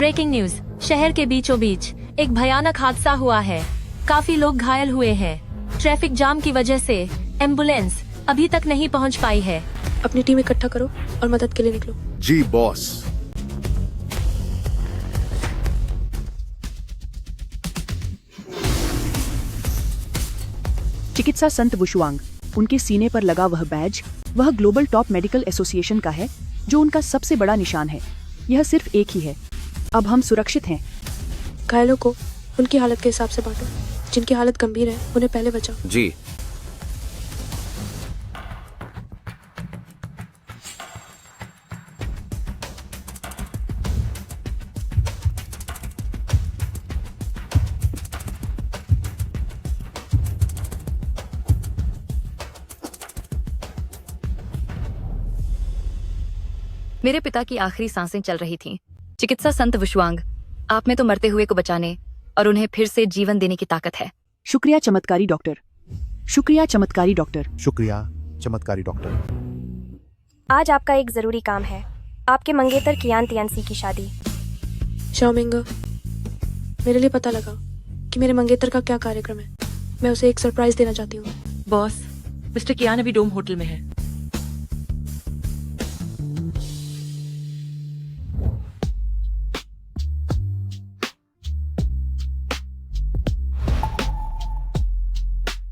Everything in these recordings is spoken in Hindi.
ब्रेकिंग न्यूज, शहर के बीचों बीच एक भयानक हादसा हुआ है। काफी लोग घायल हुए हैं। ट्रैफिक जाम की वजह से एम्बुलेंस अभी तक नहीं पहुंच पाई है। अपनी टीम इकट्ठा करो और मदद के लिए निकलो। जी बॉस। चिकित्सा संत वुशुआंग, उनके सीने पर लगा वह बैज, वह ग्लोबल टॉप मेडिकल एसोसिएशन का है, जो उनका सबसे बड़ा निशान है। यह सिर्फ एक ही है। अब हम सुरक्षित हैं। घायलों को उनकी हालत के हिसाब से बांटो। जिनकी हालत गंभीर है उन्हें पहले बचाओ। जी। मेरे पिता की आखिरी सांसें चल रही थीं। चिकित्सा संत वुशुआंग, आप में तो मरते हुए को बचाने और उन्हें फिर से जीवन देने की ताकत है। शुक्रिया चमत्कारी डॉक्टर। शुक्रिया चमत्कारी डॉक्टर। शुक्रिया चमत्कारी डॉक्टर। आज आपका एक जरूरी काम है, आपके मंगेतर कियान तियानसी की शादी। शाओमिंग, मेरे लिए पता लगा कि मेरे मंगेतर का क्या कार्यक्रम है। मैं उसे एक सरप्राइज देना चाहती हूँ। बॉस, मिस्टर कियान अभी डोम होटल में है।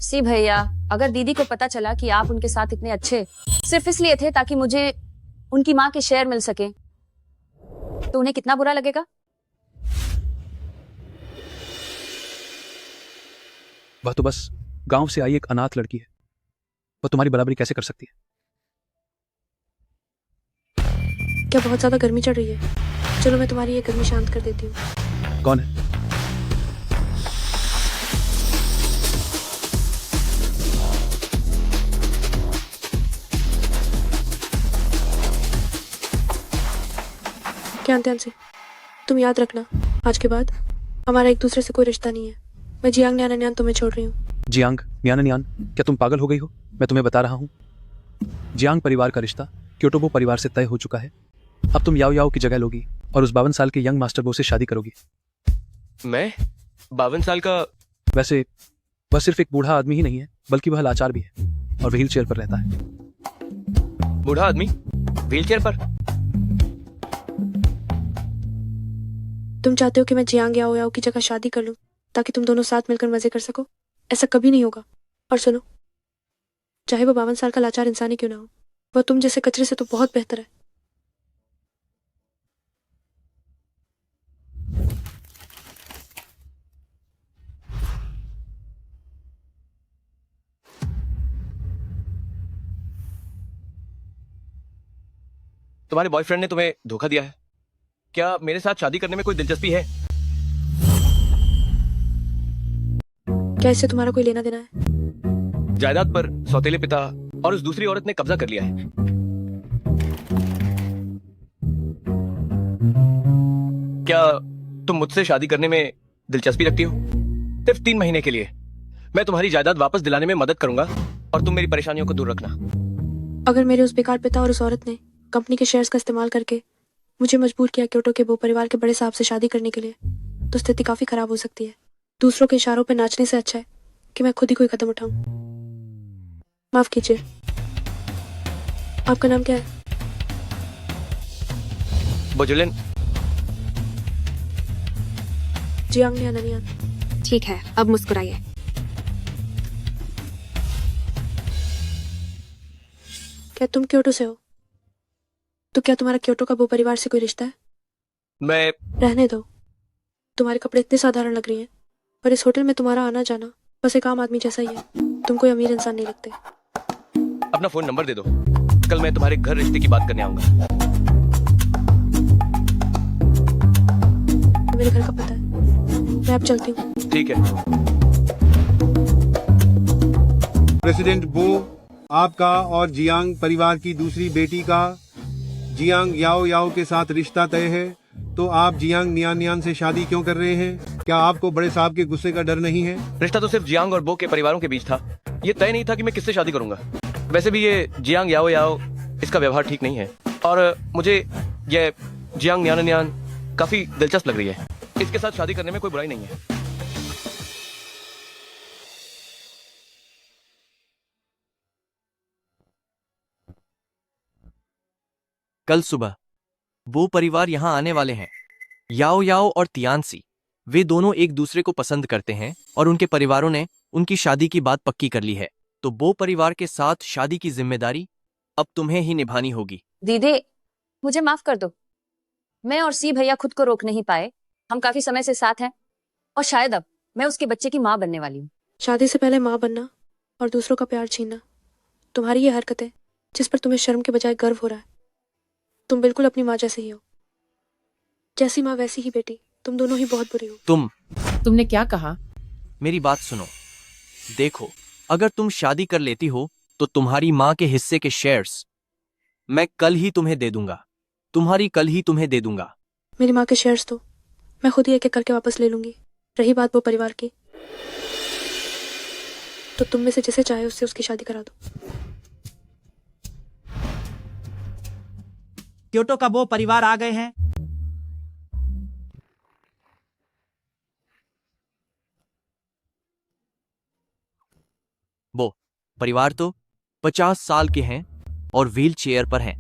सी भैया, अगर दीदी को पता चला कि आप उनके साथ इतने अच्छे सिर्फ इसलिए थे ताकि मुझे उनकी माँ के शेयर मिल सके, तो उन्हें कितना बुरा लगेगा। वह तो बस गांव से आई एक अनाथ लड़की है। वह तुम्हारी बराबरी कैसे कर सकती है? क्या बहुत ज्यादा गर्मी चढ़ रही है? चलो मैं तुम्हारी ये गर्मी शांत कर देती हूँ। कौन है? कियान तियानसी, तुम याद रखना, आज के बाद हमारा एक दूसरे से कोई रिश्ता नहीं है। मैं जियांग न्यान तुम्हें छोड़ रही हूँ। जियांग न्यान, क्या तुम पागल हो गई हो? मैं तुम्हें बता रहा हूँ, जियांग परिवार का रिश्ता क्योटोबो परिवार से तय हो चुका है। अब तुम याओ याओ की जगह लोगी और उस 52 साल के यंग मास्टर बो से शादी करोगी। मैं 52 साल का? वैसे वह सिर्फ एक बूढ़ा आदमी ही नहीं है, बल्कि वह लाचार भी है और व्हील चेयर पर रहता है। बूढ़ा आदमी व्हील चेयर पर? तुम चाहते हो कि मैं जियांग याओ याओ की जगह शादी कर लूं ताकि तुम दोनों साथ मिलकर मजे कर सको? ऐसा कभी नहीं होगा। और सुनो, चाहे वो 52 साल का लाचार इंसान ही क्यों ना हो, वो तुम जैसे कचरे से तो बहुत बेहतर है। तुम्हारे बॉयफ्रेंड ने तुम्हें धोखा दिया है? क्या मेरे साथ शादी करने में कोई दिलचस्पी है? क्या इससे तुम्हारा कोई लेना देना है? जायदाद पर सौतेले पिता और उस दूसरी औरत ने कब्जा कर लिया है। क्या तुम मुझसे शादी करने में दिलचस्पी रखती हो? सिर्फ 3 महीने के लिए मैं तुम्हारी जायदाद वापस दिलाने में मदद करूंगा और तुम मेरी परेशानियों को दूर रखना। अगर मेरे उस बेकार पिता और उस औरत ने कंपनी के शेयर्स का इस्तेमाल करके मुझे मजबूर किया क्योटो के बो परिवार के बड़े साहब से शादी करने के लिए, तो स्थिति काफी खराब हो सकती है। दूसरों के इशारों पर नाचने से अच्छा है कि मैं खुद ही कोई कदम उठाऊं। माफ कीजिए, आपका नाम क्या है? बोजुलिन। जियांग न्यान। ठीक है, अब मुस्कुराइए। क्या तुम क्योटो से हो? तो क्या तुम्हारा क्योटो का वो परिवार से कोई रिश्ता है? मैं रहने दो, तुम्हारे कपड़े इतने साधारण लग रही हैं और इस होटल में तुम्हारा आना जाना बस एक आम आदमी जैसा ही है। तुम कोई अमीर इंसान नहीं लगते। अपना फोन नंबर दे दो, कल मैं तुम्हारे घर रिश्ते की बात करने आऊंगा। मेरे घर का पता है, मैं अब चलती हूँ। ठीक है। प्रेसिडेंट बो, आपका और जियांग परिवार की दूसरी बेटी का जियांग याओ याओ के साथ रिश्ता तय है, तो आप जियांग न्यान से शादी क्यों कर रहे हैं? क्या आपको बड़े साहब के गुस्से का डर नहीं है? रिश्ता तो सिर्फ जियांग और बो के परिवारों के बीच था। ये तय नहीं था कि मैं किससे शादी करूंगा। वैसे भी ये जियांग याओ याओ, इसका व्यवहार ठीक नहीं है और मुझे ये जियांग न्यान काफी दिलचस्प लग रही है। इसके साथ शादी करने में कोई बुराई नहीं है। कल सुबह वो परिवार यहाँ आने वाले हैं। याओ याओ और तियानसी, वे दोनों एक दूसरे को पसंद करते हैं और उनके परिवारों ने उनकी शादी की बात पक्की कर ली है। तो वो परिवार के साथ शादी की जिम्मेदारी अब तुम्हें ही निभानी होगी। दीदी, मुझे माफ कर दो। मैं और सी भैया खुद को रोक नहीं पाए। हम काफी समय से साथ हैं और शायद अब मैं उसके बच्चे की माँ बनने वाली हूँ। शादी से पहले माँ बनना और दूसरों का प्यार छीनना, तुम्हारी ये हरकत है जिस पर तुम्हें शर्म के बजाय गर्व हो रहा है। तुम बिल्कुल अपनी माँ जैसे ही हो। जैसी माँ वैसी ही बेटी। तुम दोनों ही बहुत बुरी हो। तुमने क्या कहा? मेरी बात सुनो। देखो, अगर तुम शादी कर लेती हो तो तुम्हारी माँ के हिस्से के शेयर्स मैं कल ही तुम्हें दे दूंगा। कल ही तुम्हें दे दूंगा। मेरी माँ के शेयर्स तो मैं खुद ही एक एक करके वापस ले लूंगी। रही बात वो परिवार की, तो तुम में से जिसे चाहे उससे उसकी शादी करा दो। क्योटो का वो परिवार आ गए हैं। वो परिवार तो 50 साल के हैं और व्हील चेयर पर हैं।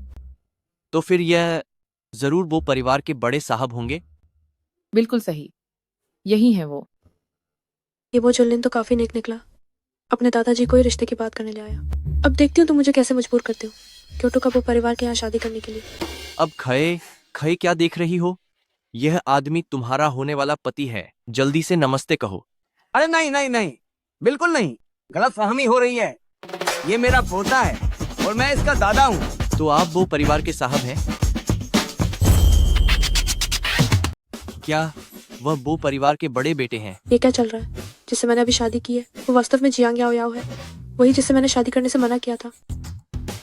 तो फिर यह जरूर वो परिवार के बड़े साहब होंगे। बिल्कुल सही, यही है वो। ये वो जुल्लिन तो काफी नेक निकला। अपने दादाजी को ही रिश्ते की बात करने ले आया। अब देखती हूँ तुम मुझे कैसे मजबूर करते हो क्योटो का वो परिवार के यहाँ शादी करने के लिए। अब खये क्या देख रही हो? यह आदमी तुम्हारा होने वाला पति है। जल्दी से नमस्ते कहो। अरे नहीं नहीं नहीं, बिल्कुल नहीं। गलत फहमी हो रही है। ये मेरा पोता है और मैं इसका दादा हूँ। तो आप वो परिवार के साहब हैं? क्या वह वो परिवार के बड़े बेटे हैं? ये क्या चल रहा है? जिससे मैंने अभी शादी की है वो वास्तव में जियांग याओ याओ है, वही जिससे मैंने शादी करने से मना किया था।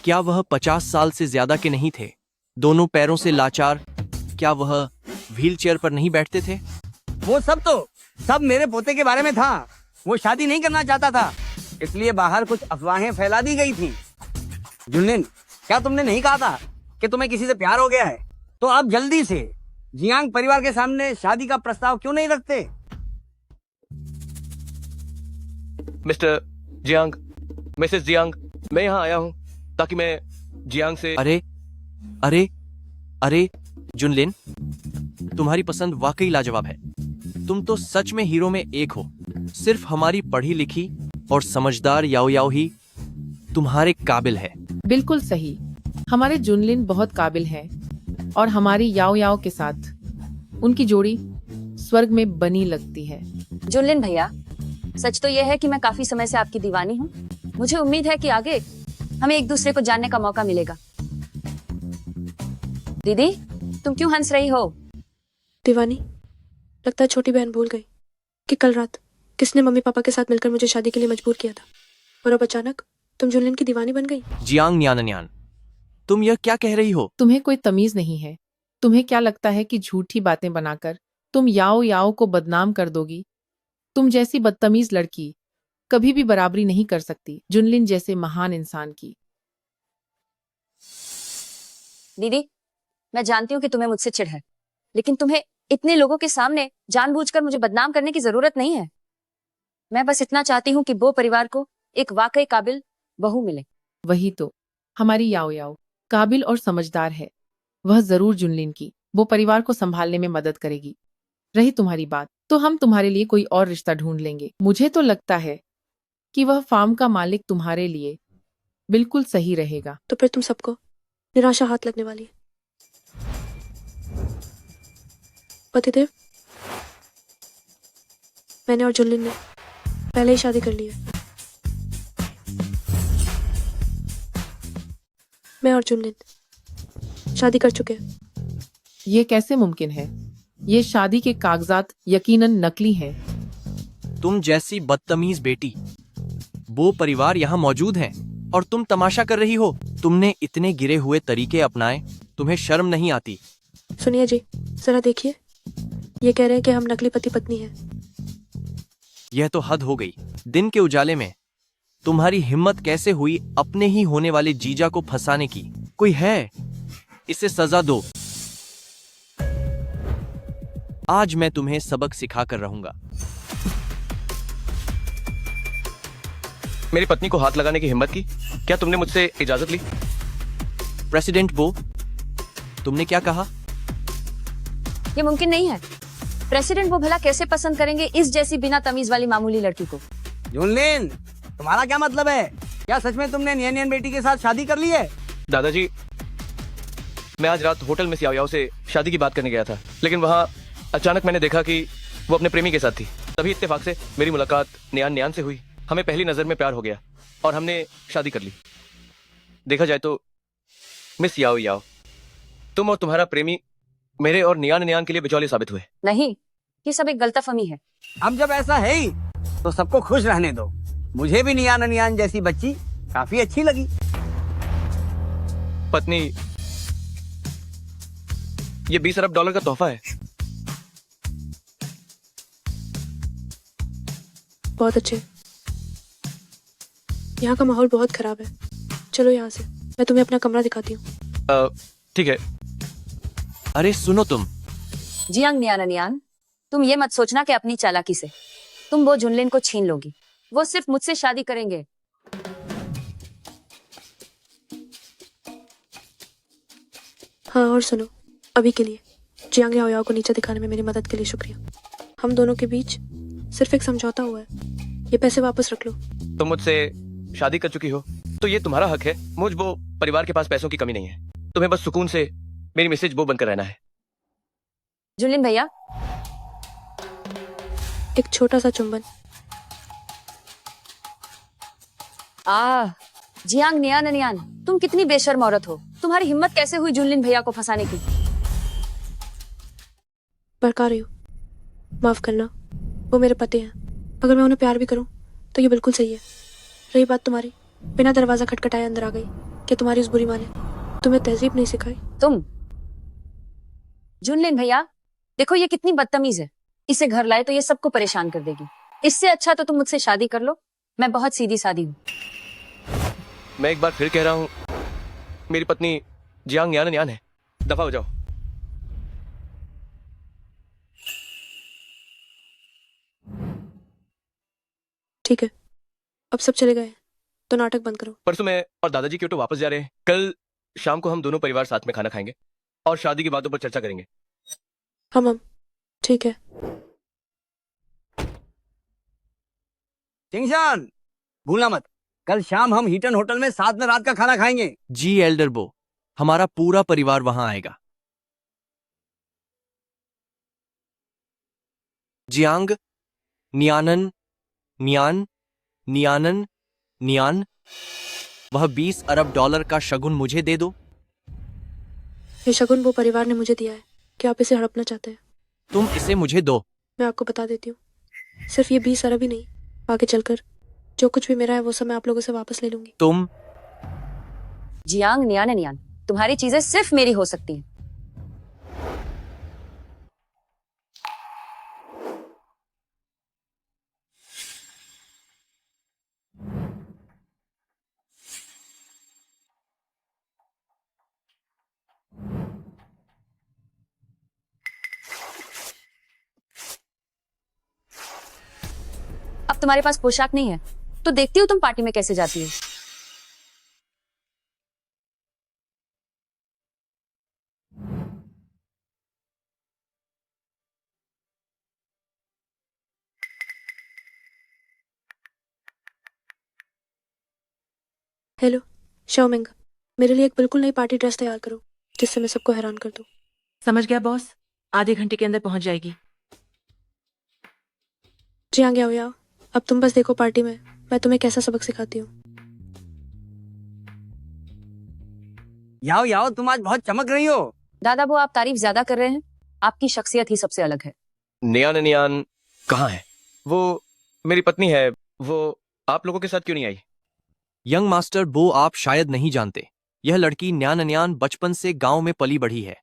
क्या वह 50 साल से ज्यादा के नहीं थे? दोनों पैरों से लाचार। क्या वह व्हील चेयर पर नहीं बैठते थे? वो सब मेरे पोते के बारे में था। वो शादी नहीं करना चाहता था, इसलिए बाहर कुछ अफवाहें फैला दी गई थी। जुनलिन, क्या तुमने नहीं कहा था कि तुम्हें किसी से प्यार हो गया है? तो आप जल्दी से जियांग परिवार के सामने शादी का प्रस्ताव क्यों नहीं रखते? मिस्टर जियांग, मिसेस जियांग, मैं यहाँ आया हूँ ताकि मैं जियांग से। अरे जुनलिन, तुम्हारी पसंद वाकई लाजवाब है। तुम तो सच में हीरो में एक हो। सिर्फ हमारी पढ़ी लिखी और समझदार याओ याओ ही तुम्हारे काबिल है। बिल्कुल सही, हमारे जुनलिन बहुत काबिल है और हमारी याओ याओ के साथ उनकी जोड़ी स्वर्ग में बनी लगती है। जुनलिन भैया, सच तो यह है कि मैं काफी समय से आपकी दीवानी हूँ। मुझे उम्मीद है कि आगे हमें एक दूसरे को जानने का मौका मिलेगा। दीदी, तुम क्यों हंस रही हो? दीवानी? लगता है छोटी बहन भूल गई कि कल रात किसने मम्मी पापा के साथ मिलकर मुझे शादी के लिए मजबूर किया था और अब अचानक तुम जुनलिन की दीवानी बन गई। जियांग न्यान, तुम यह क्या कह रही हो? तुम्हें कोई तमीज नहीं है। तुम्हें क्या लगता है कि झूठी बातें बनाकर तुम याओ याओ को बदनाम कर दोगी? तुम जैसी बदतमीज लड़की कभी भी बराबरी नहीं कर सकती जुनलिन जैसे महान इंसान की। दीदी, मैं जानती हूँ कि तुम्हें मुझसे चिढ़ है, लेकिन तुम्हें इतने लोगों के सामने जानबूझकर मुझे बदनाम करने की जरूरत नहीं है। मैं बस इतना चाहती हूँ कि वो परिवार को एक वाकई काबिल बहू मिले। वही तो, हमारी याओ याओ काबिल और समझदार है। वह जरूर जुनलिन की वो परिवार को संभालने में मदद करेगी। रही तुम्हारी बात, तो हम तुम्हारे लिए कोई और रिश्ता ढूंढ लेंगे। मुझे तो लगता है कि वह फार्म का मालिक तुम्हारे लिए बिल्कुल सही रहेगा। तो फिर तुम सबको निराशा हाथ लगने वाली है। पतिदेव, मैंने और जुनलिन ने पहले ही शादी कर ली है। मैं और जुनलिन शादी कर चुके हैं। ये कैसे मुमकिन है? ये शादी के कागजात यकीनन नकली हैं। तुम जैसी बदतमीज बेटी, वो परिवार यहाँ मौजूद हैं और तुम तमाशा कर रही हो। तुमने इतने गिरे हुए तरीके अपनाए, तुम्हें शर्म नहीं आती? सुनिए जी, जरा देखिए, ये कह रहे हैं कि हम नकली पति पत्नी हैं। यह तो हद हो गई। दिन के उजाले में तुम्हारी हिम्मत कैसे हुई अपने ही होने वाले जीजा को फंसाने की? कोई है? इसे सजा दो। आज मैं तुम्हें सबक सिखा कर रहूंगा। मेरी पत्नी को हाथ लगाने की हिम्मत की? क्या तुमने मुझसे इजाजत ली? प्रेसिडेंट बो, तुमने क्या कहा? ये मुमकिन नहीं है। प्रेसिडेंट वो भला कैसे पसंद करेंगे इस जैसी बिना तमीज वाली मामूली लड़की को? जुनलिन, तुम्हारा क्या मतलब है? क्या सच में तुमने नियन नियन बेटी के साथ शादी कर ली है? दादाजी, मैं आज रात होटल में याओ याओ से शादी की बात करने गया था, लेकिन वहाँ अचानक मैंने देखा कि वो अपने प्रेमी के साथ थी। तभी इत्तेफाक से मेरी मुलाकात नियान नियान से हुई। हमें पहली नजर में प्यार हो गया और हमने शादी कर ली। देखा जाए तो मिस याओ याओ, तुम और तुम्हारा प्रेमी मेरे और नियान नियान के लिए बिचौलिए साबित हुए। नहीं, ये सब एक गलतफहमी है। अब जब ऐसा है ही तो सबको खुश रहने दो। मुझे भी नियान नियान जैसी बच्ची काफी अच्छी लगी। पत्नी, ये 20 अरब डॉलर का तोहफा है। बहुत अच्छे। यहाँ का माहौल बहुत खराब है। चलो यहाँ से, मैं तुम्हें अपना कमरा दिखाती हूँ। ठीक है। अरे सुनो तुम। जियांग नियान नियान, तुम ये मत सोचना कि अपनी चालाकी से तुम वो जुनलिन को छीन लोगी। वो सिर्फ मुझसे शादी करेंगे। हाँ, और सुनो, अभी के लिए जियांग याओ याओ को नीचे दिखाने में मेरी मदद के लिए शुक्रिया। हम दोनों के बीच सिर्फ एक समझौता हुआ है। ये पैसे वापस रख लो। तुम मुझसे शादी कर चुकी हो तो ये तुम्हारा हक है। मुझ वो परिवार के पास पैसों की कमी नहीं है। तुम्हें बस सुकून से मेरी मैसेज वो बनकर रहना है। जुनलिन भैया, एक छोटा सा चुंबन। जियांग नियान नियान, तुम कितनी बेशर्म औरत हो। तुम्हारी हिम्मत कैसे हुई जुनलिन भैया को फंसाने की? बरका रही हो, माफ करना, वो मेरे पति हैं। अगर मैं उन्हें प्यार भी करूं तो ये बिल्कुल सही है। रही बात तुम्हारी, बिना दरवाजा खटखटाए अंदर आ गई। क्या तुम्हारी उस बुरी माँ ने तुम्हें तहजीब नहीं सिखाई? तुम जुनलिन भैया, देखो ये कितनी बदतमीज है। इसे घर लाए तो ये सबको परेशान कर देगी। इससे अच्छा तो तुम मुझसे शादी कर लो। मैं बहुत सीधी सादी हूँ। मैं एक बार फिर कह रहा हूँ, मेरी पत्नी जियांग नियान नियान है। दफा हो जाओ। ठीक है, अब सब चले गए तो नाटक बंद करो। परसों मैं और दादाजी क्यों तो वापस जा रहे हैं। कल शाम को हम दोनों परिवार साथ में खाना खाएंगे और शादी की बातों पर चर्चा करेंगे। हम ठीक है। चिंगशान, भूलना मत, कल शाम हम हीटन होटल में साथ में रात का खाना खाएंगे। जी एल्डर बो, हमारा पूरा परिवार वहां आएगा। जियांग नियानन नियान नियानन नियान, वह 20 अरब डॉलर का शगुन मुझे दे दो। ये शगुन वो परिवार ने मुझे दिया है। क्या आप इसे हड़पना चाहते हैं? तुम इसे मुझे दो। मैं आपको बता देती हूँ, सिर्फ ये 20 अरब ही नहीं, आगे चलकर जो कुछ भी मेरा है वो सब मैं आप लोगों से वापस ले लूंगी। तुम जियांग नियान नियान, तुम्हारी चीजें सिर्फ मेरी हो सकती हैं। अब तुम्हारे पास पोशाक नहीं है तो देखती हूँ तुम पार्टी में कैसे जाती हो। हेलो शाओमिंग, मेरे लिए एक बिल्कुल नई पार्टी ड्रेस तैयार करो जिससे मैं सबको हैरान कर दूं। समझ गया बॉस, आधे घंटे के अंदर पहुंच जाएगी। जी आ गया हो याओ, अब तुम बस देखो पार्टी में मैं तुम्हें कैसा सबक सिखाती हूँ। याओ याओ, तुम आज बहुत चमक रही हो। दादा वो आप तारीफ ज्यादा कर रहे हैं। आपकी शख्सियत ही सबसे अलग है। नियान नियान कहाँ है? वो मेरी पत्नी है। वो आप लोगों के साथ क्यों नहीं आई? यंग मास्टर बो, आप शायद नहीं जानते, यह लड़की न्यान न्यान बचपन से गांव में पली बढ़ी है।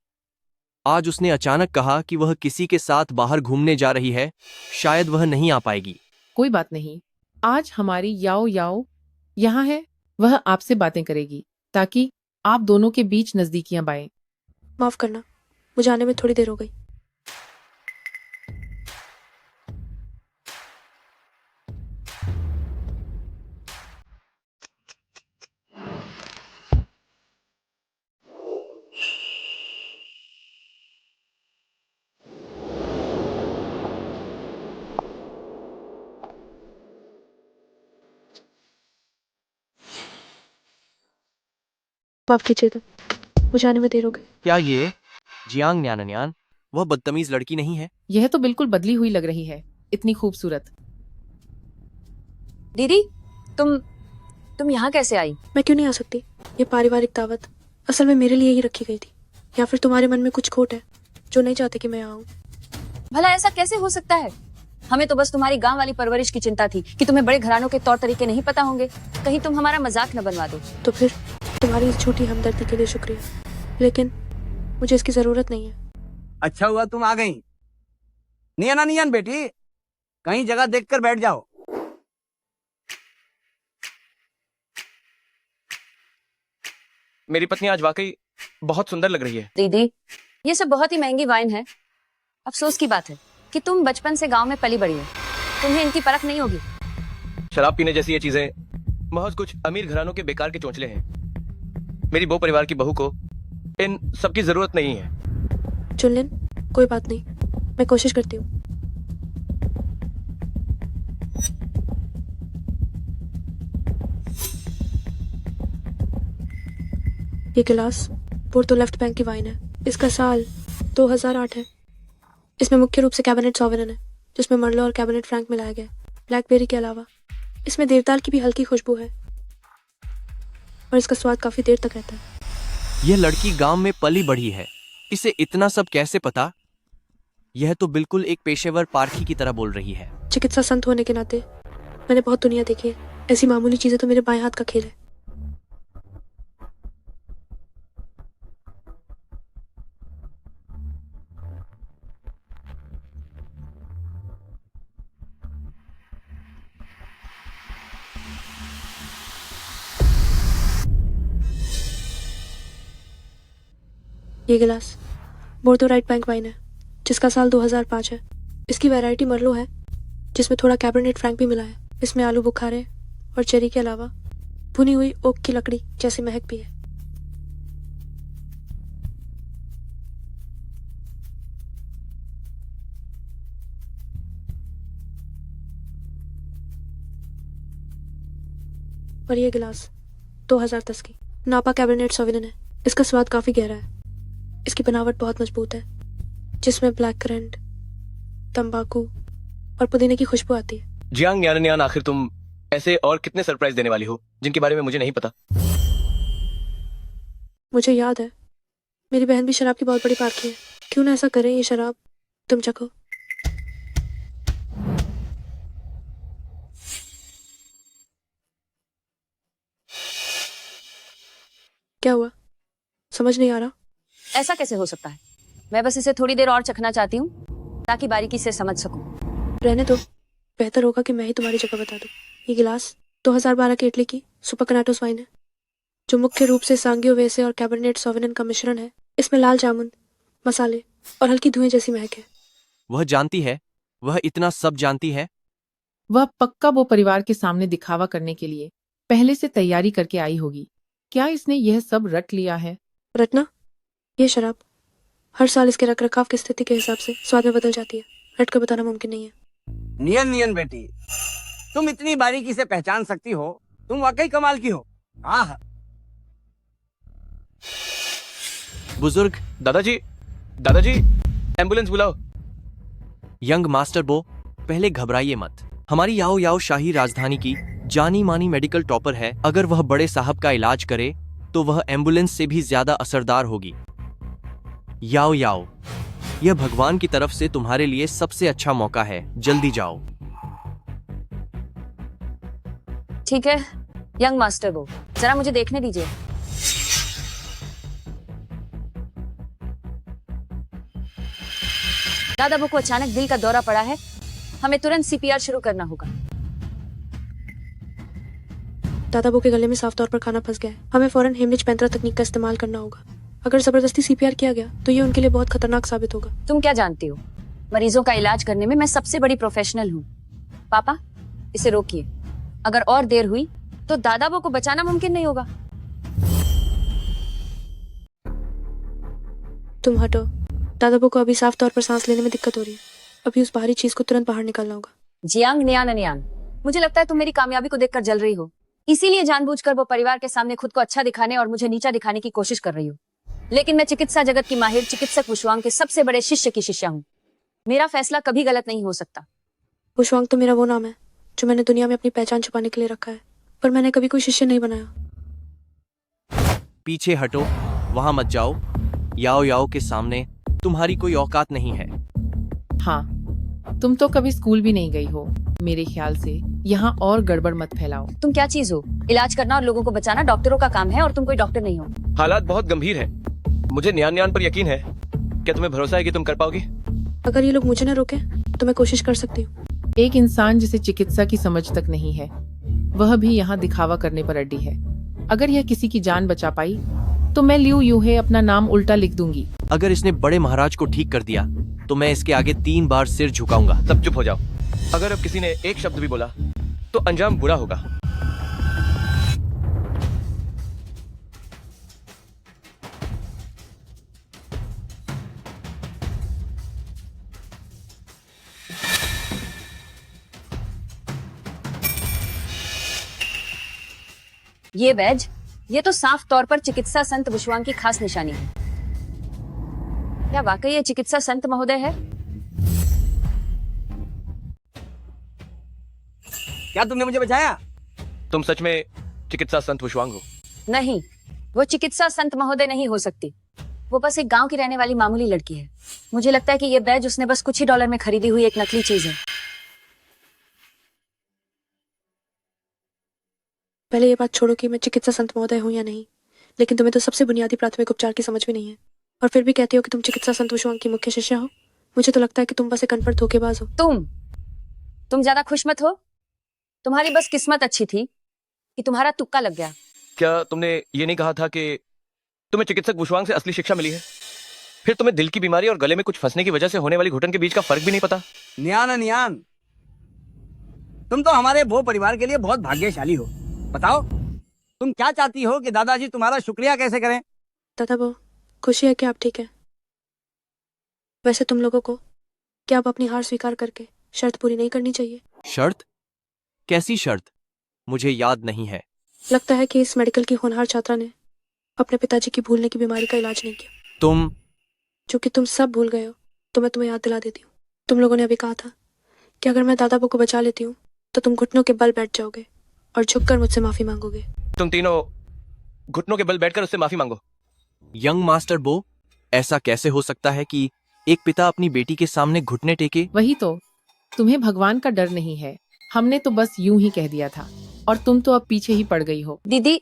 आज उसने अचानक कहा कि वह किसी के साथ बाहर घूमने जा रही है। शायद वह नहीं आ पाएगी। कोई बात नहीं, आज हमारी याओ याओ यहाँ है। वह आपसे बातें करेगी ताकि आप दोनों के बीच नजदीकियां बाएं। माफ करना, मुझे आने में थोड़ी देर हो गई। माफ कीजिए तो मुझे आने में देर हो गई। क्या ये जियांग न्यान वह बदतमीज लड़की नहीं है? यह तो बिल्कुल बदली हुई लग रही है, इतनी खूबसूरत। दीदी, तुम यहाँ कैसे आई? मैं क्यों नहीं आ सकती? ये पारिवारिक दावत असल में मेरे लिए ही रखी गई थी, या फिर तुम्हारे मन में कुछ खोट है जो नहीं चाहते कि मैं आऊँ? भला ऐसा कैसे हो सकता है? हमें तो बस तुम्हारी गांव वाली परवरिश की चिंता थी कि तुम्हें बड़े घरानों के तौर तरीके नहीं पता होंगे, कहीं तुम हमारा मजाक न बनवा दो। तो फिर तुम्हारी इस झूठी हमदर्दी के लिए शुक्रिया, लेकिन मुझे इसकी जरूरत नहीं है। अच्छा हुआ तुम आ गई। नियन बेटी, कहीं जगह देखकर बैठ जाओ। मेरी पत्नी आज वाकई बहुत सुंदर लग रही है। दीदी, ये सब बहुत ही महंगी वाइन है। अफसोस की बात है कि तुम बचपन से गांव में पली बड़ी हो, तुम्हें इनकी परख नहीं होगी। शराब पीने जैसी ये चीजें बहुत कुछ अमीर घरानों के बेकार के चोंचले हैं। मेरी बो परिवार की बहू को इन सब की जरूरत नहीं है। चुनलिन, कोई बात नहीं, मैं कोशिश करती हूँ। ये गिलास पोर्तो लेफ्ट बैंक की वाइन है। इसका साल 2008 है। इसमें मुख्य रूप से कैबिनेट सॉवरेन है, जिसमें मर्लो और कैबिनेट फ्रैंक मिलाया गया। ब्लैकबेरी के अलावा इसमें देवदार की भी हल्की खुशबू है और इसका स्वाद काफी देर तक रहता है। यह लड़की गांव में पली बढ़ी है, इसे इतना सब कैसे पता? यह तो बिल्कुल एक पेशेवर पारखी की तरह बोल रही है। चिकित्सा संत होने के नाते मैंने बहुत दुनिया देखी है। ऐसी मामूली चीजें तो मेरे बाएं हाथ का खेल है। ये गिलास बोर्दो राइट बैंक वाइन है, जिसका साल 2005 है। इसकी वैरायटी मर्लो है, जिसमें थोड़ा कैबरनेट फ्रैंक भी मिला है। इसमें आलू बुखारे और चेरी के अलावा भुनी हुई ओक की लकड़ी जैसी महक भी है। और ये गिलास 2010 की नापा कैबरनेट सॉविग्नन है। इसका स्वाद काफी गहरा है। इसकी बनावट बहुत मजबूत है, जिसमें ब्लैक करंट, तंबाकू और पुदीने की खुशबू आती है। जियांग न्यान, आखिर तुम ऐसे और कितने सरप्राइज देने वाली हो जिनके बारे में मुझे नहीं पता? मुझे याद है, मेरी बहन भी शराब की बहुत बड़ी पारखी है। क्यों ना ऐसा करें, ये शराब तुम चखो। क्या हुआ, समझ नहीं आ रहा? ऐसा कैसे हो सकता है? मैं बस इसे थोड़ी देर और चखना चाहती हूँ ताकि बारीकी से समझ सकूं। रहने दो, बेहतर होगा कि मैं ही तुम्हारी जगह बता दूं। ये गिलास 2012 की इटली की सुपर कनाटोस वाइन है, जो मुख्य रूप से सांगियो वेसे और कैबरनेट सॉविग्नन का मिश्रण है। इसमें लाल जामुन, मसाले और हल्की धुएं जैसी महक है। वह जानती है, वह इतना सब जानती है। वह पक्का वो परिवार के सामने दिखावा करने के लिए पहले से तैयारी करके आई होगी। क्या इसने यह सब रट लिया है? रटना? ये शराब हर साल इसके रखरखाव की स्थिति के हिसाब से स्वाद में बदल जाती है। रट कर बताना मुमकिन नहीं है। नियन बेटी, तुम इतनी बारीकी से पहचान सकती हो, तुम वाकई कमाल की हो। आह, बुजुर्ग दादाजी, एम्बुलेंस बुलाओ। यंग मास्टर बो, पहले घबराइए मत। हमारी याओ याओ शाही राजधानी की जानी मानी मेडिकल टॉपर है। अगर वह बड़े साहब का इलाज करे तो वह एम्बुलेंस से भी ज्यादा असरदार होगी। याओ याओ, यह भगवान की तरफ से तुम्हारे लिए सबसे अच्छा मौका है, जल्दी जाओ। ठीक है यंग मास्टर बो, जरा मुझे देखने दीजिए। दादा बो को अचानक दिल का दौरा पड़ा है, हमें तुरंत सीपीआर शुरू करना होगा। दादाबू के गले में साफ तौर पर खाना फंस गया है। हमें फौरन हेमलिच पैंतरा तकनीक का इस्तेमाल करना होगा। अगर जबरदस्ती सीपीआर किया गया तो ये उनके लिए बहुत खतरनाक साबित होगा। तुम क्या जानती हो, मरीजों का इलाज करने में मैं सबसे बड़ी प्रोफेशनल हूँ। पापा, इसे रोकिए। अगर और देर हुई तो दादाबू को बचाना मुमकिन नहीं होगा। तुम हटो। दादाबू को अभी साफ तौर पर सांस लेने में दिक्कत हो रही है। अभी उस बाहरी चीज को तुरंत बाहर निकालना होगा। जियांग न्यान, मुझे लगता है तुम मेरी कामयाबी को देखकर जल रही हो। इसीलिए जानबूझकर वो परिवार के सामने खुद को अच्छा दिखाने और मुझे नीचा दिखाने की कोशिश कर रही हूँ। लेकिन मैं चिकित्सा जगत की माहिर चिकित्सक वुशुआंग के सबसे बड़े शिष्य की शिष्या हूँ। मेरा फैसला कभी गलत नहीं हो सकता। वुशुआंग तो मेरा वो नाम है जो मैंने दुनिया में अपनी पहचान छुपाने के लिए रखा है, पर मैंने कभी कोई शिष्य नहीं बनाया। पीछे हटो, वहां मत जाओ। याओ याओ के सामने तुम्हारी कोई औकात नहीं है। हाँ, तुम तो कभी स्कूल भी नहीं गई हो। मेरे ख्याल से यहाँ और गड़बड़ मत फैलाओ। तुम क्या चीज हो? इलाज करना और लोगों को बचाना डॉक्टरों का काम है और तुम कोई डॉक्टर नहीं हो। हालात बहुत गंभीर हैं। मुझे न्यान न्यान पर यकीन है। क्या तुम्हें भरोसा है कि तुम कर पाओगी? अगर ये लोग मुझे न रोके तो मैं कोशिश कर सकती हूँ। एक इंसान जिसे चिकित्सा की समझ तक नहीं है, वह भी यहाँ दिखावा करने पर अड़ी है। अगर यह किसी की जान बचा पाई तो मैं लियू यूहे अपना नाम उल्टा लिख दूंगी। अगर इसने बड़े महाराज को ठीक कर दिया तो मैं इसके आगे 3 बार सिर झुकाऊंगा। सब चुप हो जाओ। अगर अब किसी ने एक शब्द भी बोला तो अंजाम बुरा होगा। ये बैज, ये तो साफ तौर पर चिकित्सा संत वुशुआंग की खास निशानी है। क्या वाकई ये चिकित्सा संत महोदय है? क्या तुमने मुझे बचाया? तुम सच में चिकित्सा संत वुशुआंग हो? नहीं, वो चिकित्सा संत महोदय नहीं हो सकती। वो बस एक गांव की रहने वाली मामूली लड़की है। मुझे लगता है कि ये बैज उसने बस कुछ ही डॉलर में खरीदी हुई एक नकली चीज है। पहले ये बात छोड़ो कि मैं चिकित्सा संत महोदय हूँ या नहीं, लेकिन तुम्हें तो सबसे बुनियादी प्राथमिक उपचार की समझ भी नहीं है, और फिर भी कहती हो कि तुम चिकित्सा संत वुशुआंग की मुख्य शिष्या हो। मुझे तो लगता है कि तुम बस एक अनपढ़ धोखेबाज हो। तुम ज्यादा खुश मत हो। तुम्हारी बस किस्मत अच्छी थी कि तुम्हारा तुक्का लग गया। क्या तुमने ये नहीं कहा था कि तुम्हें चिकित्सक वुशुआंग से असली शिक्षा मिली है? फिर तुम्हें दिल की बीमारी और गले में कुछ फंसने की वजह से होने वाली घुटन के बीच का फर्क भी नहीं पता? न्यान, तुम तो हमारे वो परिवार के लिए बहुत भाग्यशाली हो। बताओ, तुम क्या चाहती हो कि दादाजी तुम्हारा शुक्रिया कैसे करें? दादा वो खुशी है कि आप ठीक है। वैसे तुम लोगों को क्या आप अपनी हार स्वीकार करके शर्त पूरी नहीं करनी चाहिए? शर्त? कैसी शर्त? मुझे याद नहीं है। लगता है कि इस मेडिकल की होनहार छात्रा ने अपने पिताजी की भूलने की बीमारी का इलाज नहीं किया। तुम तुम सब भूल गए हो तो मैं तुम्हें याद दिला देती हूँ। तुम लोगों ने अभी कहा था कि अगर मैं दादाबू को बचा लेती हूँ तो तुम घुटनों के बल बैठ जाओगे और झुककर मुझसे माफी मांगोगे। तुम तीनों घुटनों के बल बैठकर उससे माफी मांगो। यंग मास्टर बो, ऐसा कैसे हो सकता है कि एक पिता अपनी बेटी के सामने घुटने टेके? वही तो, तुम्हें भगवान का डर नहीं है। हमने तो बस यूं ही कह दिया था और तुम तो अब पीछे ही पड़ गई हो। दीदी,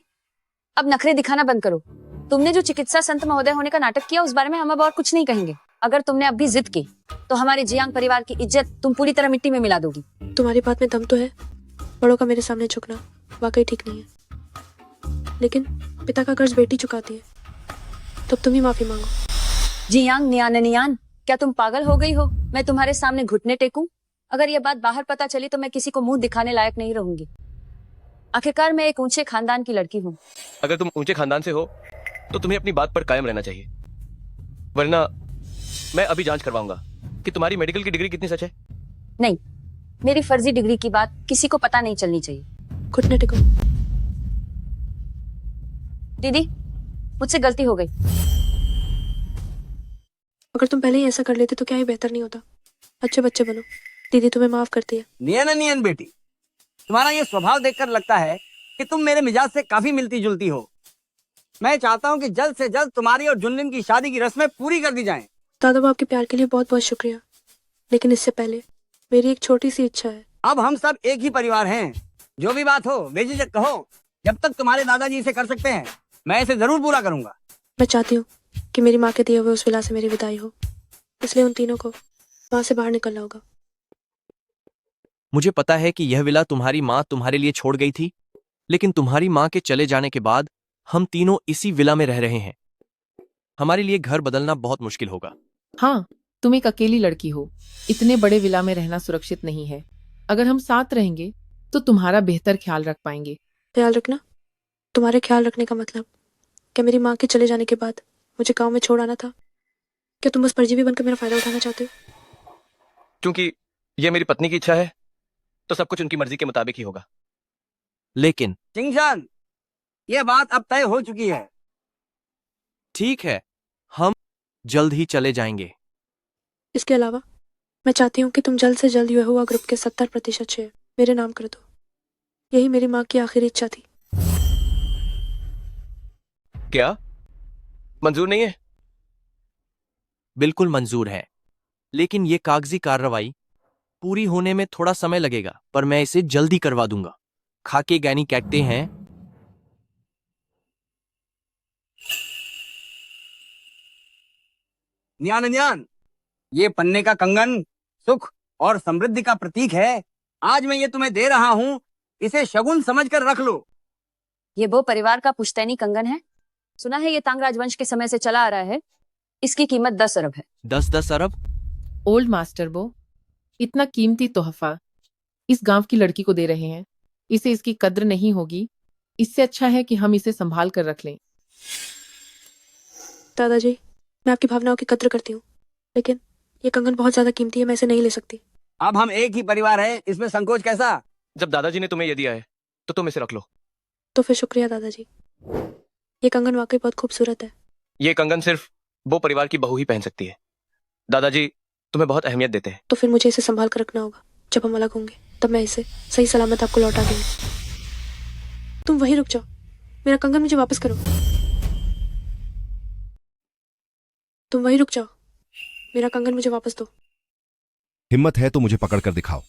अब नखरे दिखाना बंद करो। तुमने जो चिकित्सा संत महोदय होने का नाटक किया उस बारे में हम अब और कुछ नहीं कहेंगे। अगर तुमने अब भी जिद की तो हमारे जियांग परिवार की इज्जत तुम पूरी तरह मिट्टी में मिला दोगी। तुम्हारी बात में दम तो है। बड़ों का मेरे सामने झुकना वाकई ठीक नहीं है, लेकिन पिता का कर्ज बेटी चुकाती है, तब तुम ही माफी मांगो। जियांग नियान, क्या तुम पागल हो गई हो? मैं तुम्हारे सामने घुटने टेकूं? अगर ये बात बाहर पता चली तो मैं किसी को मुंह दिखाने लायक नहीं रहूंगी। आखिरकार मैं एक ऊंचे खानदान की लड़की हूँ। अगर तुम ऊंचे खानदान से हो तो तुम्हें अपनी बात पर कायम रहना चाहिए, वरना मैं अभी जांच करवाऊंगा कि तुम्हारी मेडिकल की डिग्री कितनी सच है। नहीं, मेरी फर्जी डिग्री की बात किसी को पता नहीं चलनी चाहिए। घुटने टेको। दीदी, मुझसे गलती हो गई। अगर तुम पहले ही ऐसा कर लेते तो क्या ही बेहतर नहीं होता। अच्छे बच्चे बनो। दीदी तुम्हें माफ करती है। नियन बेटी, तुम्हारा ये स्वभाव देखकर लगता है कि तुम मेरे मिजाज से काफी मिलती जुलती हो। मैं चाहता हूँ कि जल्द से जल्द तुम्हारी और जुनलिन की शादी की रस्में पूरी कर दी जाएं। दादा आपके प्यार के लिए बहुत बहुत शुक्रिया, लेकिन इससे पहले मेरी एक छोटी सी इच्छा है। अब हम सब एक ही परिवार हैं। जो भी बात हो बेझिझक कहो। जब तक तुम्हारे दादाजी इसे कर सकते हैं मैं इसे जरूर पूरा करूंगा। मैं चाहती हूँ कि मेरी माँ के दिए हुए उस विला से मेरी विदाई हो, इसलिए उन तीनों को वहां से बाहर निकलना होगा। मुझे पता है कि यह विला तुम्हारी माँ तुम्हारे लिए छोड़ गई थी, लेकिन तुम्हारी माँ के चले जाने के बाद हम तीनों इसी विला में रह रहे हैं। हमारे लिए घर बदलना बहुत मुश्किल होगा। हाँ, तुम एक अकेली लड़की हो। इतने बड़े विला में रहना सुरक्षित नहीं है। अगर हम साथ रहेंगे तो तुम्हारा बेहतर ख्याल रख पाएंगे। ख्याल रखना? तुम्हारे ख्याल रखने का मतलब क्या मेरी माँ के चले जाने के बाद मुझे गांव में छोड़ आना था? क्या तुम बस परजीवी बनकर मेरा फायदा उठाना चाहते हो? क्योंकि यह मेरी पत्नी की इच्छा है तो सब कुछ उनकी मर्जी के मुताबिक ही होगा। लेकिन चिंगशान, ये बात अब तय हो चुकी है। ठीक है, हम जल्द ही चले जाएंगे। इसके अलावा मैं चाहती हूँ कि तुम जल्द से जल्द युहुआ ग्रुप के 70% शेयर मेरे नाम कर दो। यही मेरी माँ की आखिरी इच्छा थी। क्या मंजूर नहीं है? बिल्कुल मंजूर है, लेकिन ये कागजी कार्रवाई पूरी होने में थोड़ा समय लगेगा, पर मैं इसे जल्दी करवा दूंगा। खाके गैनी कहते हैं न्यान न्यान, ये पन्ने का कंगन सुख और समृद्धि का प्रतीक है। आज मैं ये तुम्हें दे रहा हूँ, इसे शगुन समझकर रख लो। ये वो परिवार का पुश्तैनी कंगन है। सुना है ये तांग राजवंश के समय से चला आ रहा है। इसकी कीमत 10 अरब है। 10 अरब? ओल्ड मास्टर बो, इतना कीमती तोहफा इस गांव की लड़की को दे रहे हैं। इसे इसकी कद्र नहीं होगी। इससे अच्छा है कि हम इसे संभाल कर रख लें। दादाजी, मैं आपकी भावनाओं की कद्र करती हूँ, लेकिन ये कंगन बहुत ज्यादा कीमती है, मैं इसे नहीं ले सकती। अब हम एक ही परिवार है, इसमें संकोच कैसा? जब दादाजी ने तुम्हें ये दिया है तो तुम इसे रख लो। तो फिर शुक्रिया दादाजी। ये कंगन वाकई बहुत खूबसूरत है। ये कंगन सिर्फ वो परिवार की बहू ही पहन सकती है। दादाजी तुम्हें बहुत अहमियत देते हैं। तो फिर मुझे इसे संभाल कर रखना होगा। जब हम अलग होंगे तब मैं इसे सही सलामत आपको लौटा दूंगी। तुम वहीं रुक जाओ, मेरा कंगन मुझे वापस करो। तुम वहीं रुक जाओ, मेरा कंगन मुझे वापस दो। हिम्मत है तो मुझे पकड़ कर दिखाओ।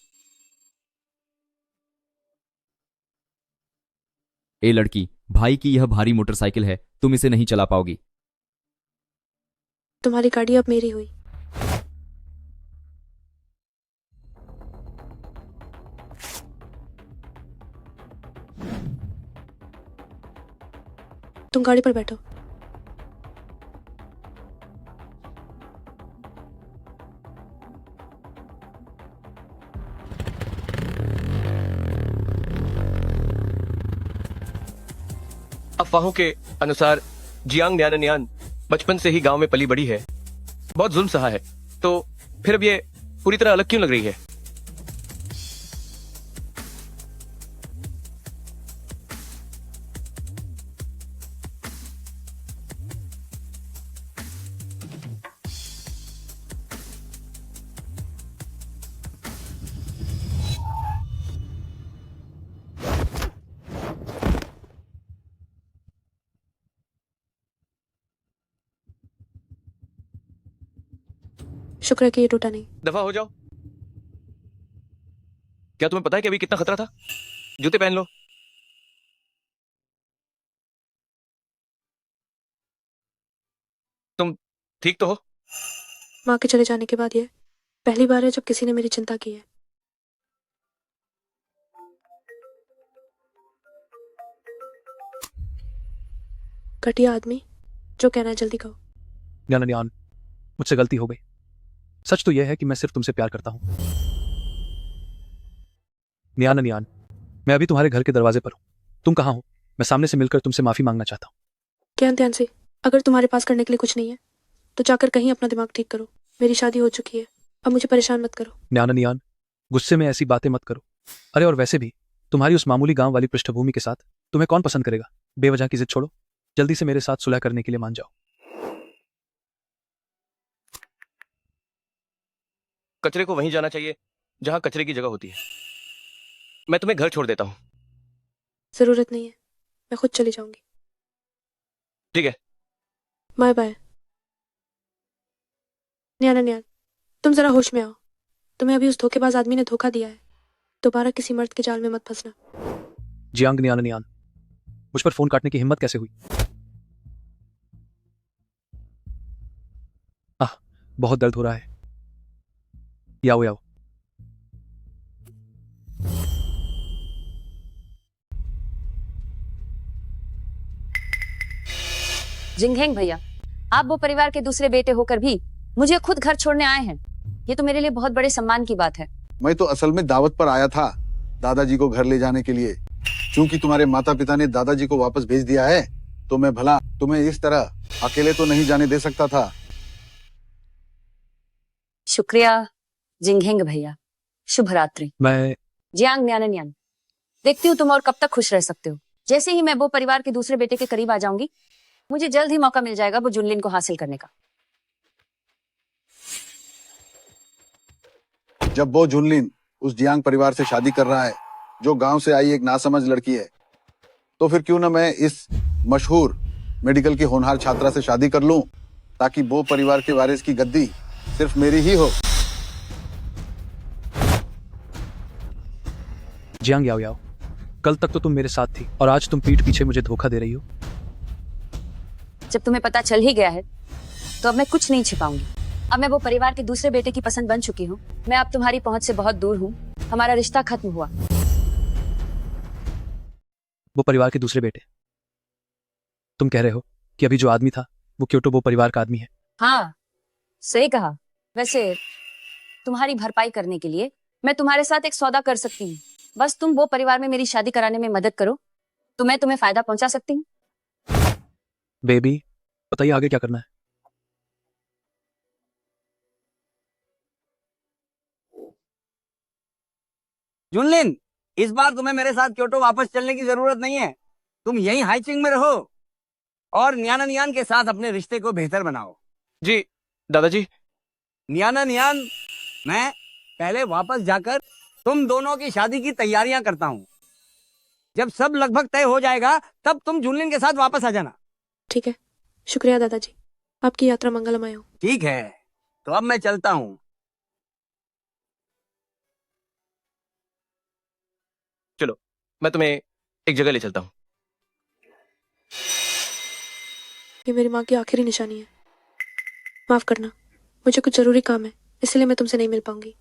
ए लड़की, भाई की यह भारी मोटरसाइकिल है, तुम इसे नहीं चला पाओगी। तुम्हारी गाड़ी अब मेरी हुई। तुम गाड़ी पर बैठो। अफवाहों के अनुसार जियांग न्यान बचपन से ही गांव में पली बड़ी है, बहुत जुल्म सहा है, तो फिर अब ये पूरी तरह अलग क्यों लग रही है? शुक्र है कि ये टूटा नहीं। दफा हो जाओ। क्या तुम्हें पता है कि अभी कितना खतरा था? जूते पहन लो। तुम ठीक तो हो? माँ के चले जाने के बाद ये पहली बार है जब किसी ने मेरी चिंता की है। घटिया आदमी, जो कहना है जल्दी कहो। न्यान, मुझसे गलती हो गई। सच तो यह है कि मैं सिर्फ तुमसे प्यार करता हूं। न्यान, मैं अभी तुम्हारे घर के दरवाजे पर हूं। तुम कहाँ हो? मैं सामने से मिलकर तुमसे माफी मांगना चाहता हूं। क्या ध्यान से, अगर तुम्हारे पास करने के लिए कुछ नहीं है तो जाकर कहीं अपना दिमाग ठीक करो। मेरी शादी हो चुकी है, अब मुझे परेशान मत करो। न्यान, गुस्से में ऐसी बातें मत करो। अरे और वैसे भी तुम्हारी उस मामूली गांव वाली पृष्ठभूमि के साथ तुम्हें कौन पसंद करेगा? बेवजह की जिद छोड़ो, जल्दी से मेरे साथ सुलह करने के लिए मान जाओ। कचरे को वहीं जाना चाहिए जहां कचरे की जगह होती है। मैं तुम्हें घर छोड़ देता हूं। जरूरत नहीं है, मैं खुद चली जाऊंगी। ठीक है, बाय बाय। न्यान, तुम जरा होश में आओ। तुम्हें अभी उस धोखेबाज आदमी ने धोखा दिया है। दोबारा किसी मर्द के जाल में मत फंसना। जियांग न्यान, मुझ पर फोन काटने की हिम्मत कैसे हुई? बहुत दर्द हो रहा है। याओ। जिंगहेंग भैया, आप वो परिवार के दूसरे बेटे होकर भी मुझे खुद घर छोड़ने आए हैं। ये तो मेरे लिए बहुत बड़े सम्मान की बात है। मैं तो असल में दावत पर आया था दादाजी को घर ले जाने के लिए। क्योंकि तुम्हारे माता पिता ने दादाजी को वापस भेज दिया है, तो मैं भला तुम्हें इस तरह अकेले तो नहीं जाने दे सकता था। शुक्रिया जिंगहेंग भैया। शुभ रात्रि। मैं जियांग न्यान। देखती हूँ तुम और कब तक खुश रह सकते हो। जैसे ही मैं वो परिवार के दूसरे बेटे के करीब आ जाऊंगी, मुझे जल्द ही मौका मिल जाएगा वो जुनलिन को हासिल करने का। जब वो जुनलिन उस जियांग परिवार से शादी कर रहा है जो गांव से आई एक नासमझ लड़की है, तो फिर क्यों ना मैं इस मशहूर मेडिकल की होनहार छात्रा से शादी कर लूं, ताकि वो परिवार के वारिस की गद्दी सिर्फ मेरी ही हो। जियांग याओ याओ, कल तक तो तुम मेरे साथ थी और आज तुम पीठ पीछे मुझे धोखा दे रही हो। जब तुम्हें पता चल ही गया है तो अब मैं कुछ नहीं छिपाऊंगी। अब मैं वो परिवार के दूसरे बेटे की पसंद बन चुकी हूँ। मैं अब तुम्हारी पहुंच से बहुत दूर हूँ। हमारा रिश्ता खत्म हुआ। वो परिवार के दूसरे बेटे? तुम कह रहे हो कि अभी जो आदमी था वो क्योटो वो परिवार का आदमी है? हाँ, सही कहा। वैसे तुम्हारी भरपाई करने के लिए मैं तुम्हारे साथ एक सौदा कर सकती हूँ। बस तुम वो परिवार में मेरी शादी कराने में मदद करो तो मैं तुम्हें फायदा पहुंचा सकती हूँ। बेबी, बताइए आगे क्या करना है? जुनलिन, इस बार तुम्हें मेरे साथ क्योटो वापस चलने की जरूरत नहीं है। तुम यहीं हाइचिंग में रहो और नियाना नियान के साथ अपने रिश्ते को बेहतर बनाओ। जी दादाजी। नियाना नियान, मैं पहले वापस जाकर तुम दोनों की शादी की तैयारियां करता हूँ। जब सब लगभग तय हो जाएगा तब तुम जुनलिन के साथ वापस आ जाना। ठीक है, शुक्रिया दादाजी। आपकी यात्रा मंगलमय हो। ठीक है, तो अब मैं चलता हूँ। चलो, मैं तुम्हें एक जगह ले चलता हूँ। ये मेरी माँ की आखिरी निशानी है। माफ करना, मुझे कुछ जरूरी काम है, इसलिए मैं तुमसे नहीं मिल पाऊंगी।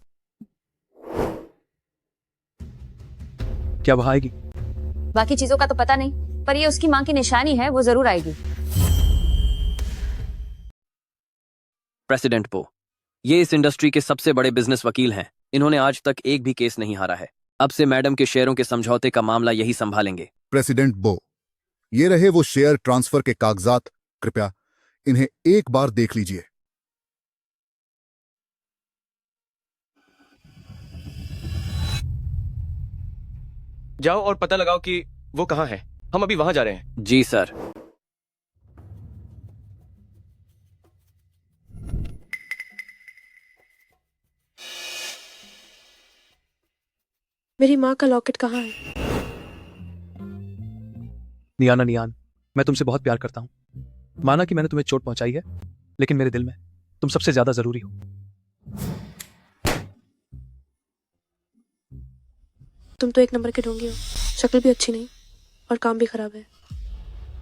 क्या वह आएगी? बाकी चीजों का तो पता नहीं, पर ये उसकी माँ की निशानी है, वो जरूर आएगी। प्रेसिडेंट पो, ये इस इंडस्ट्री के सबसे बड़े बिजनेस वकील हैं। इन्होंने आज तक एक भी केस नहीं हारा है। अब से मैडम के शेयरों के समझौते का मामला यही संभालेंगे। प्रेसिडेंट बो, ये रहे वो शेयर ट्रांसफर के कागजात। कृपया इन्हें एक बार देख लीजिए। जाओ और पता लगाओ कि वो कहाँ है। हम अभी वहां जा रहे हैं। जी सर। मेरी माँ का लॉकेट कहाँ है? नियाना नियान, मैं तुमसे बहुत प्यार करता हूँ। माना कि मैंने तुम्हें चोट पहुंचाई है, लेकिन मेरे दिल में तुम सबसे ज्यादा जरूरी हो। तुम तो एक नंबर के ढोंगी हो। शक्ल भी अच्छी नहीं और काम भी खराब है।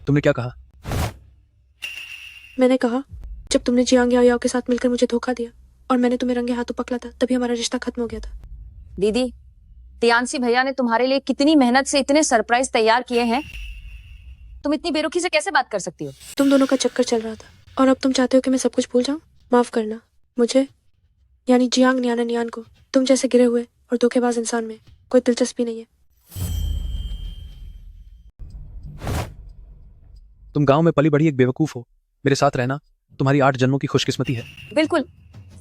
तुमने क्या कहा? मैंने कहा, जब तुमने जियांग याओ याओ के साथ मिलकर मुझे धोखा दिया और मैंने तुम्हें रंगे हाथों पकड़ा था, तभी हमारा रिश्ता खत्म हो गया था। दीदी, तियानसी भैया ने तुम्हारे लिए कितनी मेहनत से इतने सरप्राइज तैयार किए हैं। तुम इतनी बेरुखी से कैसे बात कर सकती हो? तुम दोनों का चक्कर चल रहा था और अब तुम चाहते हो कि मैं सब कुछ भूल जाऊं? माफ करना, मुझे यानी जियांग नियाना नियान को तुम जैसे गिरे हुए और धोखेबाज इंसान में कोई दिलचस्पी नहीं है। तुम गांव में पली बड़ी एक बेवकूफ हो। मेरे साथ रहना तुम्हारी 8 जन्मों की खुशकिस्मती है। बिल्कुल,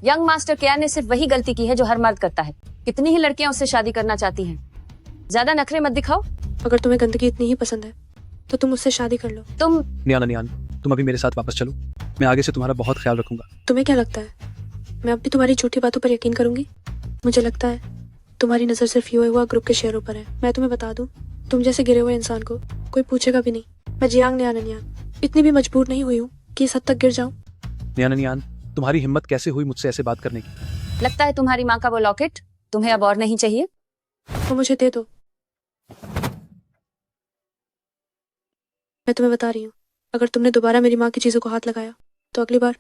यंग मास्टर केआर ने सिर्फ वही गलती की है जो हर मर्द करता है। कितनी ही लड़कियां उससे शादी करना चाहती हैं। ज्यादा नखरे मत दिखाओ। अगर तुम्हें गंदगी इतनी ही पसंद है तो तुम मुझसे शादी कर लो। तुम नियाना नियान, तुम अभी मेरे साथ वापस चलो। मैं आगे से तुम्हारा बहुत ख्याल रखूंगा। तुम्हें क्या लगता है मैं अब भी तुम्हारी झूठी बातों पर यकीन करूंगी? मुझे लगता है तुम्हारी नजर सिर्फ यूए हुआ ग्रुप के शेयरों पर है। मैं तुम्हें बता दूं, तुम जैसे गिरे हुए इंसान को कोई पूछेगा भी नहीं। मैं जियांग नियाना नियान इतनी भी मजबूर नहीं हुई हूँ कि इस हद तक गिर जाऊं। नियाना नियान, तुम्हारी हिम्मत कैसे हुई मुझसे ऐसे बात करने की? लगता है तुम्हारी माँ का वो लॉकेट तुम्हें अब और नहीं चाहिए। वो मुझे दे दो। मैं तुम्हें बता रही हूँ, अगर तुमने दोबारा मेरी माँ की चीजों को हाथ लगाया तो अगली बार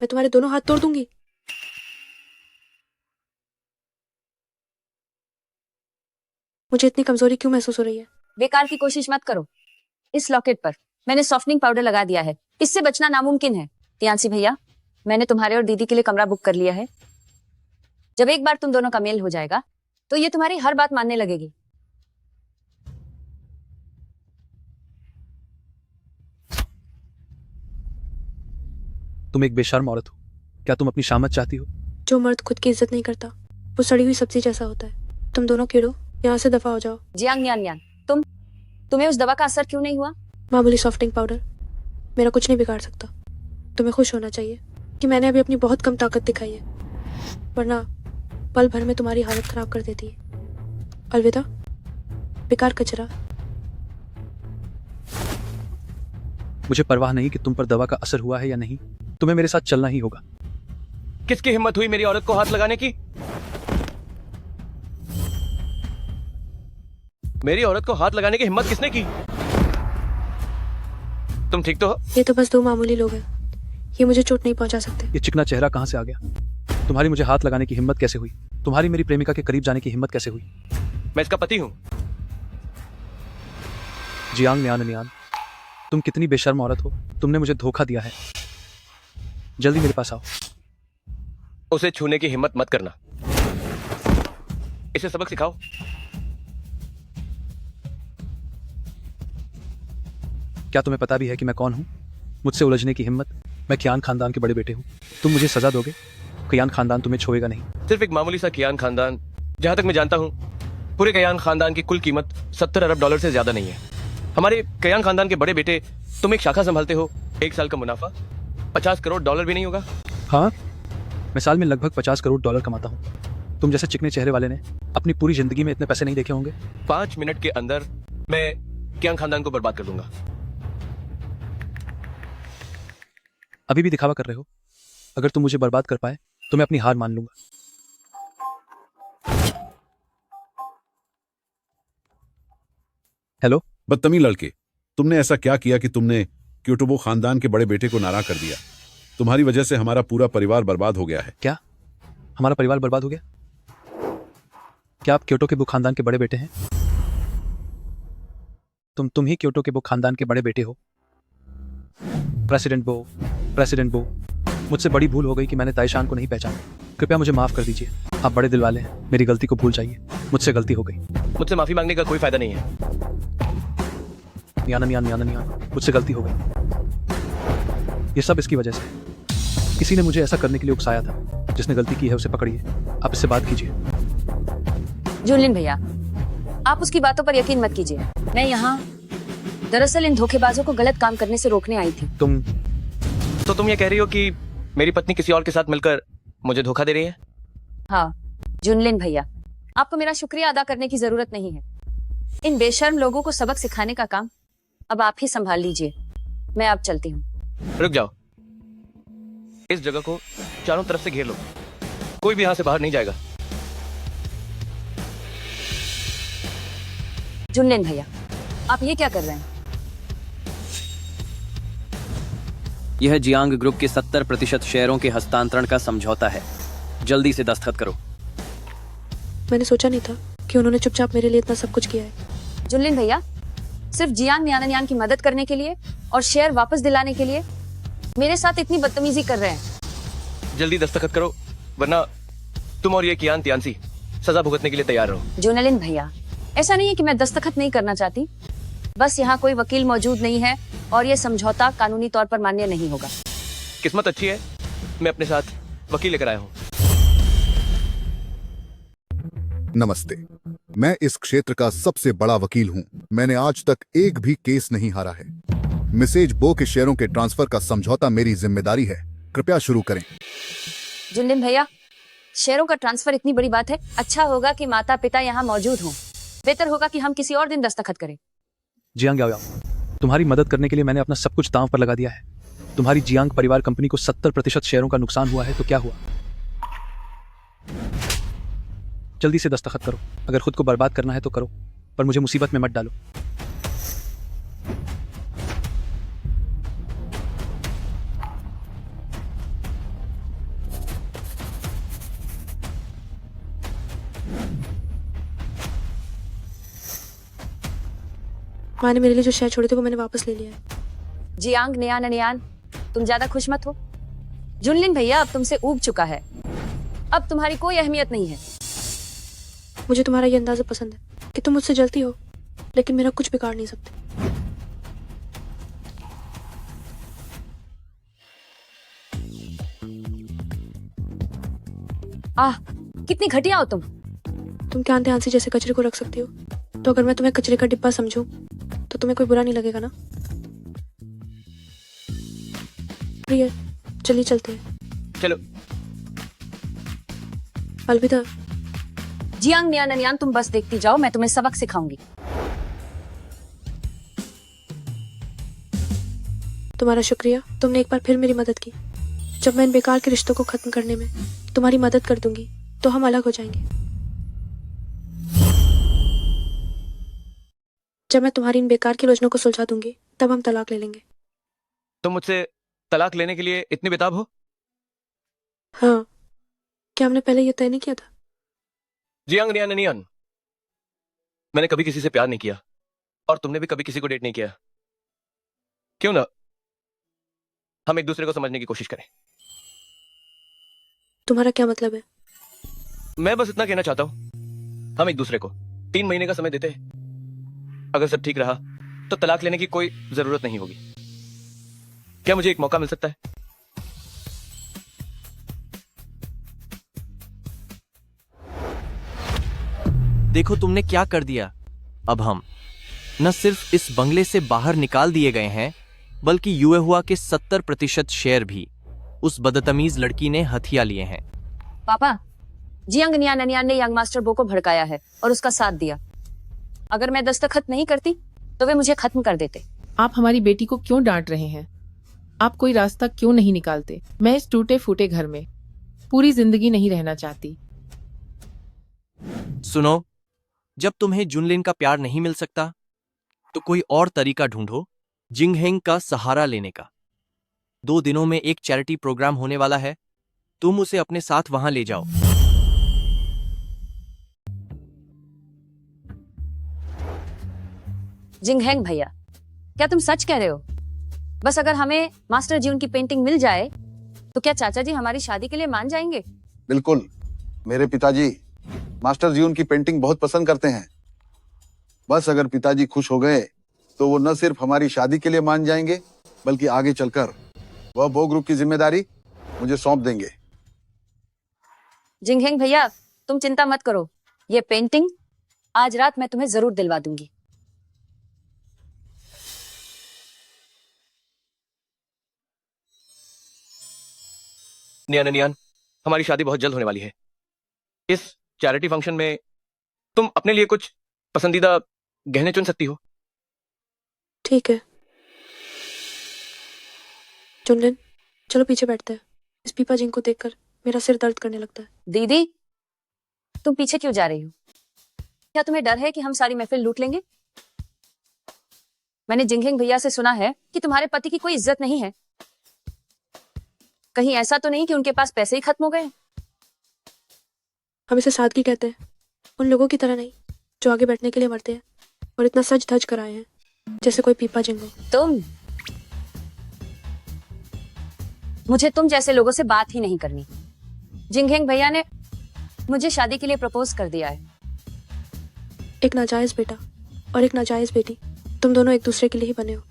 मैं तुम्हारे दोनों हाथ तोड़ दूंगी। मुझे इतनी कमजोरी क्यों महसूस हो रही है? बेकार की कोशिश मत करो। इस लॉकेट पर मैंने सॉफ्टनिंग पाउडर लगा दिया है, इससे बचना नामुमकिन है। तियानसी भैया, मैंने तुम्हारे और दीदी के लिए कमरा बुक कर लिया है। जब एक बार तुम दोनों का मेल हो जाएगा तो ये तुम्हारी हर बात मानने लगेगी। तुम एक बेशर्म औरत हो। क्या तुम अपनी शामत चाहती हो? जो मर्द खुद की इज्जत नहीं करता वो सड़ी हुई सब्जी जैसा होता है। तुम दोनों कीड़ों यहाँ से दफा हो जाओ। जियांग नियान नियान, तुम्हें उस दवा का असर क्यों नहीं हुआ? मामूली सॉफ्टिंग पाउडर मेरा कुछ नहीं बिगाड़ सकता। तुम्हें खुश होना चाहिए कि मैंने अभी अपनी बहुत कम ताकत दिखाई है, वरना पल भर में तुम्हारी हालत खराब कर देती है। अलविदा बेकार कचरा। मुझे परवाह नहीं कि तुम पर दवा का असर हुआ है या नहीं, तुम्हें मेरे साथ चलना ही होगा। किसकी हिम्मत हुई मेरी औरत को हाथ लगाने की? मेरी औरत को हाथ लगाने की हिम्मत किसने की? तुम ठीक तो हो? ये तो बस दो मामूली लोग हैं, ये मुझे चोट नहीं पहुंचा सकते। ये चिकना चेहरा कहाँ से आ गया? तुम्हारी मुझे हाथ लगाने की हिम्मत कैसे हुई? तुम्हारी मेरी प्रेमिका के करीब जाने की हिम्मत कैसे हुई? मैं इसका पति हूं। जियांग नियान नियान, तुम कितनी बेशर्म औरत हो। तुमने मुझे धोखा दिया है। जल्दी मेरे पास आओ। उसे छूने की हिम्मत मत करना। इसे सबक सिखाओ। क्या तुम्हें पता भी है कि मैं कौन हूं? मुझसे उलझने की हिम्मत। मैं कियान खानदान के बड़े बेटे हूं। तुम मुझे सजा दोगे? कियान खानदान तुम्हें छोड़ेगा नहीं। सिर्फ एक मामूली सा कियान खानदान, जहां तक मैं जानता हूं पूरे कियान खानदान की कुल कीमत 70 अरब डॉलर से ज्यादा नहीं है। हमारे कियान खानदान के बड़े बेटे, तुम एक शाखा संभालते हो, 1 साल का मुनाफा 50 करोड़ डॉलर भी नहीं होगा। हाँ, मैं साल में लगभग 50 करोड़ डॉलर कमाता हूँ। तुम जैसे चिकने चेहरे वाले ने अपनी पूरी जिंदगी में इतने पैसे नहीं देखे होंगे। 5 मिनट के अंदर मैं कियान खानदान को बर्बाद कर दूंगा। अभी भी दिखावा कर रहे हो? अगर तुम मुझे बर्बाद कर पाए तो मैं अपनी हार मान लूंगा। हेलो। बदतमीज लड़के, तुमने ऐसा क्या किया कि तुमने क्योटोबो खानदान के बड़े बेटे को नाराज कर दिया? तुम्हारी वजह से हमारा पूरा परिवार बर्बाद हो गया है। क्या हमारा परिवार बर्बाद हो गया? क्या आप क्योटो के बुक खानदान के बड़े बेटे हैं? तुम ही क्योटो के बुक खानदान के बड़े बेटे हो। प्रेसिडेंट बो, मुझसे बड़ी भूल हो गई कि मैंने ताइशान को नहीं पहचाना। कृपया मुझे माफ कर दीजिए। आप बड़े दिल वाले हैं, मेरी गलती को भूल जाइए। मुझसे गलती हो गई। मुझसे माफी मांगने का कोई फायदा नहीं है। नियान, मुझसे गलती हो गई। ये सब इसकी वजह से। किसी ने मुझे ऐसा करने के लिए उकसाया था। जिसने गलती की है उसे पकड़िए। आप इससे बात कीजिए। जुनलिन भैया, आप उसकी बातों पर यकीन मत कीजिए। मैं यहाँ दरअसल इन धोखेबाजों को गलत काम करने से रोकने आई थी। तुम ये कह रही हो कि मेरी पत्नी किसी और के साथ मिलकर मुझे धोखा दे रही है? हाँ जुनलिन भैया, आपको मेरा शुक्रिया अदा करने की जरूरत नहीं है। इन बेशर्म लोगों को सबक सिखाने का काम अब आप ही संभाल लीजिए। मैं अब चलती हूँ। रुक जाओ। इस जगह को चारों तरफ से घेर लो। कोई भी यहां से बाहर नहीं जाएगा। जुनलिन भैया, आप ये क्या कर रहे हैं? यह जियांग ग्रुप के 70% शेयरों के हस्तांतरण का समझौता है। जल्दी से दस्तखत करो। मैंने सोचा नहीं था कि उन्होंने चुपचाप मेरे लिए इतना सब कुछ किया है। जुनलिन भैया, सिर्फ जियांग नियान की मदद करने के लिए और शेयर वापस दिलाने के लिए मेरे साथ इतनी बदतमीजी कर रहे हैं। जल्दी दस्तखत करो, वरना तुम और ये कियान तियानसी सजा भुगतने के लिए तैयार रहो। जुनलिन भैया, ऐसा नहीं है कि मैं दस्तखत नहीं करना चाहती, बस यहाँ कोई वकील मौजूद नहीं है और ये समझौता कानूनी तौर पर मान्य नहीं होगा। किस्मत अच्छी है, मैं अपने साथ वकील लेकर आया हूँ। नमस्ते, मैं इस क्षेत्र का सबसे बड़ा वकील हूं। मैंने आज तक एक भी केस नहीं हारा है। मिसेज बो के शेयरों के ट्रांसफर का समझौता मेरी जिम्मेदारी है। कृपया शुरू करें। जुनलिन भैया, शेयरों का ट्रांसफर इतनी बड़ी बात है, अच्छा होगा कि माता पिता यहाँ मौजूद हों। बेहतर होगा कि हम किसी और दिन दस्तखत करें। जियांग याओ, तुम्हारी मदद करने के लिए मैंने अपना सब कुछ दांव पर लगा दिया है। तुम्हारी जियांग परिवार कंपनी को 70% शेयरों का नुकसान हुआ है तो क्या हुआ? जल्दी से दस्तखत करो। अगर खुद को बर्बाद करना है तो करो, पर मुझे मुसीबत में मत डालो। माँ ने मेरे लिए जो शेयर छोड़े थे वो मैंने वापस ले लिया है। जियांग नियान, तुम ज्यादा खुश मत हो। जुनलिन भैया अब तुमसे ऊब चुका है। अब तुम्हारी कोई अहमियत नहीं है। मुझे तुम्हारा ये अंदाजा पसंद है कि तुम मुझसे जलती हो, लेकिन मेरा कुछ बिगाड़ नहीं सकते। आह, कितनी घटिया हो तुम। तुम क्या ध्यान से जैसे कचरे को रख सकती हो, तो अगर मैं तुम्हें कचरे का डिब्बा समझूं तो तुम्हें कोई बुरा नहीं लगेगा ना? प्रिय, चलिए चलते हैं। चलो। अलविदा। जियांग नियान तुम बस देखती जाओ, मैं तुम्हें सबक सिखाऊंगी। तुम्हारा शुक्रिया, तुमने एक बार फिर मेरी मदद की। जब मैं इन बेकार के रिश्तों को खत्म करने में तुम्हारी मदद कर दूंगी तो हम अलग हो जाएंगे। जब मैं तुम्हारी इन बेकार की योजनाओं को सुलझा दूंगी तब हम तलाक ले लेंगे। तुम मुझसे तलाक लेने के लिए इतनी बेताब हो? हाँ, क्या हमने पहले ये तय नहीं किया था? जियांग नियान, मैंने कभी किसी से प्यार नहीं किया और तुमने भी कभी किसी को डेट नहीं किया। क्यों ना हम एक दूसरे को समझने की कोशिश करें? तुम्हारा क्या मतलब है? मैं बस इतना कहना चाहता हूं, हम एक दूसरे को 3 महीने का समय देते हैं। अगर सब ठीक रहा तो तलाक लेने की कोई जरूरत नहीं होगी। क्या मुझे एक मौका मिल सकता है? देखो तुमने क्या कर दिया। अब हम न सिर्फ इस बंगले से बाहर निकाल दिए गए हैं, बल्कि युए हुआ के 70% शेयर भी उस बदतमीज लड़की ने हथिया लिए हैं। पापा, जियांग नियान ने यंग मास्टर बो को भड़काया है और उसका साथ दिया। अगर मैं दस्तखत नहीं करती तो वे मुझे खत्म कर देते। आप हमारी बेटी को क्यों डांट रहे हैं? आप कोई रास्ता क्यों नहीं निकालते? मैं इस टूटे फूटे घर में पूरी जिंदगी नहीं रहना चाहती। सुनो, जब तुम्हें जुनलिन का प्यार नहीं मिल सकता तो कोई और तरीका ढूंढो जिंगहेंग का सहारा लेने का। 2 दिनों में एक चैरिटी प्रोग्राम होने वाला है, तुम उसे अपने साथ वहां ले जाओ। जिंगहेंग भैया, क्या तुम सच कह रहे हो? बस अगर हमें मास्टर जी उनकी पेंटिंग मिल जाए तो क्या चाचा जी हमारी शादी के लिए मान जाएंगे? बिल्कुल, मेरे पिताजी मास्टर जी उनकी पेंटिंग बहुत पसंद करते हैं। बस अगर पिताजी खुश हो गए तो वो न सिर्फ हमारी शादी के लिए मान जाएंगे, बल्कि आगे चलकर वह बो ग्रुप की जिम्मेदारी मुझे सौंप देंगे। जिंगहेंग भैया, तुम चिंता मत करो, ये पेंटिंग आज रात मैं तुम्हें जरूर दिलवा दूंगी। नियान, हमारी शादी बहुत जल्द होने वाली है। इस चैरिटी फंक्शन में तुम अपने लिए कुछ पसंदीदा गहने चुन सकती हो। ठीक है जुनलिन, चलो पीछे बैठते हैं। इस पीपा जिंग को देखकर मेरा सिर दर्द करने लगता है। दीदी, तुम पीछे क्यों जा रही हो? क्या तुम्हें डर है कि हम सारी महफिल लूट लेंगे? मैंने जिंगहेंग भैया से सुना है कि तुम्हारे पति की कोई इज्जत नहीं है। कहीं ऐसा तो नहीं कि उनके पास पैसे ही खत्म हो गए? हम इसे सादगी कहते हैं, उन लोगों की तरह नहीं जो आगे बैठने के लिए मरते हैं और इतना सज धज कर आए हैं जैसे कोई पीपा जिंग हो। मुझे तुम जैसे लोगों से बात ही नहीं करनी। जिंगहेंग भैया ने मुझे शादी के लिए प्रपोज कर दिया है। एक नाजायज बेटा और एक नाजायज बेटी, तुम दोनों एक दूसरे के लिए ही बने हो।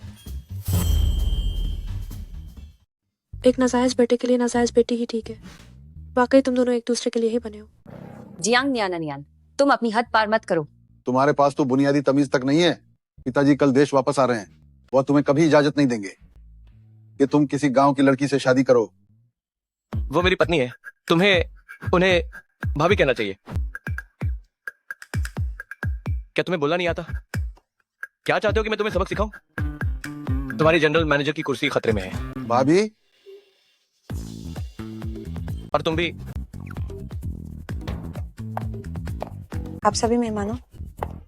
एक नाजायज बेटे के लिए नाजायज बेटी ही ठीक है। वाकई तुम दोनों एक दूसरे के लिए ही बने हो। जियांग नियान, तुम अपनी हद पार मत करो। तुम्हारे पास तो बुनियादी तमीज तक नहीं है। पिताजी कल देश वापस आ रहे हैं, वह तुम्हें कभी इजाजत नहीं देंगे कि तुम किसी गांव की लड़की से शादी करो। वो मेरी पत्नी है, तुम्हें उन्हें भाभी कहना चाहिए। क्या तुम्हें बोलना नहीं आता? क्या चाहते हो कि मैं तुम्हें सबक सिखाऊं? तुम्हारी जनरल मैनेजर की कुर्सी खतरे में है। भाभी, और तुम भी। आप सभी मेहमानों,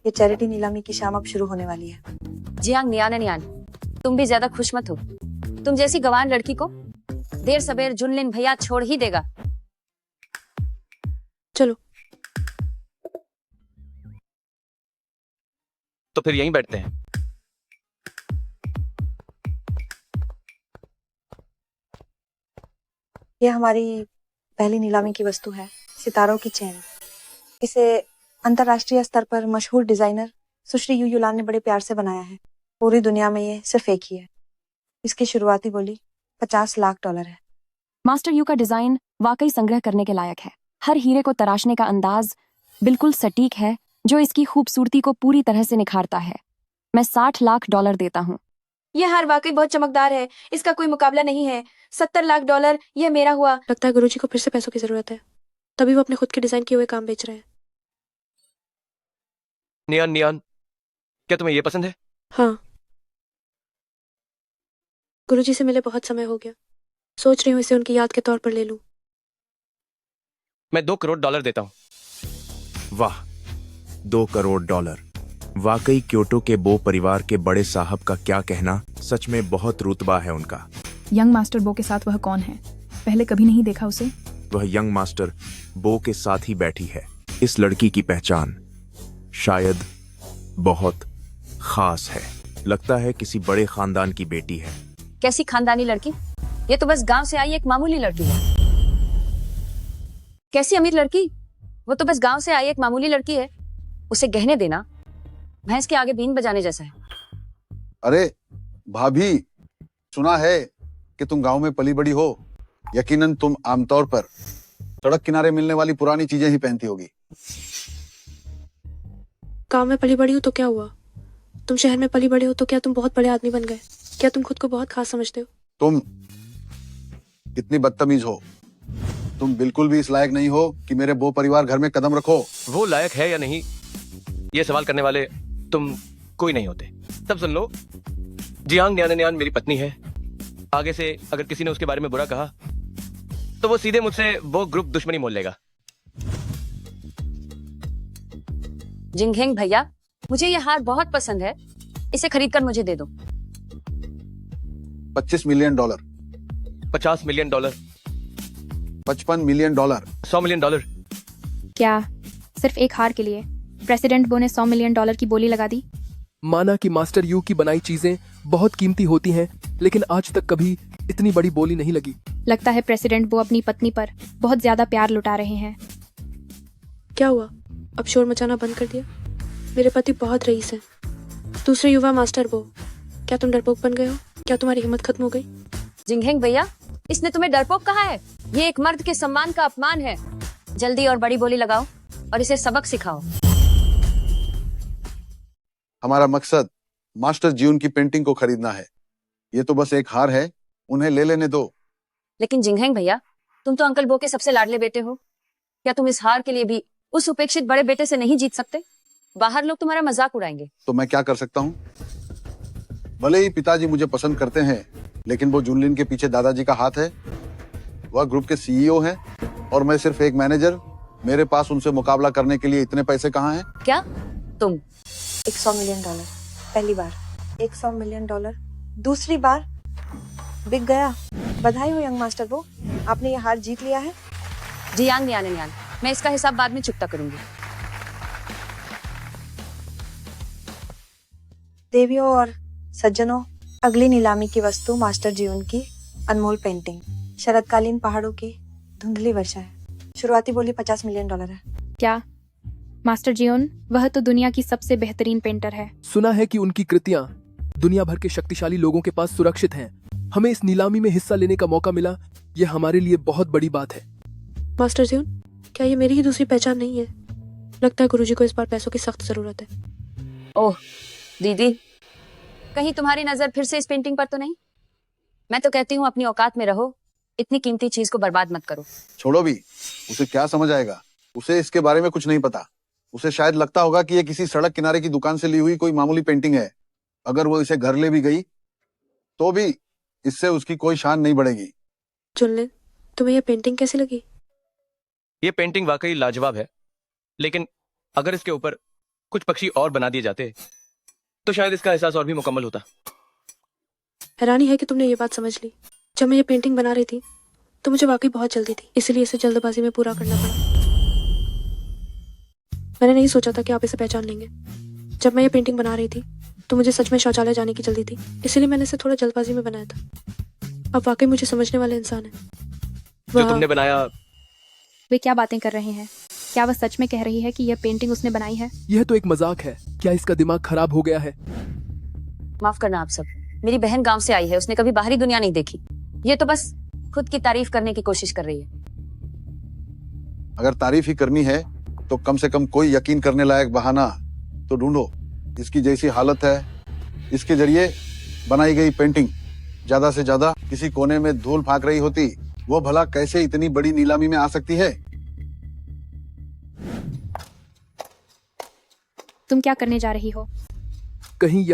ये चैरिटी नीलामी की शाम अब शुरू होने वाली है। जियांग नियान, तुम भी ज्यादा खुश मत हो। तुम जैसी गवान लड़की को देर सबेर जुनलिन भैया छोड़ ही देगा। चलो तो फिर यहीं बैठते हैं। ये हमारी पहली नीलामी की वस्तु है, सितारों की चेन। इसे अंतरराष्ट्रीय स्तर पर मशहूर डिजाइनर सुश्री यू युलान ने बड़े प्यार से बनाया है। पूरी दुनिया में ये सिर्फ एक ही है। इसकी शुरुआती बोली $50 लाख है। मास्टर यू का डिजाइन वाकई संग्रह करने के लायक है। हर हीरे को तराशने का अंदाज बिल्कुल सटीक है, जो इसकी खूबसूरती को पूरी तरह से निखारता है। मैं $60 लाख देता हूँ। यह हार वाकई बहुत चमकदार है, इसका कोई मुकाबला नहीं है। $70 लाख यह मेरा हुआ। लगता है गुरुजी को फिर से पैसों की जरूरत है, तभी वो अपने खुद के डिजाइन किए हुए काम बेच रहे हैं। नियान नियान, क्या तुम्हें ये पसंद है? हाँ, गुरुजी से मिले बहुत समय हो गया, सोच रही हूँ इसे उनकी याद के तौर पर ले लूं। मैं $2 करोड़ देता हूँ। वाह, $2 करोड़। वाकई क्योटो के बो परिवार के बड़े साहब का क्या कहना, सच में बहुत रुतबा है उनका। यंग मास्टर बो के साथ वह कौन है? पहले कभी नहीं देखा उसे। वह यंग मास्टर बो के साथ ही बैठी है। इस लड़की की पहचान शायद बहुत खास है। लगता है किसी बड़े खानदान की बेटी है। कैसी खानदानी लड़की? ये तो बस गांव से आई एक मामूली लड़की है। कैसी अमीर लड़की? वो तो बस गांव से आई एक मामूली लड़की है। उसे गहने देना भैंस के आगे बीन बजाने जैसा है। अरे भाभी, सुना है कि तुम गांव में पली बड़ी हो। यकीनन तुम आमतौर पर सड़क किनारे मिलने वाली पुरानी चीजें ही पहनती होगी। गांव में पली बड़ी हो तो क्या हुआ? तुम शहर में पली बड़े हो तो क्या तुम बहुत बड़े आदमी बन गए? क्या तुम खुद को बहुत खास समझते हो? तुम कितनी बदतमीज हो। तुम बिल्कुल भी इस लायक नहीं हो कि मेरे बो परिवार घर में कदम रखो। वो लायक है या नहीं, ये सवाल करने वाले तुम कोई नहीं होते। तब सुन लो, जियांग न्यान मेरी पत्नी है। आगे से अगर किसी ने उसके बारे में बुरा कहा तो वो सीधे मुझसे वो ग्रुप दुश्मनी मोल लेगा। जिंगहेंग भैया, मुझे ये हार बहुत पसंद है, इसे खरीदकर मुझे दे दो। $25 मिलियन, $50 मिलियन, $55 मिलियन, $100 मिलियन। क्या सिर्फ एक हार के लिए प्रेसिडेंट बो ने $100 मिलियन की बोली लगा दी? माना कि मास्टर यू की बनाई चीजें बहुत कीमती होती हैं, लेकिन आज तक कभी इतनी बड़ी बोली नहीं लगी। लगता है प्रेसिडेंट बो अपनी पत्नी पर बहुत ज्यादा प्यार लुटा रहे हैं। क्या हुआ? अब शोर मचाना बंद कर दिया? मेरे पति बहुत रईस हैं। दूसरे युवा मास्टर बो, क्या तुम डरपोक बन गए हो? क्या तुम्हारी हिम्मत खत्म हो गई? जिंगहेंग भैया, इसने तुम्हें डरपोक कहा है? ये एक मर्द के सम्मान का अपमान है। जल्दी और बड़ी बोली लगाओ और इसे सबक सिखाओ। हमारा मकसद मास्टर जीवन की पेंटिंग को खरीदना है। ये तो बस एक हार है, उन्हें ले लेने दो। लेकिन जिंगहेंग भैया, तुम तो अंकल बो के सबसे लाडले बेटे हो। क्या तुम इस हार के लिए भी उस उपेक्षित बड़े बेटे से नहीं जीत सकते? बाहर लोग तुम्हारा मजाक उड़ाएंगे। तो मैं क्या कर सकता हूँ? भले ही पिताजी मुझे पसंद करते हैं, लेकिन वो जुनलिन के पीछे दादाजी का हाथ है। वह ग्रुप के सीईओ हैं और मैं सिर्फ एक मैनेजर। मेरे पास उनसे मुकाबला करने के लिए इतने पैसे कहाँ हैं? क्या तुम? $100 मिलियन, पहली बार। $100 मिलियन, दूसरी बार। बिक गया। बधाई हो यंग मास्टर बो, आपने ये हार जीत लिया है। जियांग न्यान, मैं इसका हिसाब बाद में चुकता करूंगी। देवियों और सज्जनों, अगली नीलामी की वस्तु मास्टर जीवन की अनमोल पेंटिंग शरतकालीन पहाड़ों की धुंधली वर्षा है। शुरुआती बोली $50 मिलियन है। क्या मास्टर जियोन, वह तो दुनिया की सबसे बेहतरीन पेंटर है। सुना है कि उनकी कृतियां दुनिया भर के शक्तिशाली लोगों के पास सुरक्षित हैं। हमें इस नीलामी में हिस्सा लेने का मौका मिला, यह हमारे लिए बहुत बड़ी बात है। मास्टर जीवन, क्या ये मेरी ही दूसरी पहचान नहीं है? लगता है गुरुजी को इस बार पैसों की सख्त जरूरत है। ओह दीदी, कहीं तुम्हारी नजर फिर से इस पेंटिंग पर तो नहीं? मैं तो कहती हूँ अपनी औकात में रहो, इतनी कीमती चीज को बर्बाद मत करो। छोड़ो भी, उसे क्या समझ आएगा? उसे इसके बारे में कुछ नहीं पता। उसे शायद लगता होगा कि ये किसी सड़क किनारे की दुकान से ली हुई कोई मामूली पेंटिंग है। अगर वो इसे घर ले भी गई तो भी इससे उसकी कोई शान नहीं बढ़ेगी। जुनलिन, तुम्हें यह पेंटिंग कैसी लगी? ये पेंटिंग वाकई लाजवाब है, लेकिन अगर इसके ऊपर कुछ पक्षी और बना दिए जाते तो शायद इसका एहसास और भी मुकम्मल होता। हैरानी है कि तुमने ये बात समझ ली। जब मैं ये पेंटिंग बना रही थी तो मुझे वाकई बहुत जल्दी थी, इसलिए इसे जल्दबाजी में पूरा करना पड़ा। मैंने नहीं सोचा था कि आप इसे पहचान लेंगे। जब मैं ये पेंटिंग बना रही थी तो मुझे सच में शौचालय जाने की जल्दी थी, इसलिए मैंने इसे थोड़ा जल्दबाजी में बनाया था। अब वाकई मुझे समझने वाले इंसान है। जो तुमने बनाया। वे क्या बातें कर रहे हैं? क्या वह सच में कह रही है कि यह पेंटिंग उसने बनाई है? यह तो एक मजाक है। क्या इसका दिमाग खराब हो गया है? माफ करना आप सब, मेरी बहन गांव से आई है, उसने कभी बाहरी दुनिया नहीं देखी। ये तो बस खुद की तारीफ करने की कोशिश कर रही है। अगर तारीफ ही करनी है तो कम से कम कोई यकीन करने लायक बहाना तो ढूंढो। इसकी जैसी हालत है, इसके जरिए बनाई गई पेंटिंग ज्यादा से ज्यादा किसी कोने में धूल फाक रही होती, वो भला कैसे इतनी बड़ी नीलामी में आ सकती है? तुम क्या करने जा रही हो? कहीं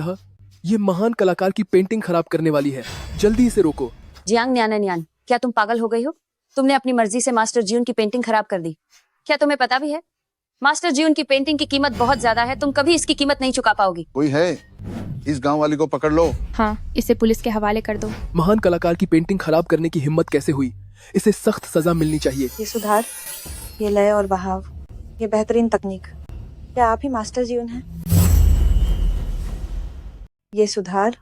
ये महान कलाकार की पेंटिंग खराब करने वाली है। जल्दी इसे रोको। जियांग न्यान, क्या तुम पागल हो गई हो? तुमने अपनी मर्जी से मास्टर जीउन की पेंटिंग खराब कर दी। क्या तुम्हें पता भी है मास्टर जीउन की पेंटिंग की कीमत बहुत ज्यादा है, तुम कभी इसकी कीमत नहीं चुका पाओगी। कोई है? इस गांव वाली को पकड़ लो। हाँ, इसे पुलिस के हवाले कर दो। महान कलाकार की पेंटिंग खराब करने की हिम्मत कैसे हुई? इसे सख्त सजा मिलनी चाहिए। ये सुधार, ये लय और बहाव, ये बेहतरीन तकनीक, क्या आप ही मास्टर जीवन हैं? ये सुधार,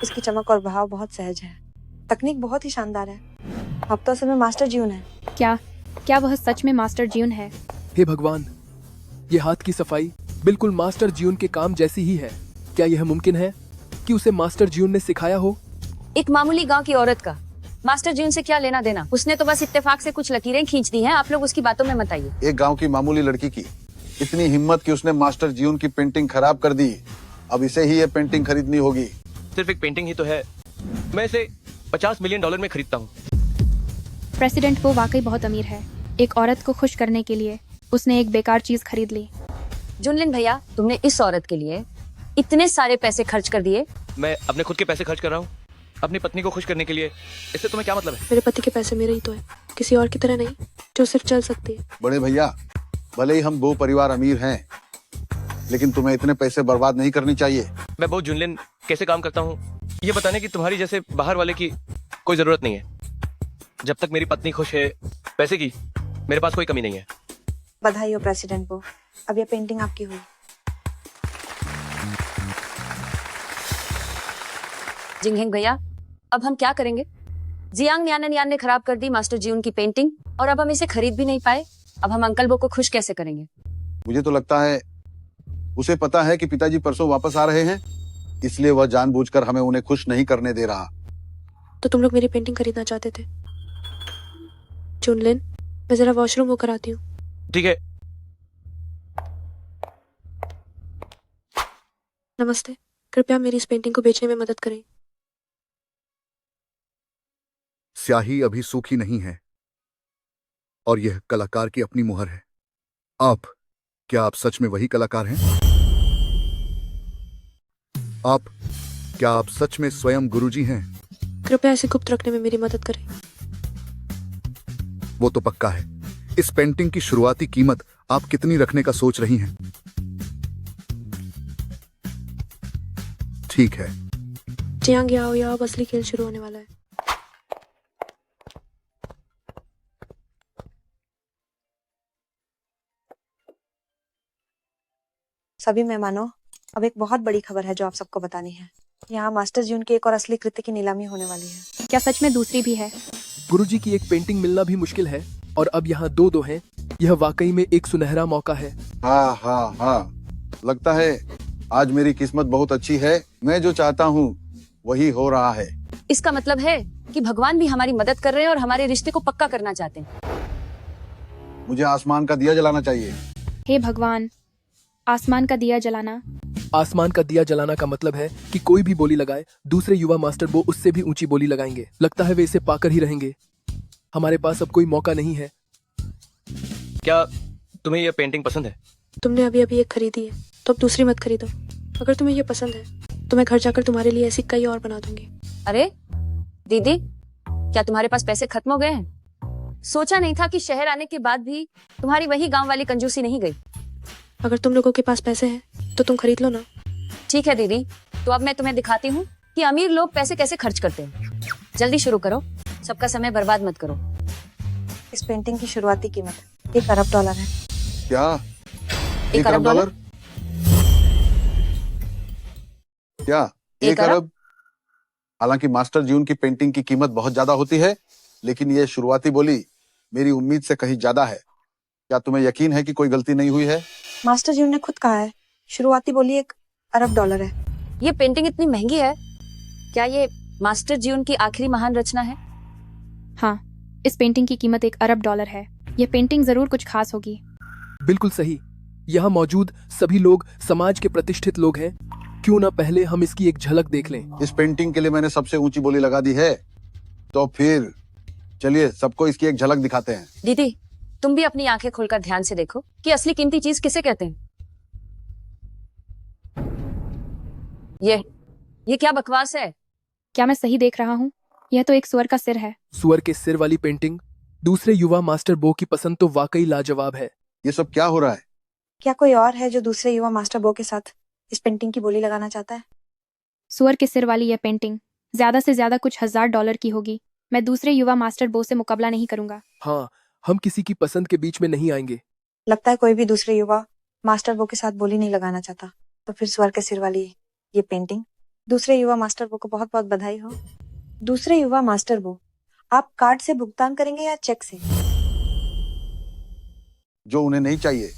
इसकी चमक और बहाव बहुत सहज है, तकनीक बहुत ही शानदार है। आप तो असल में मास्टर जीवन है। क्या वह सच में मास्टर जीवन है? हे भगवान, ये हाथ की सफाई बिल्कुल मास्टर जीवन के काम जैसी ही है। क्या यह मुमकिन है कि उसे मास्टर जीवन ने सिखाया हो? एक मामूली गांव की औरत का मास्टर जीवन से क्या लेना देना? उसने तो बस इत्तेफाक से कुछ लकीरें खींच दी हैं। आप लोग उसकी बातों में मत आइए। एक गांव की मामूली लड़की की इतनी हिम्मत कि उसने मास्टर जीवन की पेंटिंग खराब कर दी। अब इसे ही ये पेंटिंग खरीदनी होगी। सिर्फ एक पेंटिंग ही तो है, मैं इसे $50 मिलियन में खरीदता हूँ। प्रेसिडेंट वो वाकई बहुत अमीर है। एक औरत को खुश करने के लिए उसने एक बेकार चीज खरीद ली। जुनलिन भैया, तुमने इस औरत के लिए इतने सारे पैसे खर्च कर दिए। मैं अपने खुद के पैसे खर्च कर रहा हूँ अपनी पत्नी को खुश करने के लिए। इससे तुम्हें क्या मतलब है? मेरे पति के पैसे मेरे ही तो है, किसी और की तरह नहीं जो सिर्फ चल सकती है। बड़े भैया, भले ही हम 2 परिवार अमीर हैं, लेकिन तुम्हें इतने पैसे बर्बाद नहीं करनी चाहिए। मैं बहुत जुनलिन कैसे काम करता हूँ ये बताने की तुम्हारी जैसे बाहर वाले की कोई जरूरत नहीं है। जब तक मेरी पत्नी खुश है, पैसे की मेरे पास कोई कमी नहीं है। बधाई हो प्रेसिडेंट को, अब ये पेंटिंग आपकी हुई। जिंगहेंग भैया, अब हम क्या करेंगे? जियांग न्यान ने खराब कर दी मास्टर जीउन की पेंटिंग और अब हम इसे खरीद भी नहीं पाए। अब हम अंकल बो को खुश कैसे करेंगे? मुझे तो लगता है उसे पता है कि पिताजी परसों वापस आ रहे हैं, इसलिए वह जानबूझकर हमें उन्हें खुश नहीं करने दे रहा। तो तुम लोग मेरी पेंटिंग खरीदना चाहते थे। जुनलिन, मैं जरा वॉशरूम होकर आती हूँ। ठीक है। नमस्ते, कृपया मेरी इस पेंटिंग को बेचने में मदद करें। स्याही अभी सूखी नहीं है और यह कलाकार की अपनी मुहर है। क्या आप सच में वही कलाकार हैं? क्या आप सच में स्वयं गुरुजी हैं? कृपया इसे गुप्त रखने में मेरी मदद करें। वो तो पक्का है। इस पेंटिंग की शुरुआती कीमत आप कितनी रखने का सोच रही हैं? ठीक है। जियांग याओ, अब असली खेल शुरू होने वाला है। सभी मेहमानों, अब एक बहुत बड़ी खबर है जो आप सबको बतानी है। यहाँ मास्टर जीवन की एक और असली कृति की नीलामी होने वाली है। क्या सच में दूसरी भी है? गुरुजी की एक पेंटिंग मिलना भी मुश्किल है और अब यहाँ दो हैं। यह वाकई में एक सुनहरा मौका है। हाँ, लगता है आज मेरी किस्मत बहुत अच्छी है। मैं जो चाहता हूँ वही हो रहा है। इसका मतलब है कि भगवान भी हमारी मदद कर रहे हैं और हमारे रिश्ते को पक्का करना चाहते हैं। मुझे आसमान का दिया जलाना चाहिए। हे भगवान, आसमान का दिया जलाना। आसमान का दिया जलाना का मतलब है कि कोई भी बोली लगाए, दूसरे युवा मास्टर वो उससे भी ऊंची बोली लगाएंगे। लगता है वे इसे पाकर ही रहेंगे। हमारे पास अब कोई मौका नहीं है। क्या तुम्हें यह पेंटिंग पसंद है? तुमने अभी एक खरीदी है, तो अब दूसरी मत खरीदो। अगर तुम्हें यह पसंद है तो मैं घर जाकर तुम्हारे लिए ऐसी कई और बना दूंगी। अरे दीदी, क्या तुम्हारे पास पैसे खत्म हो गए हैं? सोचा नहीं था कि शहर आने के बाद भी तुम्हारी वही गांव वाली कंजूसी नहीं गई। अगर तुम लोगों के पास पैसे हैं तो तुम खरीद लो ना। ठीक है दीदी, तो अब मैं तुम्हें दिखाती हूँ कि अमीर लोग पैसे कैसे खर्च करते हैं। जल्दी शुरू करो, सबका समय बर्बाद मत करो। इस पेंटिंग की शुरुआती कीमत $1 अरब है। क्या? 1 अरब डॉलर? क्या 1 अरब? हालांकि मास्टर जीवन की पेंटिंग की कीमत बहुत ज्यादा होती है, लेकिन ये शुरुआती बोली मेरी उम्मीद से कहीं ज्यादा है। क्या तुम्हें यकीन है कि कोई गलती नहीं हुई है? मास्टर जीवन ने खुद कहा है, शुरुआती बोली $1 अरब है। ये पेंटिंग इतनी महंगी है, क्या ये मास्टर जीवन की आखिरी महान रचना है? हाँ, इस पेंटिंग की कीमत $1 अरब है। ये पेंटिंग जरूर कुछ खास होगी। बिल्कुल सही। यहाँ मौजूद सभी लोग समाज के प्रतिष्ठित लोग हैं। क्यों ना पहले हम इसकी एक झलक देख लें। इस पेंटिंग के लिए मैंने सबसे ऊंची बोली लगा दी है, तो फिर चलिए सबको इसकी एक झलक दिखाते हैं। दीदी, तुम भी अपनी आंखें खोलकर ध्यान से देखो कि असली कीमती चीज किसे कहते हैं। ये क्या बकवास है? क्या मैं सही देख रहा हूँ? यह तो एक सुअर का सिर है। सुअर के सिर वाली पेंटिंग दूसरे युवा मास्टर बो की पसंद तो वाकई लाजवाब है। ये सब क्या हो रहा है? क्या कोई और है जो दूसरे युवा मास्टर बो के साथ इस पेंटिंग की बोली लगाना चाहता है? सुअर के सिर वाली यह पेंटिंग ज्यादा से ज्यादा कुछ $1000 की होगी। मैं दूसरे युवा मास्टर बो से मुकाबला नहीं करूंगा। हाँ, हम किसी की पसंद के बीच में नहीं आएंगे। लगता है कोई भी दूसरे युवा मास्टर बो के साथ बोली नहीं लगाना चाहता। तो फिर स्वर के सिर वाली ये पेंटिंग दूसरे युवा मास्टर बो को बहुत बहुत बधाई हो। दूसरे युवा मास्टर बो, आप कार्ड से भुगतान करेंगे या चेक से? जो उन्हें नहीं चाहिए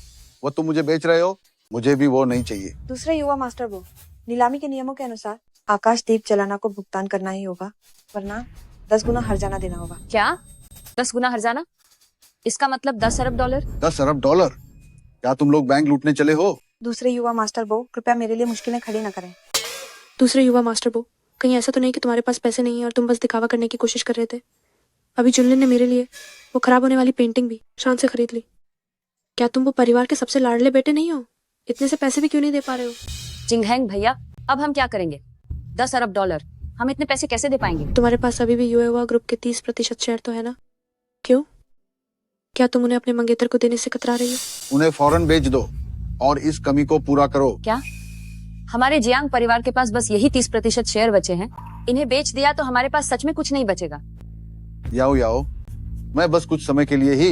वो तुम मुझे बेच रहे हो, मुझे भी वो नहीं चाहिए। दूसरे युवा मास्टर बो, नीलामी के नियमों के अनुसार आकाश दीप जलाना को भुगतान करना ही होगा, वरना 10 गुना हर्जाना देना होगा। क्या 10 गुना हर्जाना? इसका मतलब $10 अरब। 10 अरब डॉलर? क्या तुम लोग बैंक लूटने चले हो? दूसरे युवा मास्टर बो, कृपया मेरे लिए मुश्किलें खड़ी न करें। दूसरे युवा मास्टर बो, कहीं ऐसा तो नहीं कि तुम्हारे पास पैसे नहीं है और तुम बस दिखावा करने की कोशिश कर रहे थे? अभी जुनलिन ने मेरे लिए वो खराब होने वाली पेंटिंग भी शान से खरीद ली। क्या तुम वो परिवार के सबसे लाडले बेटे नहीं हो? इतने से पैसे भी क्यों नहीं दे पा रहे हो? जिंगहेंग भैया, अब हम क्या करेंगे? $10 अरब, हम इतने पैसे कैसे दे पाएंगे? तुम्हारे पास अभी भी युवा ग्रुप के 30% शेयर तो है ना? क्यों? क्या तुम उन्हें अपने मंगेतर को देने से कतरा रही हो? उन्हें फौरन बेच दो और इस कमी को पूरा करो। क्या हमारे जियांग परिवार के पास बस यही 30% शेयर बचे हैं? इन्हें बेच दिया तो हमारे पास सच में कुछ नहीं बचेगा। याओ याओ, मैं बस कुछ समय के लिए ही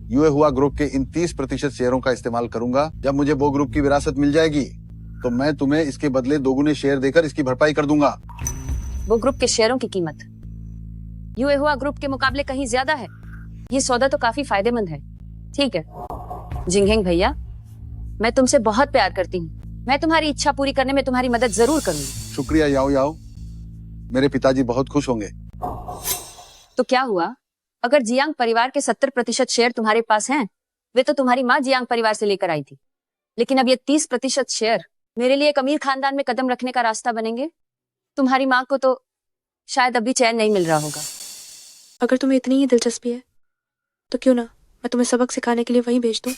युए हुआ ग्रुप के इन 30% शेयरों का इस्तेमाल करूंगा। जब मुझे वो ग्रुप की विरासत मिल जाएगी तो मैं तुम्हें इसके बदले 2 गुने शेयर देकर इसकी भरपाई कर दूंगा। वो ग्रुप के शेयरों की कीमत युए हुआ ग्रुप के मुकाबले कहीं ज्यादा है। ये सौदा तो काफी फायदेमंद है। ठीक है जिंगहेंग भैया, मैं तुमसे बहुत प्यार करती हूँ। मैं तुम्हारी इच्छा पूरी करने में तुम्हारी मदद जरूर करूंगी। शुक्रिया याओ याओ, मेरे पिताजी बहुत खुश होंगे। तो क्या हुआ? अगर जियांग परिवार के 70% शेयर तुम्हारे पास हैं, वे तो तुम्हारी माँ जियांग परिवार से लेकर आई थी। लेकिन अब ये 30% शेयर मेरे लिए एक अमीर खानदान में कदम रखने का रास्ता बनेंगे। तुम्हारी माँ को तो शायद अभी चैन नहीं मिल रहा होगा। अगर तुम्हें इतनी ही दिलचस्पी है तो क्यों ना मैं तुम्हें सबक सिखाने के लिए वहीं भेज दूं।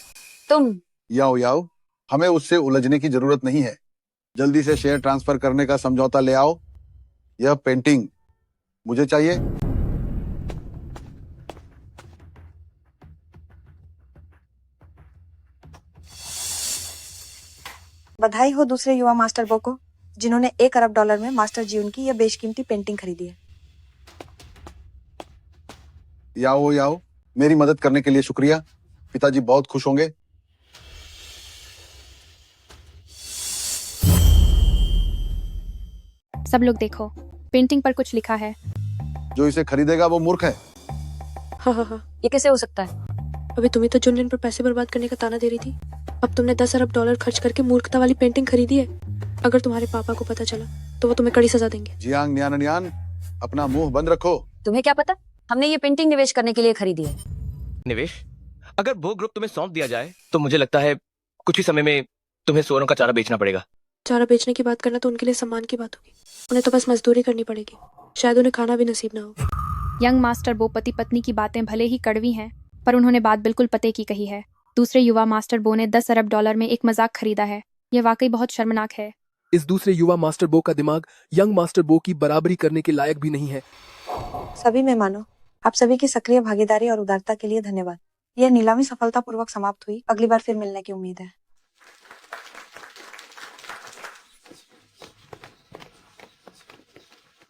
तुम याओ याओ, हमें उससे उलझने की जरूरत नहीं है। जल्दी से शेयर ट्रांसफर करने का समझौता ले आओ। यह पेंटिंग मुझे चाहिए। बधाई हो दूसरे युवा मास्टर बो को, जिन्होंने $1 अरब में मास्टर जीवन की यह बेशकीमती पेंटिंग खरीदी है। याओ याओ, मेरी मदद करने के लिए शुक्रिया। पिताजी बहुत खुश होंगे। सब लोग देखो, पेंटिंग पर कुछ लिखा है। जो इसे खरीदेगा वो मूर्ख है। हाँ, ये कैसे हो सकता है? अभी तुम्हें तो जुनलिन पर पैसे बर्बाद करने का ताना दे रही थी। अब तुमने $10 अरब खर्च करके मूर्खता वाली पेंटिंग खरीदी है। अगर तुम्हारे पापा को पता चला तो वो तुम्हें कड़ी सजा देंगे। जियांग न्यान, अपना मुंह बंद रखो। तुम्हें क्या पता? हमने ये पेंटिंग निवेश करने के लिए खरीदी है। निवेश? अगर वो ग्रुप तुम्हें सौंप दिया जाए तो मुझे लगता है कुछ ही समय में तुम्हें सुअरों का चारा बेचना पड़ेगा। चारा बेचने की बात करना तो उनके लिए सम्मान की बात होगी। उन्हें तो बस मजदूरी करनी पड़ेगी। शायद उन्हें खाना भी नसीब ना हो। यंग मास्टर बो पति पत्नी की बातें भले ही कड़वी हैं, पर उन्होंने बात बिल्कुल पते की कही है। दूसरे युवा मास्टर बो ने $10 अरब में एक मजाक खरीदा है। यह वाकई बहुत शर्मनाक है। इस दूसरे युवा मास्टर बो का दिमाग यंग मास्टर बो की बराबरी करने के लायक भी नहीं है। सभी मेहमानों, आप सभी की सक्रिय भागीदारी और उदारता के लिए धन्यवाद। यह नीलामी सफलतापूर्वक समाप्त हुई। अगली बार फिर मिलने की उम्मीद है।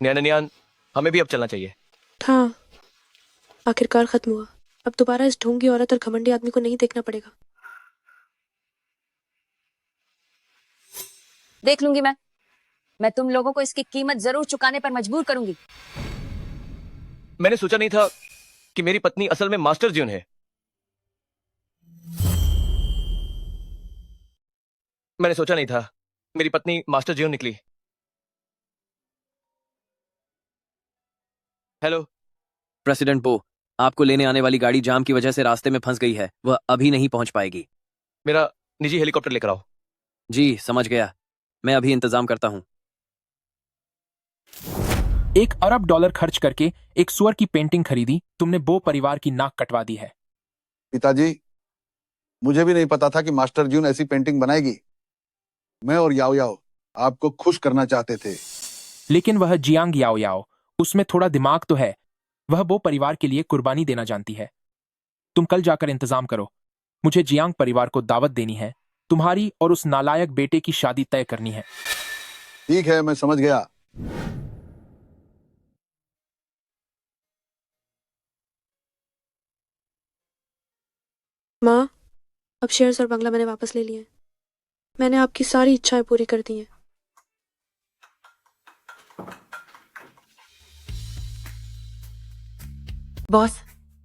न्यान, हमें भी अब चलना चाहिए। हाँ, आखिरकार खत्म हुआ। अब दोबारा इस ढोंगी औरत और घमंडी आदमी को नहीं देखना पड़ेगा। देख लूंगी मैं तुम लोगों को इसकी कीमत जरूर चुकाने पर मजबूर करूंगी। मैंने सोचा नहीं था कि मेरी पत्नी असल में मास्टर जीवन है। मैंने सोचा नहीं था मेरी पत्नी मास्टर जीवन निकली। हेलो प्रेसिडेंट बो, आपको लेने आने वाली गाड़ी जाम की वजह से रास्ते में फंस गई है। वह अभी नहीं पहुंच पाएगी। मेरा निजी हेलीकॉप्टर लेकर आओ। जी समझ गया, मैं अभी इंतजाम करता हूँ। $1 अरब खर्च करके एक सुअर की पेंटिंग खरीदी, तुमने बो परिवार की नाक कटवा दी है। पिताजी, मुझे भी नहीं पता था कि मास्टर जून ऐसी पेंटिंग बनाएगी। मैं और याओ याओ आपको खुश करना चाहते थे। लेकिन वह जियांग याओ याओ, उसमें थोड़ा दिमाग तो है। वह बो परिवार के लिए कुर्बानी देना जानती है। तुम कल जाकर इंतजाम करो, मुझे जियांग परिवार को दावत देनी है। तुम्हारी और उस नालायक बेटे की शादी तय करनी है। ठीक है, मैं समझ गया। माँ, अब शेयर्स और बंगला मैंने वापस ले लिए। मैंने आपकी सारी इच्छाएं पूरी कर दी हैं। बॉस,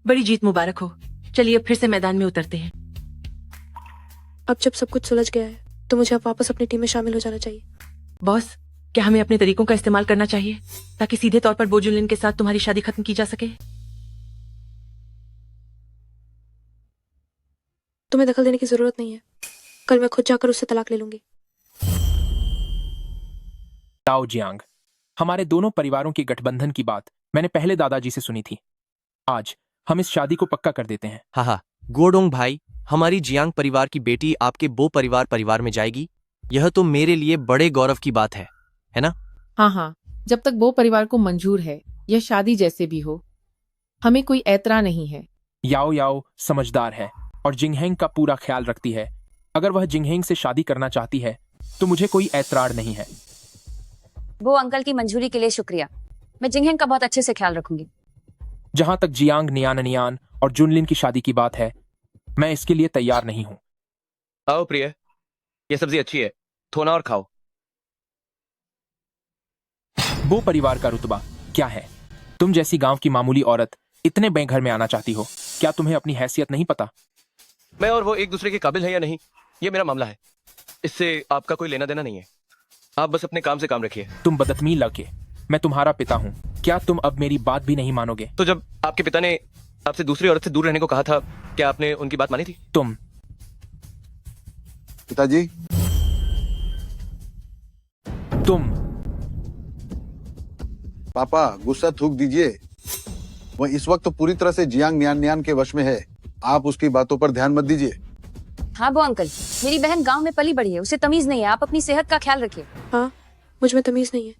बड़ी जीत मुबारक हो। चलिए फिर से मैदान में उतरते हैं। अब जब सब कुछ सुलझ गया है तो मुझे अब वापस अपनी टीम में शामिल हो जाना चाहिए। बॉस, क्या हमें अपने तरीकों का इस्तेमाल करना चाहिए ताकि सीधे तौर पर बो जुनलिन के साथ तुम्हारी शादी खत्म की जा सके? तुम्हें दखल देने की जरूरत नहीं है। कल मैं खुद जाकर उससे तलाक ले लूंगी। ताओ जियांग, हमारे दोनों परिवारों के गठबंधन की बात मैंने पहले दादाजी से सुनी थी। आज हम इस शादी को पक्का कर देते हैं। हाँ, गोडोंग भाई, हमारी जियांग परिवार की बेटी आपके बो परिवार में जाएगी। यह तो मेरे लिए बड़े गौरव की बात है ना? हाँ, जब तक बो परिवार को मंजूर है, यह शादी जैसे भी हो, हमें कोई ऐतरा नहीं है। याओ याओ समझदार है और जिंगहेंग का पूरा ख्याल रखती है। अगर वह जिंगहेंग से शादी करना चाहती है तो मुझे कोई ऐतरार नहीं है। वो अंकल की मंजूरी के लिए शुक्रिया। मैं जिंगहेंग का बहुत अच्छे से ख्याल रखूंगी। जहां तक जियांग नियान और जुनलिन की शादी की बात है, मैं इसके लिए तैयार नहीं हूं। आओ प्रिय, ये सब्जी अच्छी है, थोना और खाओ। बो परिवार का रुतबा क्या है? तुम जैसी गांव की मामूली औरत इतने बड़े घर में आना चाहती हो, क्या तुम्हें अपनी हैसियत नहीं पता? मैं और वो एक दूसरे के काबिल है या नहीं, ये मेरा मामला है। इससे आपका कोई लेना देना नहीं है। आप बस अपने काम से काम रखिए। तुम बदतमीज लड़के, मैं तुम्हारा पिता हूँ, क्या तुम अब मेरी बात भी नहीं मानोगे? तो जब आपके पिता ने आपसे दूसरी औरत से दूर रहने को कहा था, क्या आपने उनकी बात मानी थी? तुम पिताजी, तुम पापा गुस्सा थूक दीजिए। वह इस वक्त तो पूरी तरह से जियांग नियान के वश में है। आप उसकी बातों पर ध्यान मत दीजिए। हाँ वो अंकल, मेरी बहन गांव में पली बड़ी है, उसे तमीज नहीं है। आप अपनी सेहत का ख्याल रखिए। हाँ, मुझ में तमीज नहीं है।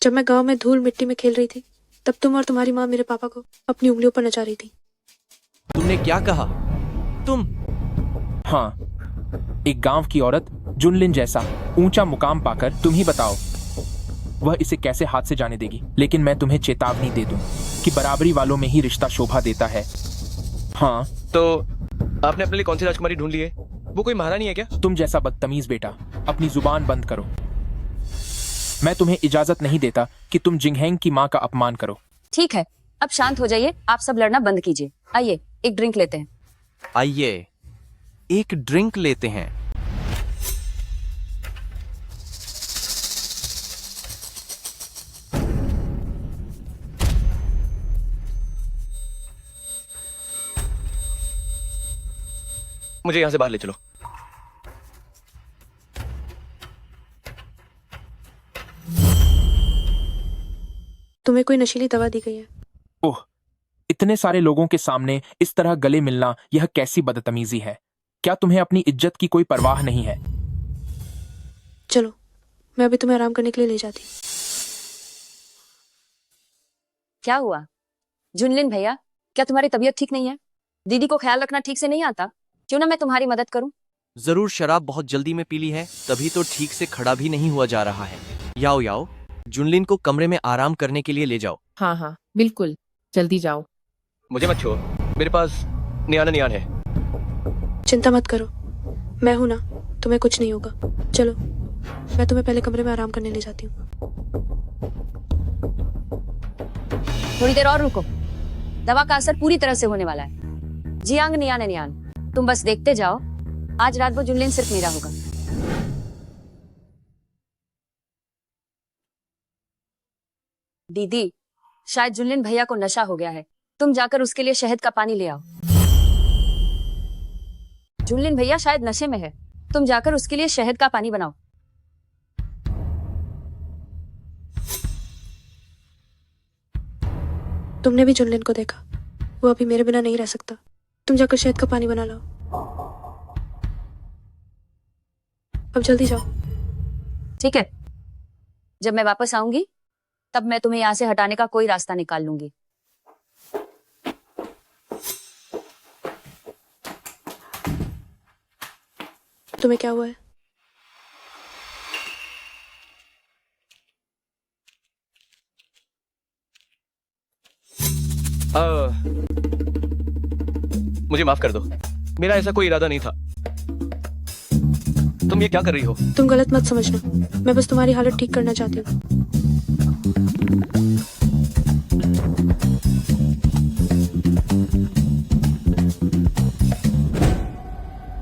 जब मैं गांव में धूल मिट्टी में खेल रही थी, तब तुम और तुम्हारी माँ मेरे पापा को अपनी उंगलियों पर नचा रही थी। तुमने क्या कहा? तुम? हाँ, एक गांव की औरत जुनलिन जैसा ऊंचा मुकाम पाकर तुम ही बताओ, वह इसे कैसे हाथ से जाने देगी? लेकिन मैं तुम्हें चेतावनी दे दूं कि बराबरी वालों में ही रिश्ता शोभा देता है। हाँ, तो आपने अपने लिए कौन सी राजकुमारी ढूंढ ली है? वो कोई महारानी है क्या? तुम जैसा बदतमीज बेटा, अपनी जुबान बंद करो। मैं तुम्हें इजाजत नहीं देता कि तुम जिंगहेंग की माँ का अपमान करो। ठीक है, अब शांत हो जाइए। आप सब लड़ना बंद कीजिए। आइए एक ड्रिंक लेते हैं। आइए एक ड्रिंक लेते हैं। मुझे यहां से बाहर ले चलो। तुम्हें कोई नशीली दवा दी गई है? ओह, इतने सारे लोगों के सामने इस तरह गले मिलना, यह कैसी बदतमीजी है? क्या तुम्हें अपनी इज्जत की कोई परवाह नहीं है? चलो, मैं अभी तुम्हें आराम करने के लिए ले जाती। क्या हुआ जुनलिन भैया, क्या तुम्हारी तबीयत ठीक नहीं है? दीदी को ख्याल रखना ठीक से नहीं आता? क्यों ना मैं तुम्हारी मदद करूं? जरूर शराब बहुत जल्दी में पी ली है, तभी तो ठीक से खड़ा भी नहीं हुआ जा रहा है। याओ याओ, जुनलिन को कमरे में आराम करने के लिए ले जाओ। हाँ, बिल्कुल, जल्दी जाओ। मुझे मत छोड़, मेरे पास नियान है। चिंता मत करो, मैं हूं ना, तुम्हें कुछ नहीं होगा। चलो, मैं तुम्हें पहले कमरे में आराम करने ले जाती हूँ। थोड़ी देर और रुको, दवा का असर पूरी तरह से होने वाला है। जियांग नियान, तुम बस देखते जाओ। आज रात को जुनलिन सिर्फ मेरा होगा। दीदी, शायद जुनलिन भैया को नशा हो गया है। तुम जाकर उसके लिए शहद का पानी ले आओ। जुनलिन भैया शायद नशे में है, तुम जाकर उसके लिए शहद का पानी बनाओ। तुमने भी जुनलिन को देखा, वो अभी मेरे बिना नहीं रह सकता। तुम जाकर शहद का पानी बना लाओ। अब जल्दी जाओ। ठीक है, जब मैं वापस आऊंगी तब मैं तुम्हें यहाँ से हटाने का कोई रास्ता निकाल लूंगी। तुम्हें क्या हुआ है? मुझे माफ कर दो, मेरा ऐसा कोई इरादा नहीं था। तुम ये क्या कर रही हो? तुम गलत मत समझना, मैं बस तुम्हारी हालत ठीक करना चाहती हूँ।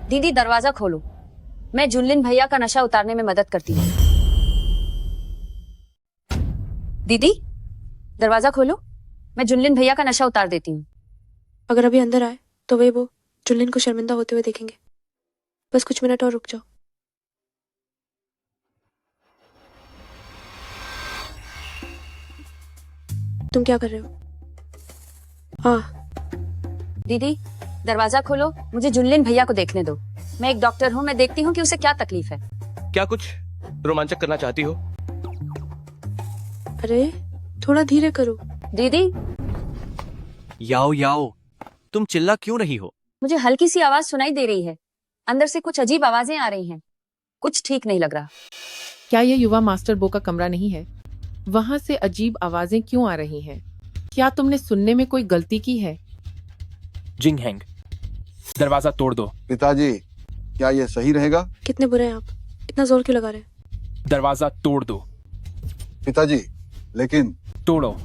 दीदी दरवाजा खोलो, मैं जुनलिन भैया का नशा उतारने में मदद करती हूँ। दीदी दरवाजा खोलो, मैं जुनलिन भैया का नशा उतार देती हूँ। अगर अभी अंदर आए तो वे वो जुनलिन को शर्मिंदा होते हुए देखेंगे। बस कुछ मिनट और रुक जाओ। तुम क्या कर रहे हो? हाँ दीदी दरवाजा खोलो, मुझे जुनलिन भैया को देखने दो। मैं एक डॉक्टर हूँ, मैं देखती हूँ कि उसे क्या तकलीफ है। क्या कुछ रोमांचक करना चाहती हो? अरे थोड़ा धीरे करो। दीदी याओ याओ, तुम चिल्ला क्यों रही हो? मुझे हल्की सी आवाज सुनाई दे रही है, अंदर से कुछ अजीब आवाजें आ रही हैं। कुछ ठीक नहीं लग रहा। क्या यह युवा मास्टर बो का कमरा नहीं है? वहां से अजीब आवाजें क्यों आ रही हैं? क्या तुमने सुनने में कोई गलती की है? जिंग हैंग, दरवाजा तोड़ दो। पिताजी, क्या ये सही रहेगा? कितने बुरे हैं आप, इतना जोर क्यों लगा रहे हैं? दरवाजा तोड़ दो। पिताजी, लेकिन तोड़ो।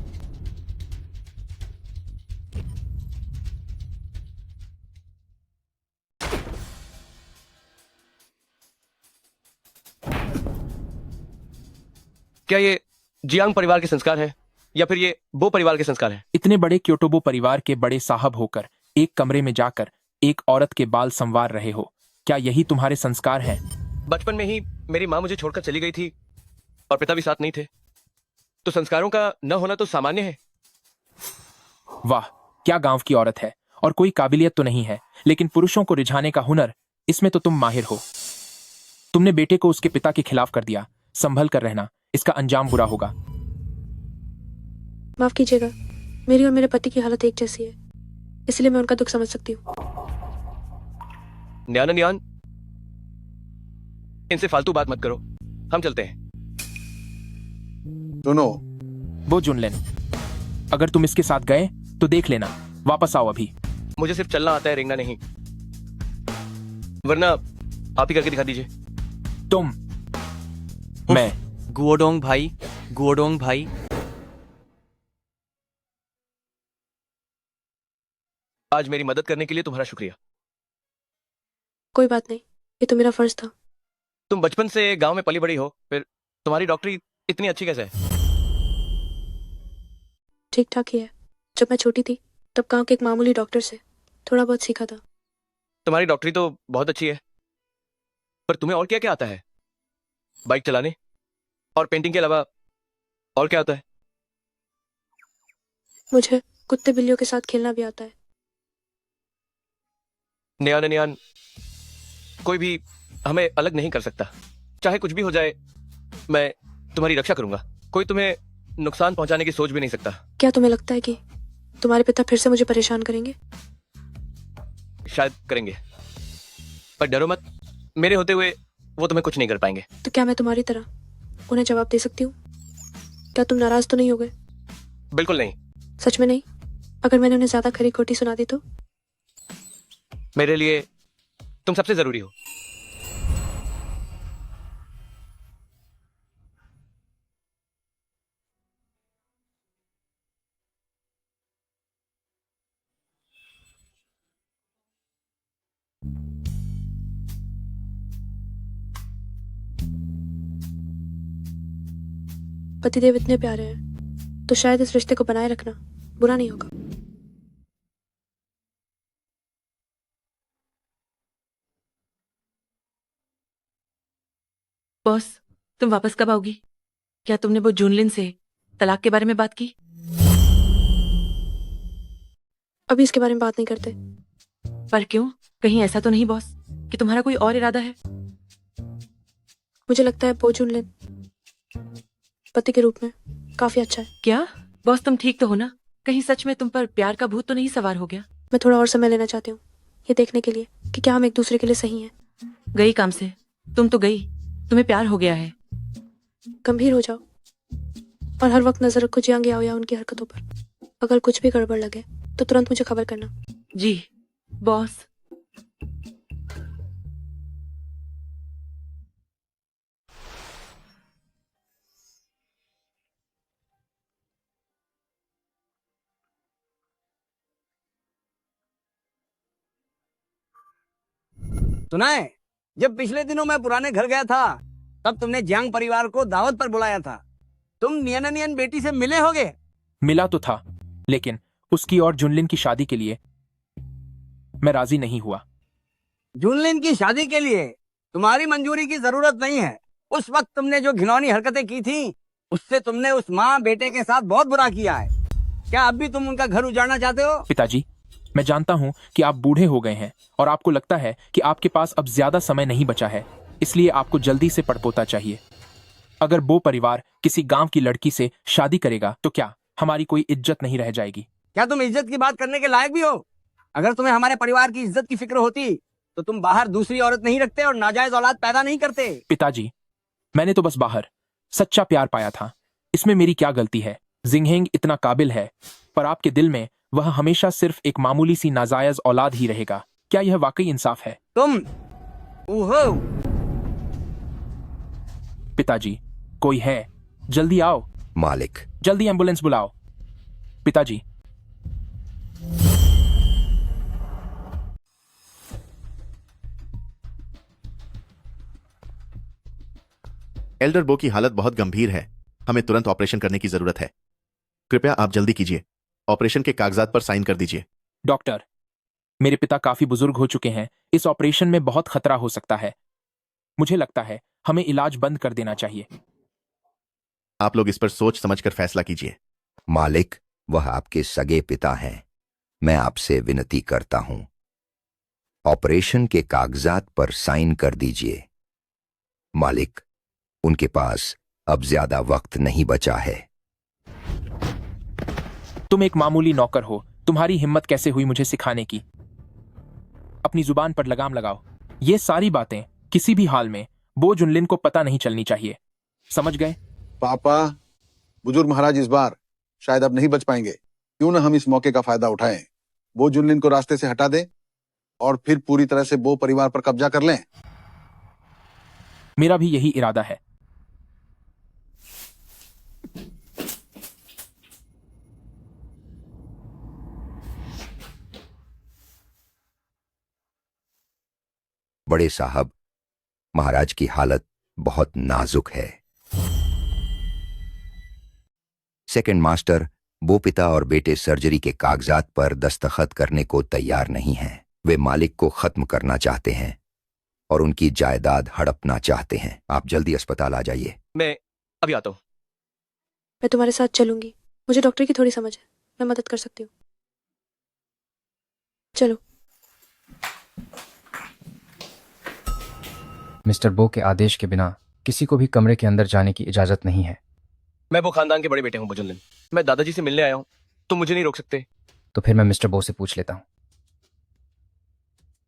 क्या ये जियांग परिवार के संस्कार है या फिर ये बो परिवार के संस्कार है? इतने बड़े क्योटोबो परिवार के बड़े साहब होकर एक कमरे में जाकर एक औरत के बाल संवार रहे हो, क्या यही तुम्हारे संस्कार हैं? बचपन में ही मेरी माँ मुझे छोड़कर चली गई थी और पिता भी साथ नहीं थे, तो संस्कारों का न होना तो सामान्य है। वाह, क्या गांव की औरत है। और कोई काबिलियत तो नहीं है, लेकिन पुरुषों को रिझाने का हुनर, इसमें तो तुम माहिर हो। तुमने बेटे को उसके पिता के खिलाफ कर दिया। संभल कर रहना, इसका अंजाम बुरा होगा। माफ कीजिएगा, मेरी और मेरे पति की हालत एक जैसी है, इसलिए मैं उनका दुख समझ सकती हूँ। न्यान न्यान, इनसे फालतू बात मत करो, हम चलते हैं। सुनो, वो जुनलिन, अगर तुम इसके साथ गए तो देख लेना, वापस आओ अभी। मुझे सिर्फ चलना आता है, रेंगना नहीं, वरना आप ही करके दिखा दीजिए। तुम मैं गुओडोंग भाई, गुओडोंग भाई, आज मेरी मदद करने के लिए तुम्हारा शुक्रिया। कोई बात नहीं, ये तो मेरा फर्ज था। तुम बचपन से गांव में पली बड़ी हो, फिर तुम्हारी डॉक्टरी इतनी अच्छी कैसे है? ठीक ठाक ही है। जब मैं छोटी थी तब गांव के एक मामूली डॉक्टर से थोड़ा बहुत सीखा था। तुम्हारी डॉक्टरी तो बहुत अच्छी है, पर तुम्हें और क्या क्या आता है? बाइक चलाने और पेंटिंग के अलावा और क्या आता है? मुझे कुत्ते बिल्लियों के साथ खेलना भी आता है। न्यान न्यान, कोई भी हमें अलग नहीं कर सकता। चाहे कुछ भी हो जाए, मैं तुम्हारी रक्षा करूंगा। कोई तुम्हें नुकसान पहुंचाने की सोच भी नहीं सकता। क्या तुम्हें लगता है कि तुम्हारे पिता फिर से मुझे परेशान करेंगे? शायद करेंगे, पर डरो मत, मेरे होते हुए वो तुम्हें कुछ नहीं कर पाएंगे। तो क्या मैं तुम्हारी तरह उन्हें जवाब दे सकती हूँ? क्या तुम नाराज तो नहीं हो गए? बिल्कुल नहीं। सच में नहीं? अगर मैंने उन्हें ज्यादा खरी खोटी सुना दी तो? मेरे लिए तुम सबसे जरूरी हो। पतिदेव इतने प्यारे हैं तो शायद इस रिश्ते को बनाए रखना बुरा नहीं होगा। बॉस, तुम वापस कब आओगी? क्या तुमने वो जूनलिन से तलाक के बारे में बात की? अभी इसके बारे में बात नहीं करते। पर क्यों? कहीं ऐसा तो नहीं बॉस कि तुम्हारा कोई और इरादा है? मुझे लगता है वो जूनलिन पति के रूप में काफी अच्छा है। क्या बॉस, तुम ठीक तो हो ना? कहीं सच में तुम पर प्यार का भूत तो नहीं सवार हो गया? मैं थोड़ा और समय लेना चाहती हूँ, ये देखने के लिए कि क्या हम एक दूसरे के लिए सही हैं। गई काम से, तुम तो गई, तुम्हें प्यार हो गया है। गंभीर हो जाओ और हर वक्त नजर रखो जियांग याओ या उनकी हरकतों पर। अगर कुछ भी गड़बड़ लगे तो तुरंत मुझे खबर करना। जी बॉस। सुना है, जब पिछले दिनों मैं पुराने घर गया था तब तुमने जियांग परिवार को दावत पर बुलाया था। तुम नियन बेटी से मिले होगे? मिला तो था, लेकिन उसकी और जुनलिन की शादी के लिए मैं राजी नहीं हुआ। जूनलिन की शादी के लिए तुम्हारी मंजूरी की जरूरत नहीं है। उस वक्त तुमने जो घिनौनी हरकतें की थी उससे तुमने उस माँ बेटे के साथ बहुत बुरा किया है। क्या अब भी तुम उनका घर उजाड़ना चाहते हो? पिताजी, मैं जानता हूं कि आप बूढ़े हो गए हैं और आपको लगता है कि आपके पास अब ज्यादा समय नहीं बचा है, इसलिए आपको जल्दी से पड़पोता चाहिए। अगर वो परिवार किसी गांव की लड़की से शादी करेगा तो क्या हमारी कोई इज्जत नहीं रह जाएगी? क्या तुम इज्जत की बात करने के लायक भी हो? अगर तुम्हें हमारे परिवार की इज्जत की फिक्र होती तो तुम बाहर दूसरी औरत नहीं रखते और नाजायज औलाद पैदा नहीं करते। पिताजी, मैंने तो बस बाहर सच्चा प्यार पाया था, इसमें मेरी क्या गलती है? जिंगहेंग इतना काबिल है, पर आपके दिल में वह हमेशा सिर्फ एक मामूली सी नाजायज औलाद ही रहेगा। क्या यह वाकई इंसाफ है? तुम ओहो। पिताजी, कोई है? जल्दी आओ। मालिक, जल्दी एम्बुलेंस बुलाओ। पिताजी। एल्डर बो की हालत बहुत गंभीर है, हमें तुरंत ऑपरेशन करने की जरूरत है। कृपया आप जल्दी कीजिए, ऑपरेशन के कागजात पर साइन कर दीजिए। डॉक्टर, मेरे पिता काफी बुजुर्ग हो चुके हैं, इस ऑपरेशन में बहुत खतरा हो सकता है। मुझे लगता है हमें इलाज बंद कर देना चाहिए। आप लोग इस पर सोच समझकर फैसला कीजिए। मालिक, वह आपके सगे पिता हैं। मैं आपसे विनती करता हूं, ऑपरेशन के कागजात पर साइन कर दीजिए। मालिक, उनके पास अब ज्यादा वक्त नहीं बचा है। तुम एक मामूली नौकर हो, तुम्हारी हिम्मत कैसे हुई मुझे सिखाने की? अपनी जुबान पर लगाम लगाओ। ये सारी बातें किसी भी हाल में बो जुनलिन को पता नहीं चलनी चाहिए, समझ गए? पापा, बुजुर्ग महाराज इस बार शायद अब नहीं बच पाएंगे। क्यों ना हम इस मौके का फायदा उठाएं, बो जुनलिन को रास्ते से हटा दें और फिर पूरी तरह से बो परिवार पर कब्जा कर लें। मेरा भी यही इरादा है। बड़े साहब, महाराज की हालत बहुत नाजुक है। सेकंड मास्टर, वो पिता और बेटे सर्जरी के कागजात पर दस्तखत करने को तैयार नहीं हैं। वे मालिक को खत्म करना चाहते हैं और उनकी जायदाद हड़पना चाहते हैं। आप जल्दी अस्पताल आ जाइए। मैं अभी आता हूँ। मैं तुम्हारे साथ चलूंगी, मुझे डॉक्टर की थोड़ी समझ है, मैं मदद कर सकती हूँ। चलो। मिस्टर बो के आदेश के बिना किसी को भी कमरे के अंदर जाने की इजाजत नहीं है। मैं वो खानदान के बड़े बेटे हूँ बुजुनलिन। मैं दादाजी से मिलने आया हूँ, तुम मुझे नहीं रोक सकते। तो फिर मैं मिस्टर बो से पूछ लेता हूँ।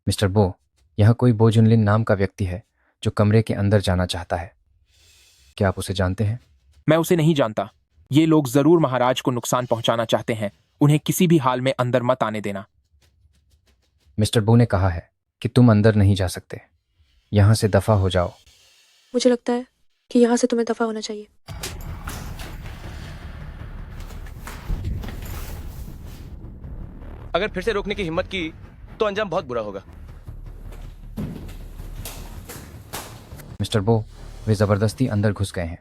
मिस्टर बो, यहाँ कोई बो जुनलिन नाम का व्यक्ति है जो कमरे के अंदर जाना चाहता है। क्या आप उसे जानते हैं? मैं उसे नहीं जानता। ये लोग जरूर महाराज को नुकसान पहुंचाना चाहते हैं, उन्हें किसी भी हाल में अंदर मत आने देना। मिस्टर बो ने कहा है कि तुम अंदर नहीं जा सकते, यहां से दफा हो जाओ। मुझे लगता है कि यहाँ से तुम्हें दफा होना चाहिए। अगर फिर से रोकने की हिम्मत की तो अंजाम बहुत बुरा होगा। मिस्टर बो, वे जबरदस्ती अंदर घुस गए हैं।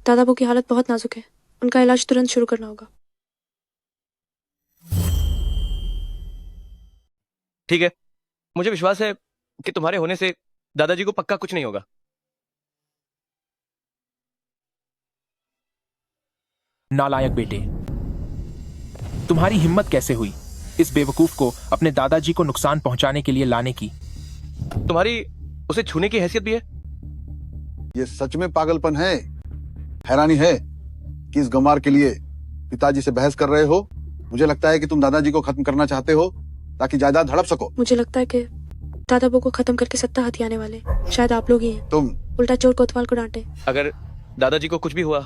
दादाबू की हालत बहुत नाजुक है, उनका इलाज तुरंत शुरू करना होगा। ठीक है, मुझे विश्वास है कि तुम्हारे होने से दादाजी को पक्का कुछ नहीं होगा। नालायक बेटे, तुम्हारी हिम्मत कैसे हुई इस बेवकूफ को अपने दादाजी को नुकसान पहुंचाने के लिए लाने की? तुम्हारी उसे छूने की हैसियत भी है? ये सच में पागलपन है। हैरानी है कि इस गंवार के लिए पिताजी से बहस कर रहे हो। मुझे लगता है कि तुम दादाजी को खत्म करना चाहते हो ताकि जायदाद हड़प सको। मुझे लगता है कि दादाबू को खत्म करके सत्ता हथियाने वाले शायद आप लोग ही हैं। तुम उल्टा चोर कोतवाल को डांटे। अगर दादाजी को कुछ भी हुआ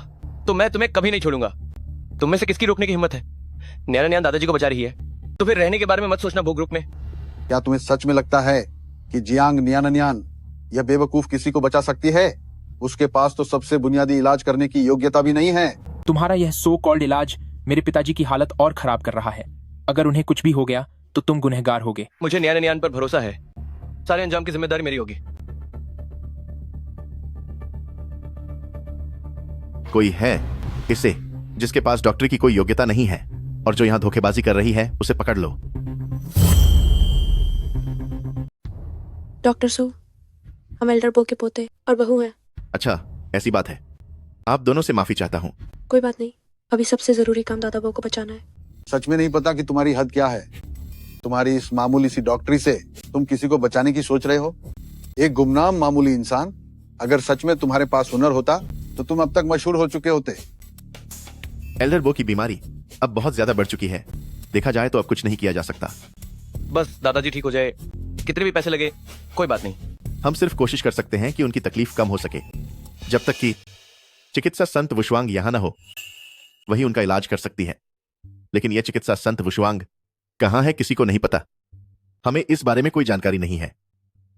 तो मैं तुम्हें कभी नहीं छोड़ूंगा। तुम में से किसकी रोकने की हिम्मत है? नैना न्यान दादाजी को बचा रही है, तो फिर रहने के बारे में मत सोचना भो ग्रुप में। क्या तुम्हें सच में लगता है कि जियांग न्यान यह बेवकूफ किसी को बचा सकती है? उसके पास तो सबसे बुनियादी इलाज करने की योग्यता भी नहीं है। तुम्हारा यह सो कॉल्ड इलाज मेरे पिताजी की हालत और खराब कर रहा है। अगर उन्हें कुछ भी हो गया तो तुम गुनहगार होगे। मुझे नैना न्यान पर भरोसा है, सारे अंजाम की जिम्मेदारी मेरी होगी। कोई है इसे जिसके पास डॉक्टर की कोई योग्यता नहीं है और जो यहां धोखेबाजी कर रही है, उसे पकड़ लो। डॉक्टर सू, हम एल्डर बो के पोते और बहू हैं। अच्छा, ऐसी बात है। आप दोनों से माफी चाहता हूं। कोई बात नहीं, अभी सबसे जरूरी काम दादाबू को बचाना है। सच में नहीं पता कि तुम्हारी हद क्या है। तुम्हारी इस मामूली सी डॉक्टरी से तुम किसी को बचाने की सोच रहे हो। एक गुमनाम मामूली इंसान। अगर सच में तुम्हारे पास हुनर होता तो तुम अब तक मशहूर हो चुके होते। एल्डर बो की बीमारी अब बहुत ज्यादा बढ़ चुकी है। देखा जाए तो अब कुछ नहीं किया जा सकता। बस दादाजी ठीक हो जाए, कितने भी पैसे लगे कोई बात नहीं। हम सिर्फ कोशिश कर सकते हैं कि उनकी तकलीफ कम हो सके। जब तक कि चिकित्सा संत वुशुआंग यहां न हो, वही उनका इलाज कर सकती है। लेकिन यह चिकित्सा संत वुशुआंग कहां है, किसी को नहीं पता। हमें इस बारे में कोई जानकारी नहीं है।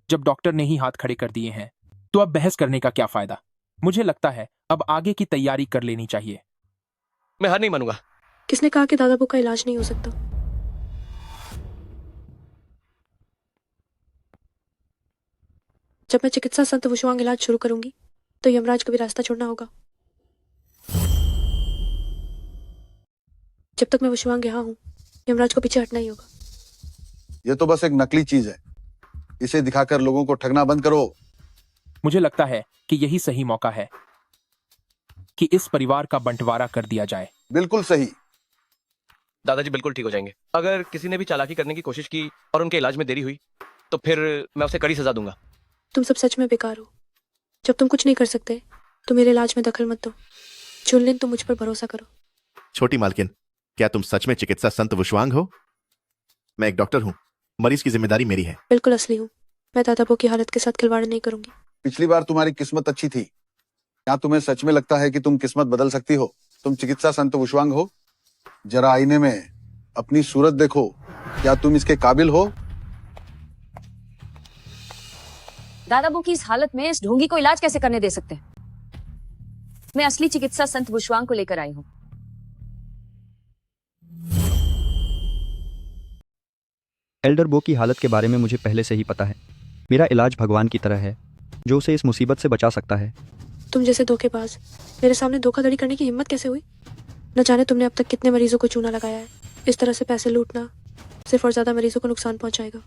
जब डॉक्टर ने ही हाथ खड़े कर दिए हैं तो अब बहस करने का क्या फायदा? मुझे लगता है अब आगे की तैयारी कर लेनी चाहिए। मैं हार नहीं मानूंगा। किसने कहा कि दादाबू का इलाज नहीं हो सकता? जब मैं चिकित्सा संत वुशुआंग इलाज शुरू करूंगी तो यमराज को भी रास्ता छोड़ना होगा। जब तक मैं वुशुआंग यहाँ हूँ, यमराज को पीछे हटना ही होगा। ये तो बस एक नकली चीज है। इसे दिखाकर लोगों को ठगना बंद करो। मुझे लगता है कि यही सही मौका है कि इस परिवार का बंटवारा कर दिया जाए। बिल्कुल सही। दादाजी बिल्कुल ठीक हो जाएंगे। अगर किसी ने भी चालाकी करने की कोशिश की और उनके इलाज में देरी हुई तो फिर मैं उसे कड़ी सजा दूंगा। तुम सब सच में बेकार हो। जब तुम कुछ नहीं कर सकते तो मेरे इलाज में दखल मत दो। चुनलिन, तुम मुझ पर भरोसा करो। छोटी मालकिन, क्या तुम सच में चिकित्सा संत वुशुआंग हो? मैं एक डॉक्टर हूं। मरीज की जिम्मेदारी मेरी है। बिल्कुल असली हूँ। मैं दादाबू की हालत के साथ खिलवाड़ नहीं करूंगी। पिछली बार तुम्हारी किस्मत अच्छी थी। क्या तुम्हें सच में लगता है कि तुम किस्मत बदल सकती हो? तुम चिकित्सा संत वुशुआंग हो। जरा आईने में अपनी सूरत देखो। क्या तुम इसके काबिल हो? दादाबू की इस हालत में इस ढोंगी को इलाज कैसे करने दे सकते हैं? मैं असली चिकित्सा संत वुशुआंग को लेकर आई हूँ। एल्डर बो की हालत के बारे में मुझे पहले से ही पता है। मेरा इलाज भगवान की तरह है जो उसे इस मुसीबत से बचा सकता है। तुम जैसे धोखेबाज मेरे सामने धोखाधड़ी करने की हिम्मत कैसे हुई? न जाने तुमने अब तक कितने मरीजों को चूना लगाया है। इस तरह से पैसे लूटना सिर्फ और ज्यादा मरीजों को नुकसान पहुंचाएगा।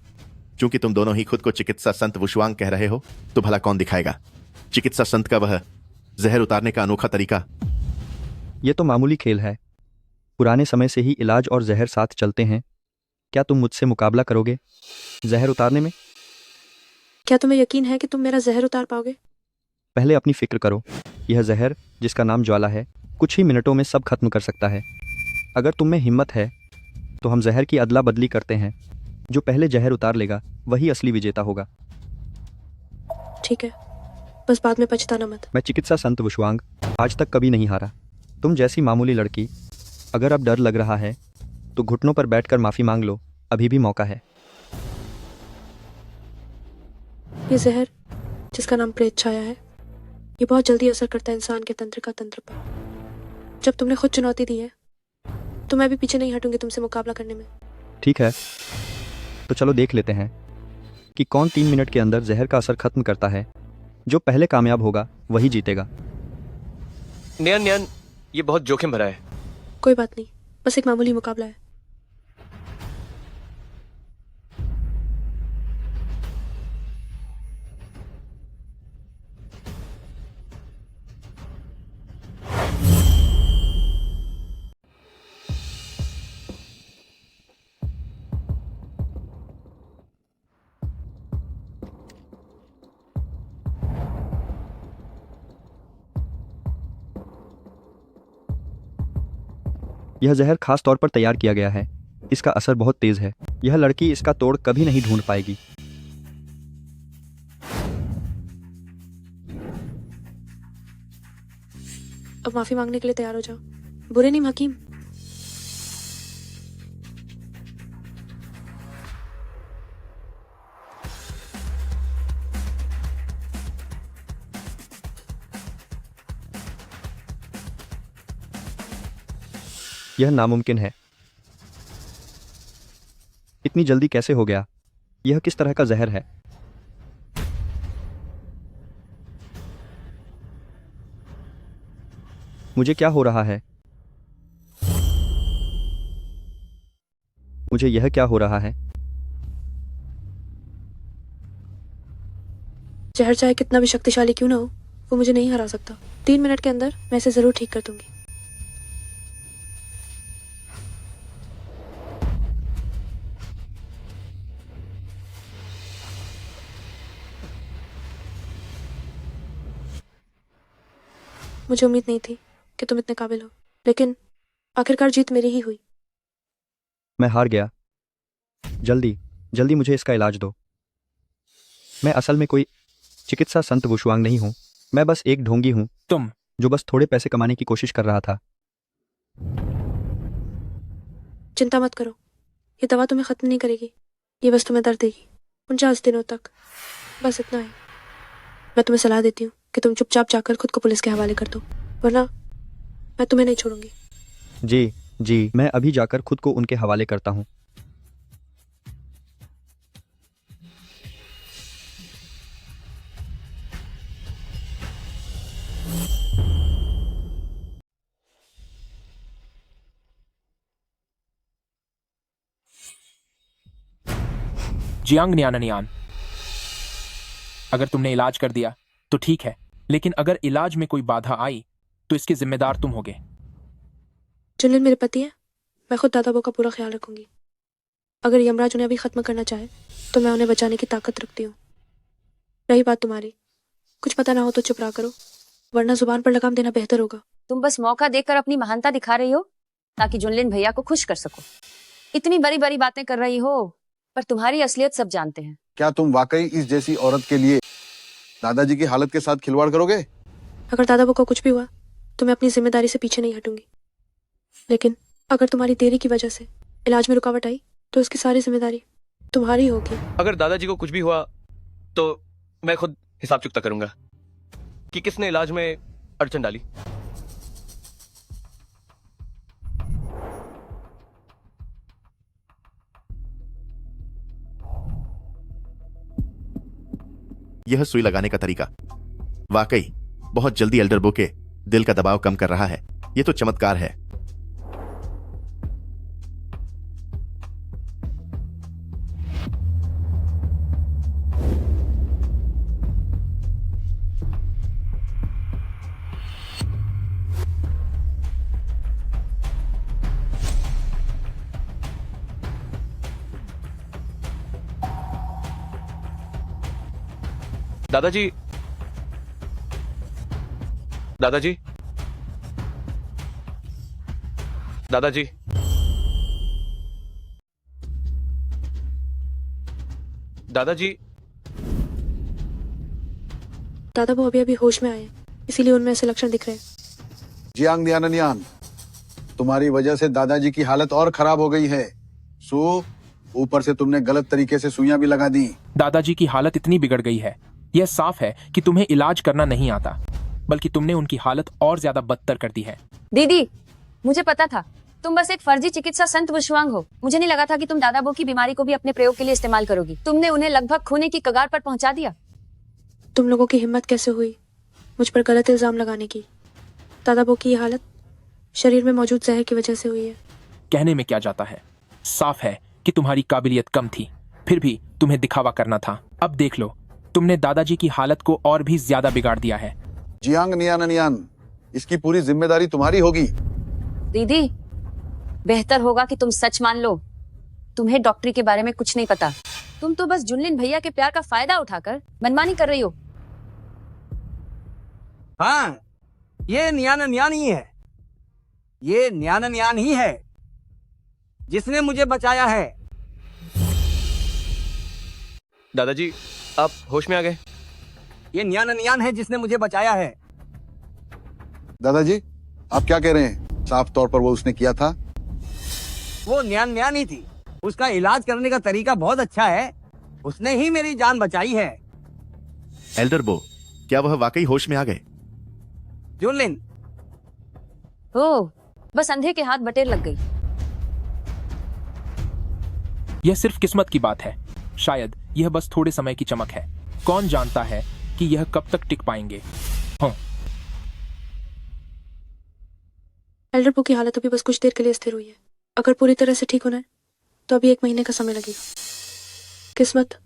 क्योंकि तुम दोनों ही खुद को चिकित्सा संत वुशुआंग कह रहे हो, तो भला कौन दिखाएगा चिकित्सा संत का वह जहर उतारने का अनोखा तरीका? यह तो मामूली खेल है। पुराने समय से ही इलाज और जहर साथ चलते हैं। क्या तुम मुझसे मुकाबला करोगे जहर उतारने में? क्या तुम्हें यकीन है कि तुम मेरा जहर उतार पाओगे? पहले अपनी फिक्र करो। यह जहर, जिसका नाम ज्वाला है, कुछ ही मिनटों में सब खत्म कर सकता है। अगर तुम में हिम्मत है तो हम जहर की अदला बदली करते हैं। जो पहले जहर उतार लेगा वही असली विजेता होगा। ठीक है, बस बाद में पछताना मत। मैं चिकित्सा संत वुशुआंग आज तक कभी नहीं हारा। तुम जैसी मामूली लड़की, अगर अब डर लग रहा है तो घुटनों पर बैठकर माफी मांग लो। अभी भी मौका है। ये जहर, जिसका नाम प्रेत छाया है, ये बहुत जल्दी असर करता है इंसान के तंत्र पर। जब तुमने खुद चुनौती दी है तो मैं भी पीछे नहीं हटूंगी तुमसे मुकाबला करने में। ठीक है, तो चलो देख लेते हैं कि कौन 3 मिनट के अंदर जहर का असर खत्म करता है। जो पहले कामयाब होगा वही जीतेगा। नयन नयन, ये बहुत जोखिम भरा है। कोई बात नहीं, बस एक मामूली मुकाबला है। यह जहर खास तौर पर तैयार किया गया है। इसका असर बहुत तेज है। यह लड़की इसका तोड़ कभी नहीं ढूंढ पाएगी। अब माफी मांगने के लिए तैयार हो जाओ। बुरे नहीं हकीम। यह नामुमकिन है। इतनी जल्दी कैसे हो गया? यह किस तरह का जहर है? मुझे क्या हो रहा है? मुझे यह क्या हो रहा है? जहर चाहे कितना भी शक्तिशाली क्यों ना हो, वो मुझे नहीं हरा सकता। 3 मिनट के अंदर मैं इसे जरूर ठीक कर दूंगी। मुझे उम्मीद नहीं थी कि तुम इतने काबिल हो, लेकिन आखिरकार जीत मेरी ही हुई। मैं हार गया। जल्दी जल्दी मुझे इसका इलाज दो। मैं असल में कोई चिकित्सा संत वुशुआंग नहीं हूं। मैं बस एक ढोंगी हूं जो बस थोड़े पैसे कमाने की कोशिश कर रहा था। चिंता मत करो, ये दवा तुम्हें खत्म नहीं करेगी, ये बस तुम्हें दर्द देगी 49 दिनों तक। बस इतना ही। मैं तुम्हें सलाह देती हूँ कि तुम चुपचाप जाकर खुद को पुलिस के हवाले कर दो, वरना मैं तुम्हें नहीं छोड़ूंगी। जी जी, मैं अभी जाकर खुद को उनके हवाले करता हूं। जियांग न्याननियान, अगर तुमने इलाज कर दिया तो ठीक है, लेकिन अगर इलाज में कोई बाधा आई तो इसके जिम्मेदार तुम होगे। जुनलिन मेरे पति हैं, मैं खुद दादा बो का पूरा ख्याल रखूंगी। अगर यमराज उन्हें अभी खत्म करना चाहे तो मैं उन्हें बचाने की ताकत रखती हूँ। रही बात तुम्हारी, कुछ पता ना हो तो चुप रहा करो, वरना जुबान पर लगाम देना बेहतर होगा। तुम बस मौका देकर अपनी महानता दिखा रही हो ताकि जुनलिन भैया को खुश कर सको। इतनी बड़ी बड़ी बातें कर रही हो, पर तुम्हारी असलियत सब जानते हैं। क्या तुम वाकई इस जैसी औरत के लिए दादाजी की हालत के साथ खिलवाड़ करोगे? अगर दादा बो को कुछ भी हुआ तो मैं अपनी जिम्मेदारी से पीछे नहीं हटूंगी, लेकिन अगर तुम्हारी देरी की वजह से इलाज में रुकावट आई तो उसकी सारी जिम्मेदारी तुम्हारी होगी। अगर दादाजी को कुछ भी हुआ तो मैं खुद हिसाब चुकता करूंगा कि किसने इलाज में अड़चन डाली। यह सुई लगाने का तरीका वाकई बहुत जल्दी एल्डर बो के दिल का दबाव कम कर रहा है। यह तो चमत्कार है। दादाजी, दादाजी, दादाजी, दादाजी। दादा वो अभी होश में आए हैं, इसीलिए उनमें ऐसे लक्षण दिख रहे हैं। जियांग न्याननियान, तुम्हारी वजह से दादाजी की हालत और खराब हो गई है। ऊपर से तुमने गलत तरीके से सुइयां भी लगा दी। दादाजी की हालत इतनी बिगड़ गई है, यह साफ है कि तुम्हें इलाज करना नहीं आता, बल्कि तुमने उनकी हालत और ज्यादा बदतर कर दी है। दीदी, मुझे पता था तुम बस एक फर्जी चिकित्सा संत वुशुआंग हो। मुझे नहीं लगा था कि तुम दादा बो की बीमारी को भी अपने प्रयोग के लिए इस्तेमाल करोगी। तुमने उन्हें लगभग खोने की कगार पर पहुंचा दिया। तुम लोगों की हिम्मत कैसे हुई मुझ पर गलत इल्जाम लगाने की? दादा बो की ये हालत शरीर में मौजूद जहर की वजह से हुई है। कहने में क्या जाता है, साफ है कि तुम्हारी काबिलियत कम थी, फिर भी तुम्हें दिखावा करना था। अब देख लो, तुमने दादाजी की हालत को और भी ज्यादा बिगाड़ दिया है। जियांग नियान, इसकी पूरी जिम्मेदारी तुम्हारी होगी। दीदी, बेहतर होगा कि तुम सच मान लो। तुम्हें डॉक्टरी के बारे में कुछ नहीं पता। तुम तो बस जुनलिन भैया के प्यार का फायदा उठाकर मनमानी कर रही हो। हाँ, ये न्यान ही है। ये न्यान ही है जिसने मुझे बचाया है। दादाजी, आप होश में आ गए? ये न्यान है जिसने मुझे बचाया है। दादाजी, आप क्या कह रहे हैं? साफ तौर पर वो उसने किया था। वो न्यान ही थी। उसका इलाज करने का तरीका बहुत अच्छा है। उसने ही मेरी जान बचाई है। एल्डर बो, क्या वह वाकई होश में आ गए? जुनलिन, ओ, बस अंधे के हाथ बटेर लग गई। यह सिर्फ किस्मत की बात है। शायद यह बस थोड़े समय की चमक है। कौन जानता है कि यह कब तक टिक पाएंगे। हाँ। एल्डर बो की हालत अभी बस कुछ देर के लिए स्थिर हुई है। अगर पूरी तरह से ठीक होना है तो अभी 1 महीने का समय लगेगा। किस्मत,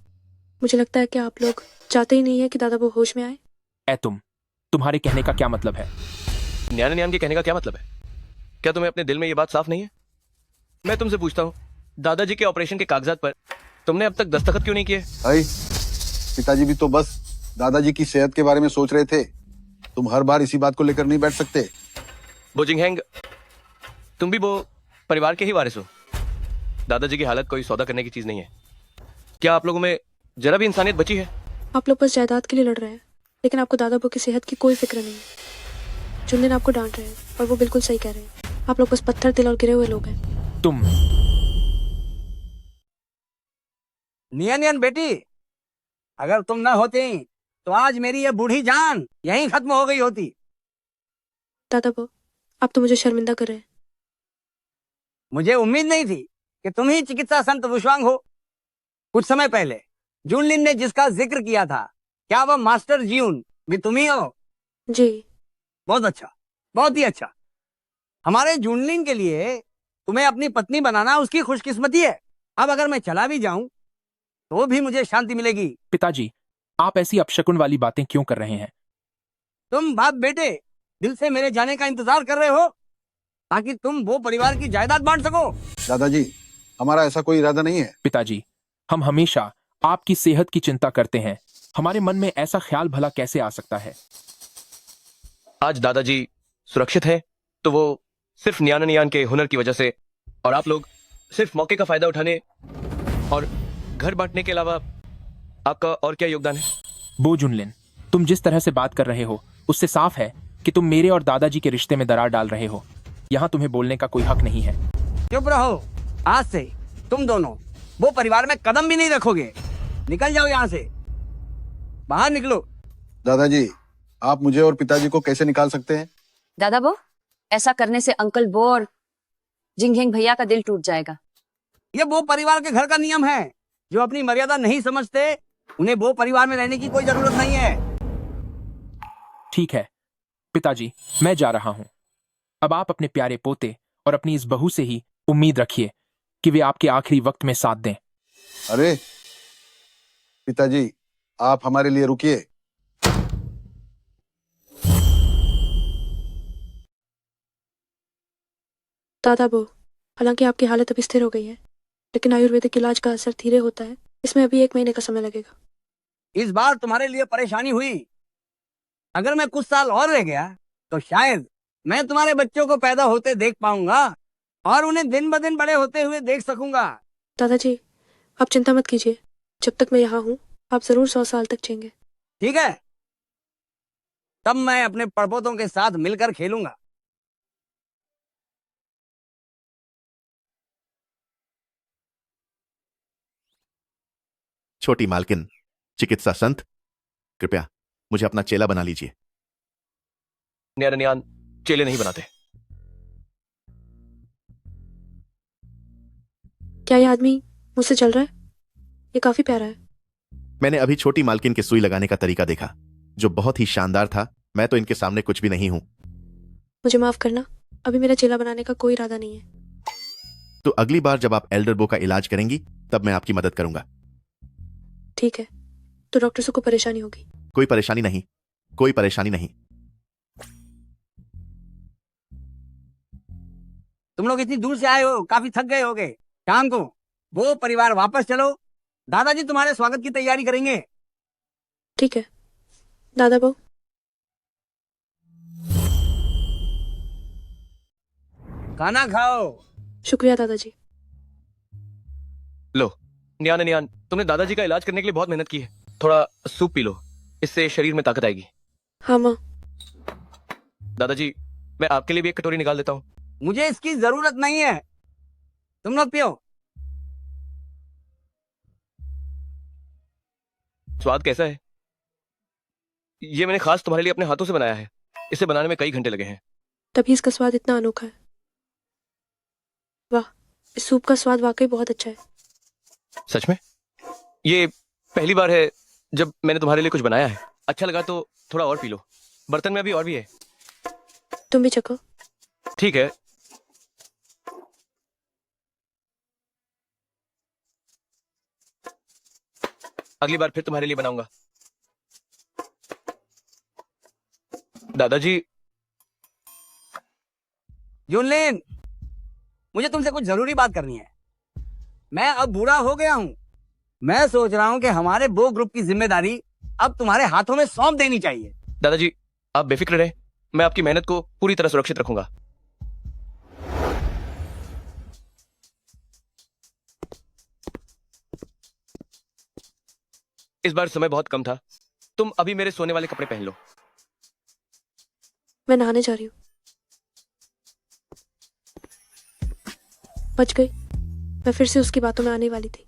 मुझे लगता है कि आप लोग चाहते ही नहीं है कि दादा बो होश में आए। ऐ तुम्हारे कहने का क्या मतलब है? न्यान के कहने का क्या मतलब है? क्या तुम्हें अपने दिल में ये बात साफ नहीं है? मैं तुमसे पूछता हूँ, दादाजी के ऑपरेशन के कागजात पर तुमने अब तक दस्तखत क्यों नहीं किए? भाई, पिताजी भी तो बस दादाजी की सेहत के बारे में सोच रहे थे। तुम हर बार इसी बात को लेकर नहीं बैठ सकते। बो जिंगहेंग, तुम भी वो परिवार के ही वारिस हो। दादाजी की हालत कोई सौदा करने की चीज नहीं है। क्या आप लोगों में जरा भी इंसानियत बची है? आप लोग बस जायदाद के लिए लड़ रहे हैं, लेकिन आपको दादा बो की सेहत की कोई फिक्र नहीं है। जुनलिन आपको डांट रहे हैं और वो बिल्कुल सही कह रहे हैं। आप लोग बस पत्थर दिल और गिरे हुए लोग हैं। तुम नियन बेटी, अगर तुम ना होती तो आज मेरी ये बूढ़ी जान यहीं खत्म हो गई होती। दादा बो, आप तो मुझे शर्मिंदा कर रहे हैं। मुझे उम्मीद नहीं थी कि तुम ही चिकित्सा संत वुशवांग हो। कुछ समय पहले जुनलिन ने जिसका जिक्र किया था, क्या वह मास्टर जियून भी तुम ही हो? जी। बहुत अच्छा, बहुत ही अच्छा। हमारे जुनलिन के लिए तुम्हें अपनी पत्नी बनाना उसकी खुशकिस्मती है। अब अगर मैं चला भी जाऊं तो भी मुझे शांति मिलेगी। पिताजी, आप ऐसी अपशकुन वाली बातें क्यों कर रहे हैं? तुम बाप बेटे दिल से मेरे जाने का इंतजार कर रहे हो ताकि तुम वो परिवार की जायदाद बांट सको। दादाजी, हमारा ऐसा कोई इरादा नहीं है। पिताजी, हम हमेशा आपकी सेहत की चिंता करते हैं। हमारे मन में ऐसा ख्याल भला कैसे आ सकता है? आज दादाजी सुरक्षित है तो वो सिर्फ न्यान के हुनर की वजह से, और आप लोग सिर्फ मौके का फायदा उठाने और घर बांटने के अलावा आपका और क्या योगदान है? बो जुनलिन, तुम जिस तरह से बात कर रहे हो उससे साफ है कि तुम मेरे और दादाजी के रिश्ते में दरार डाल रहे हो। यहाँ तुम्हें बोलने का कोई हक नहीं है। चुप रहो। आज से तुम दोनों वो परिवार में कदम भी नहीं रखोगे। निकल जाओ यहाँ से, बाहर निकलो। दादाजी, आप मुझे और पिताजी को कैसे निकाल सकते हैं? दादा बो, ऐसा करने से अंकल बो और जिंगहेंग भैया का दिल टूट जाएगा। ये वो परिवार के घर का नियम है। जो अपनी मर्यादा नहीं समझते उन्हें वो परिवार में रहने की कोई जरूरत नहीं है। ठीक है पिताजी, मैं जा रहा हूँ। अब आप अपने प्यारे पोते और अपनी इस बहू से ही उम्मीद रखिए कि वे आपके आखिरी वक्त में साथ दें। अरे पिताजी, आप हमारे लिए रुकिए। दादा बो, हालांकि आपकी हालत अभी स्थिर हो गई है, लेकिन आयुर्वेदिक इलाज का असर धीरे होता है। इसमें अभी 1 महीने का समय लगेगा। इस बार तुम्हारे लिए परेशानी हुई। अगर मैं कुछ साल और रह गया तो शायद मैं तुम्हारे बच्चों को पैदा होते देख पाऊंगा और उन्हें दिन ब दिन बड़े होते हुए देख सकूंगा। दादाजी, आप चिंता मत कीजिए। जब तक मैं यहाँ हूँ आप जरूर 100 साल तक जिएंगे। ठीक है, तब मैं अपने पड़पोतों के साथ मिलकर खेलूंगा। छोटी मालकिन, चिकित्सा संत, कृपया मुझे अपना चेला बना लीजिए। न्यान चेले नहीं बनाते। क्या ये आदमी मुझसे चल रहा है? ये काफी प्यारा है। मैंने अभी छोटी मालकिन के सुई लगाने का तरीका देखा, जो बहुत ही शानदार था। मैं तो इनके सामने कुछ भी नहीं हूं। मुझे माफ करना, अभी मेरा चेला बनाने का कोई इरादा नहीं है। तो अगली बार जब आप एल्डर बो का इलाज करेंगी तब मैं आपकी मदद करूंगा। ठीक है, तो डॉक्टर से को परेशानी होगी। कोई परेशानी नहीं, कोई परेशानी नहीं। तुम लोग इतनी दूर से आए हो, काफी थक गए होगे। शाम को वो परिवार वापस चलो, दादाजी तुम्हारे स्वागत की तैयारी करेंगे। ठीक है दादा बहू। खाना खाओ। शुक्रिया दादाजी। लो नियान नियान, तुमने दादाजी का इलाज करने के लिए बहुत मेहनत की है। थोड़ा सूप पी लो, इससे शरीर में ताकत आएगी। हाँ माँ। दादाजी मैं आपके लिए भी एक कटोरी निकाल देता हूँ। मुझे इसकी जरूरत नहीं है, तुम लोग पियो। स्वाद कैसा है? ये मैंने खास तुम्हारे लिए अपने हाथों से बनाया है। इसे बनाने में कई घंटे लगे हैं। तभी इसका स्वाद इतना अनोखा है। वाह, इस सूप का स्वाद वाकई बहुत अच्छा है। सच में? ये पहली बार है जब मैंने तुम्हारे लिए कुछ बनाया है। अच्छा लगा तो थोड़ा और पी लो, बर्तन में अभी और भी है। तुम भी चखो। ठीक है। अगली बार फिर तुम्हारे लिए बनाऊंगा। दादाजी। जुनलिन, मुझे तुमसे कुछ जरूरी बात करनी है। मैं अब बूढ़ा हो गया हूँ। मैं सोच रहा हूँ कि हमारे बो ग्रुप की जिम्मेदारी अब तुम्हारे हाथों में सौंप देनी चाहिए। दादाजी आप बेफिक्र रहें, मैं आपकी मेहनत को पूरी तरह सुरक्षित रखूंगा। इस बार समय बहुत कम था, तुम अभी मेरे सोने वाले कपड़े पहन लो। मैं नहाने जा रही हूँ। बच गई, मैं फिर से उसकी बातों में आने वाली थी।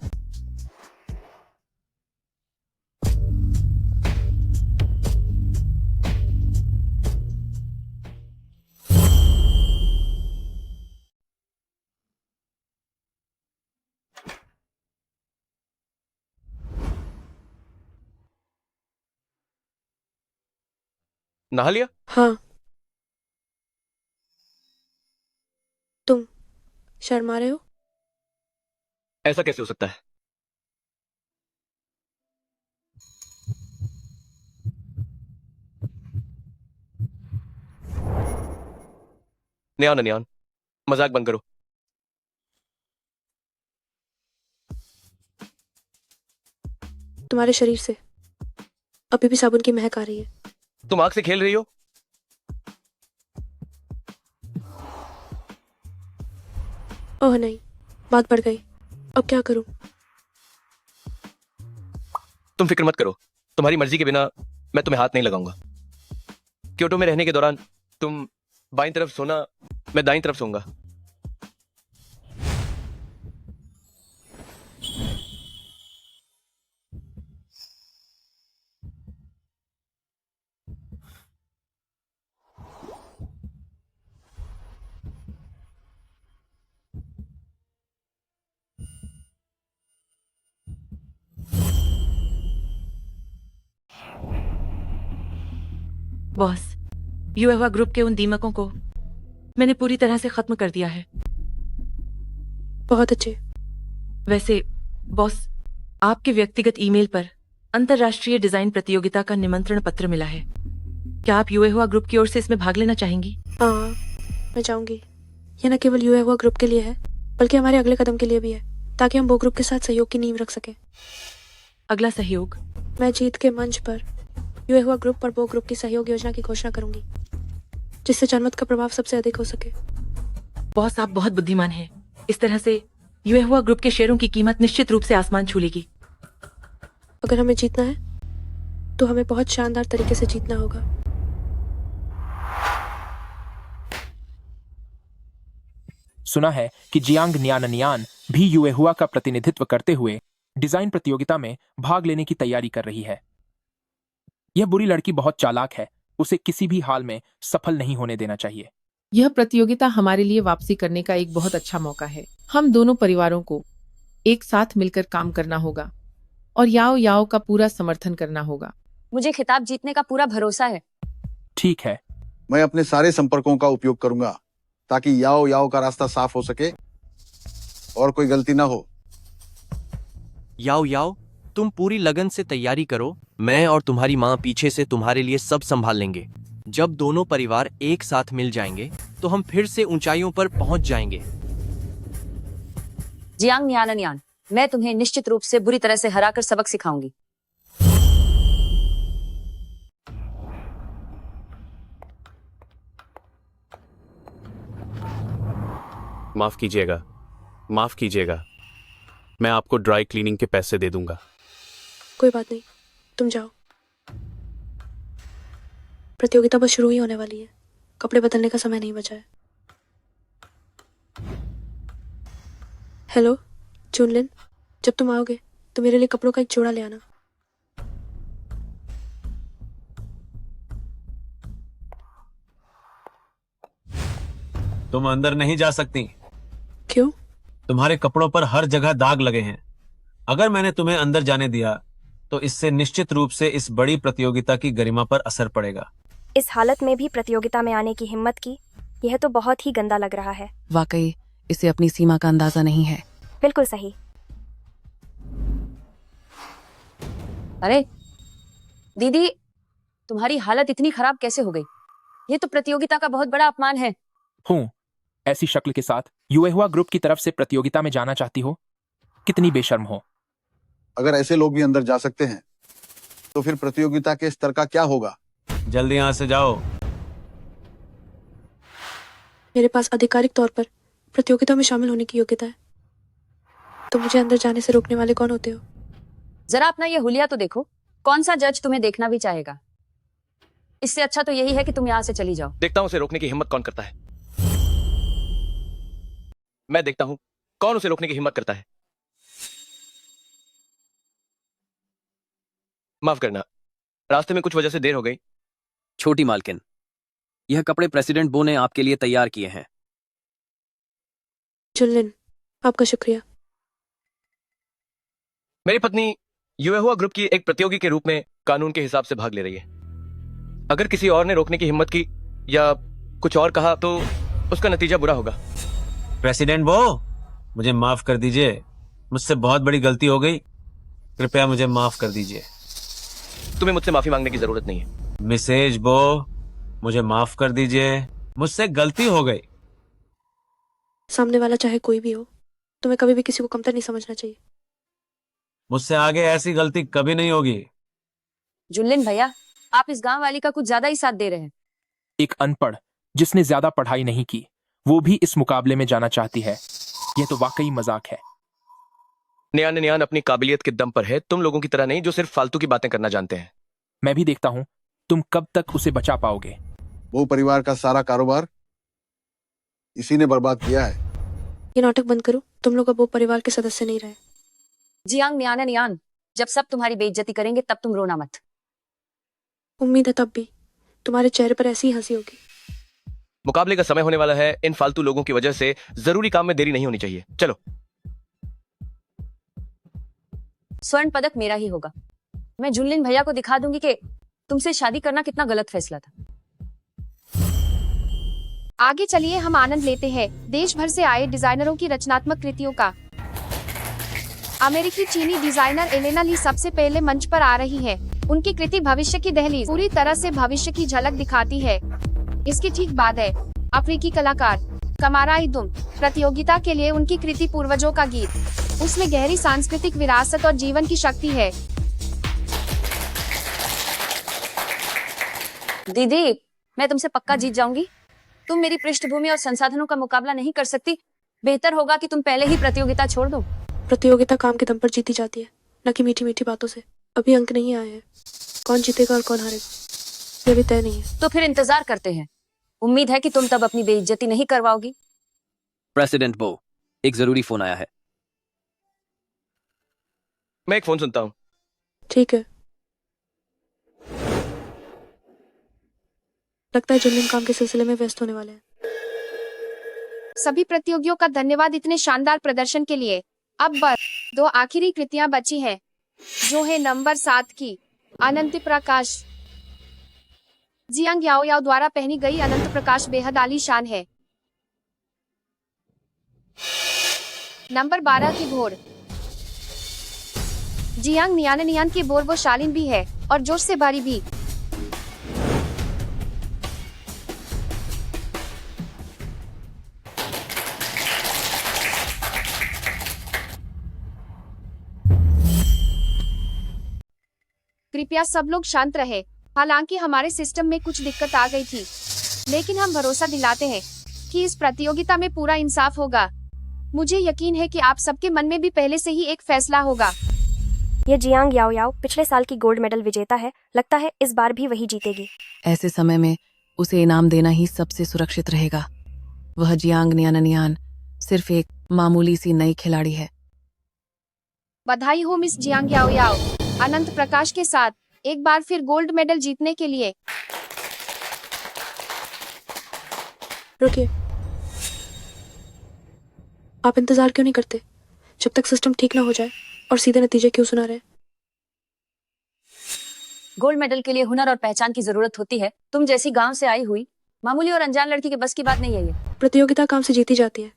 नहा लिया? हाँ। तुम शर्मा रहे हो? ऐसा कैसे हो सकता है? नियान नियान, मजाक बंद करो। तुम्हारे शरीर से अभी भी साबुन की महक आ रही है। तुम आग से खेल रही हो? ओह नहीं, बात बढ़ गई। अब क्या करूं? तुम फिक्र मत करो, तुम्हारी मर्जी के बिना मैं तुम्हें हाथ नहीं लगाऊंगा। क्योटो में रहने के दौरान तुम बाईं तरफ सोना, मैं दाईं तरफ सोऊंगा। बॉस, युवा ग्रुप के उन दीमकों को मैंने पूरी तरह से खत्म कर दिया है। बहुत अच्छे। वैसे बॉस, आपके व्यक्तिगत ईमेल पर अंतरराष्ट्रीय डिजाइन प्रतियोगिता का निमंत्रण पत्र मिला है। क्या आप युवा ग्रुप की ओर से इसमें भाग लेना चाहेंगी? हाँ, मैं चाहूंगी। यह न केवल युवा ग्रुप के लिए है, बल्कि हमारे अगले कदम के लिए भी है, ताकि हम वो ग्रुप के साथ सहयोग की नींव रख सके। अगला सहयोग? मैं जीत के मंच पर युवा ग्रुप और वो ग्रुप की सहयोग योजना की घोषणा करूंगी, जिससे जनमत का प्रभाव सबसे अधिक हो सके। बॉस, आप बहुत बुद्धिमान हैं। इस तरह से युवा ग्रुप के शेयरों की कीमत निश्चित रूप से आसमान छू लेगी। अगर हमें जीतना है तो हमें बहुत शानदार तरीके से जीतना होगा। सुना है कि जियांग नियान भी युएहुआ का प्रतिनिधित्व करते हुए डिजाइन प्रतियोगिता में भाग लेने की तैयारी कर रही है। यह बुरी लड़की बहुत चालाक है, उसे किसी भी हाल में सफल नहीं होने देना चाहिए। यह प्रतियोगिता हमारे लिए वापसी करने का एक बहुत अच्छा मौका है। हम दोनों परिवारों को एक साथ मिलकर काम करना होगा और याओ याओ का पूरा समर्थन करना होगा। मुझे खिताब जीतने का पूरा भरोसा है। ठीक है, मैं अपने सारे संपर्कों का उपयोग करूंगा ताकि याओ याओ का रास्ता साफ हो सके और कोई गलती ना हो। याओ याओ, तुम पूरी लगन से तैयारी करो। मैं और तुम्हारी माँ पीछे से तुम्हारे लिए सब संभाल लेंगे। जब दोनों परिवार एक साथ मिल जाएंगे तो हम फिर से ऊंचाइयों पर पहुंच जाएंगे। जियांग नियान नियान, मैं तुम्हें निश्चित रूप से बुरी तरह से हराकर सबक सिखाऊंगी। माफ कीजिएगा, माफ कीजिएगा। मैं आपको ड्राई क्लीनिंग के पैसे दे दूंगा। कोई बात नहीं, तुम जाओ। प्रतियोगिता बस शुरू ही होने वाली है, कपड़े बदलने का समय नहीं बचा है। हेलो जुनलिन, जब तुम आओगे तो मेरे लिए कपड़ों का एक जोड़ा ले आना। तुम अंदर नहीं जा सकती। क्यों? तुम्हारे कपड़ों पर हर जगह दाग लगे हैं। अगर मैंने तुम्हें अंदर जाने दिया तो इससे निश्चित रूप से इस बड़ी प्रतियोगिता की गरिमा पर असर पड़ेगा। इस हालत में भी प्रतियोगिता में आने की हिम्मत की, यह तो बहुत ही गंदा लग रहा है। वाकई इसे अपनी सीमा का अंदाजा नहीं है। बिल्कुल सही। अरे दीदी, तुम्हारी हालत इतनी खराब कैसे हो गई? ये तो प्रतियोगिता का बहुत बड़ा अपमान है। हूँ, ऐसी शक्ल के साथ युवा ग्रुप की तरफ से प्रतियोगिता में जाना चाहती हो? कितनी बेशर्म हो। अगर ऐसे लोग भी अंदर जा सकते हैं तो फिर प्रतियोगिता के स्तर का क्या होगा? जल्दी यहाँ से जाओ। मेरे पास आधिकारिक तौर पर प्रतियोगिता में शामिल होने की योग्यता है, तो मुझे अंदर जाने से रोकने वाले कौन होते हो? जरा अपना ये हुलिया तो देखो, कौन सा जज तुम्हें देखना भी चाहेगा? इससे अच्छा तो यही है कि तुम यहाँ से चली जाओ। देखता हूं उसे रोकने की हिम्मत कौन करता है। मैं देखता हूं कौन उसे रोकने की हिम्मत करता है। माफ करना, रास्ते में कुछ वजह से देर हो गई। छोटी मालकिन, यह कपड़े प्रेसिडेंट बो ने आपके लिए तैयार किए हैं। जुनलिन, आपका शुक्रिया। मेरी पत्नी युवा ग्रुप की एक प्रतियोगी के रूप में कानून के हिसाब से भाग ले रही है। अगर किसी और ने रोकने की हिम्मत की या कुछ और कहा तो उसका नतीजा बुरा होगा। प्रेसिडेंट बो, मुझे माफ कर दीजिए। मुझसे बहुत बड़ी गलती हो गई। कृपया मुझे माफ कर दीजिए। तुम्हें मुझसे माफी मांगने की जरूरत नहीं है। मिसेज बो, मुझे माफ कर दीजिए। मुझसे गलती हो गई। सामने वाला चाहे कोई भी हो, तुम्हें कभी भी किसी को कमतर नहीं समझना चाहिए। मुझसे आगे ऐसी गलती कभी नहीं होगी। जुनलिन भैया, आप इस गांव वाली का कुछ ज्यादा ही साथ दे रहे हैं। एक अनपढ़ जिसने ज्यादा पढ़ाई नहीं की, वो भी इस मुकाबले में जाना चाहती है। यह तो वाकई मजाक है। नियान नियान अपनी काबिलियत के दम पर है, तुम लोगों की तरह नहीं जो सिर्फ फालतू की बातें करना जानते हैं। मैं भी देखता हूं तुम कब तक उसे बचा पाओगे। वो परिवार का सारा कारोबार इसी ने बर्बाद किया है। ये नाटक बंद करो, तुम लोग अब वो परिवार के सदस्य नहीं रहे। जियांग नियान नियान, जब सब तुम्हारी बेइज्जती करेंगे तब तुम रोना मत। उम्मीद है तब भी तुम्हारे चेहरे पर ऐसी ही हंसी होगी। मुकाबले का समय होने वाला है। इन फालतू लोगों की वजह से जरूरी काम में देरी नहीं होनी चाहिए। चलो। स्वर्ण पदक मेरा ही होगा। मैं जुनलिन भैया को दिखा दूंगी कि तुमसे शादी करना कितना गलत फैसला था। आगे चलिए हम आनंद लेते हैं देश भर से आए डिजाइनरों की रचनात्मक कृतियों का। अमेरिकी चीनी डिजाइनर एलेना ली सबसे पहले मंच पर आ रही है। उनकी कृति भविष्य की दहलीज पूरी तरह से भविष्य की झलक दिखाती है। इसके ठीक बाद है अफ्रीकी कलाकार कमारा इदुम। प्रतियोगिता के लिए उनकी कृति पूर्वजों का गीत, उसमें गहरी सांस्कृतिक विरासत और जीवन की शक्ति है। दीदी, मैं तुमसे पक्का जीत जाऊंगी। तुम मेरी पृष्ठभूमि और संसाधनों का मुकाबला नहीं कर सकती। बेहतर होगा कि तुम पहले ही प्रतियोगिता छोड़ दो। प्रतियोगिता काम के दम पर जीती जाती है, न कि मीठी मीठी बातों से। अभी अंक नहीं आए हैं, कौन जीतेगा और कौन हारेगा ये भी तय नहीं है। तो फिर इंतजार करते हैं। उम्मीद है कि तुम तब अपनी बेइज्जती नहीं करवाओगी। प्रेसिडेंट बो, एक जरूरी फोन आया है। मैं एक फोन सुनता हूँ। ठीक है। लगता है जुनलिन काम के सिलसिले में व्यस्त होने वाले हैं। सभी प्रतियोगियों का धन्यवाद इतने शानदार प्रदर्शन के लिए। अब बस 2 आखिरी कृतियां बची हैं, जो है नंबर 7 की अनंत प्रकाश। जियांग याओ याओ द्वारा पहनी गई अनंत प्रकाश बेहद आलीशान है। नंबर 12 की भोर। जियांग नियान की बोर वो शालीन भी है और जोश से भारी भी। कृपया सब लोग शांत रहे। हालांकि हमारे सिस्टम में कुछ दिक्कत आ गई थी, लेकिन हम भरोसा दिलाते हैं कि इस प्रतियोगिता में पूरा इंसाफ होगा। मुझे यकीन है कि आप सबके मन में भी पहले से ही एक फैसला होगा। ये जियांग याओ याओ पिछले साल की गोल्ड मेडल विजेता है, लगता है इस बार भी वही जीतेगी। ऐसे समय में उसे इनाम देना ही सबसे सुरक्षित रहेगा। वह जियांग नियान सिर्फ एक मामूली सी नई खिलाड़ी है। बधाई हो मिस जियांग याओ याओ, अनंत प्रकाश के साथ एक बार फिर गोल्ड मेडल जीतने के लिए। रुकिए, आप इंतजार क्यों नहीं करते जब तक सिस्टम ठीक ना हो जाए और सीधे नतीजे क्यों सुना रहे? गोल्ड मेडल के लिए हुनर और पहचान की जरूरत होती है। तुम जैसी गांव से आई हुई मामूली और अनजान लड़की के बस की बात नहीं है ये। प्रतियोगिता काम से जीती जाती है,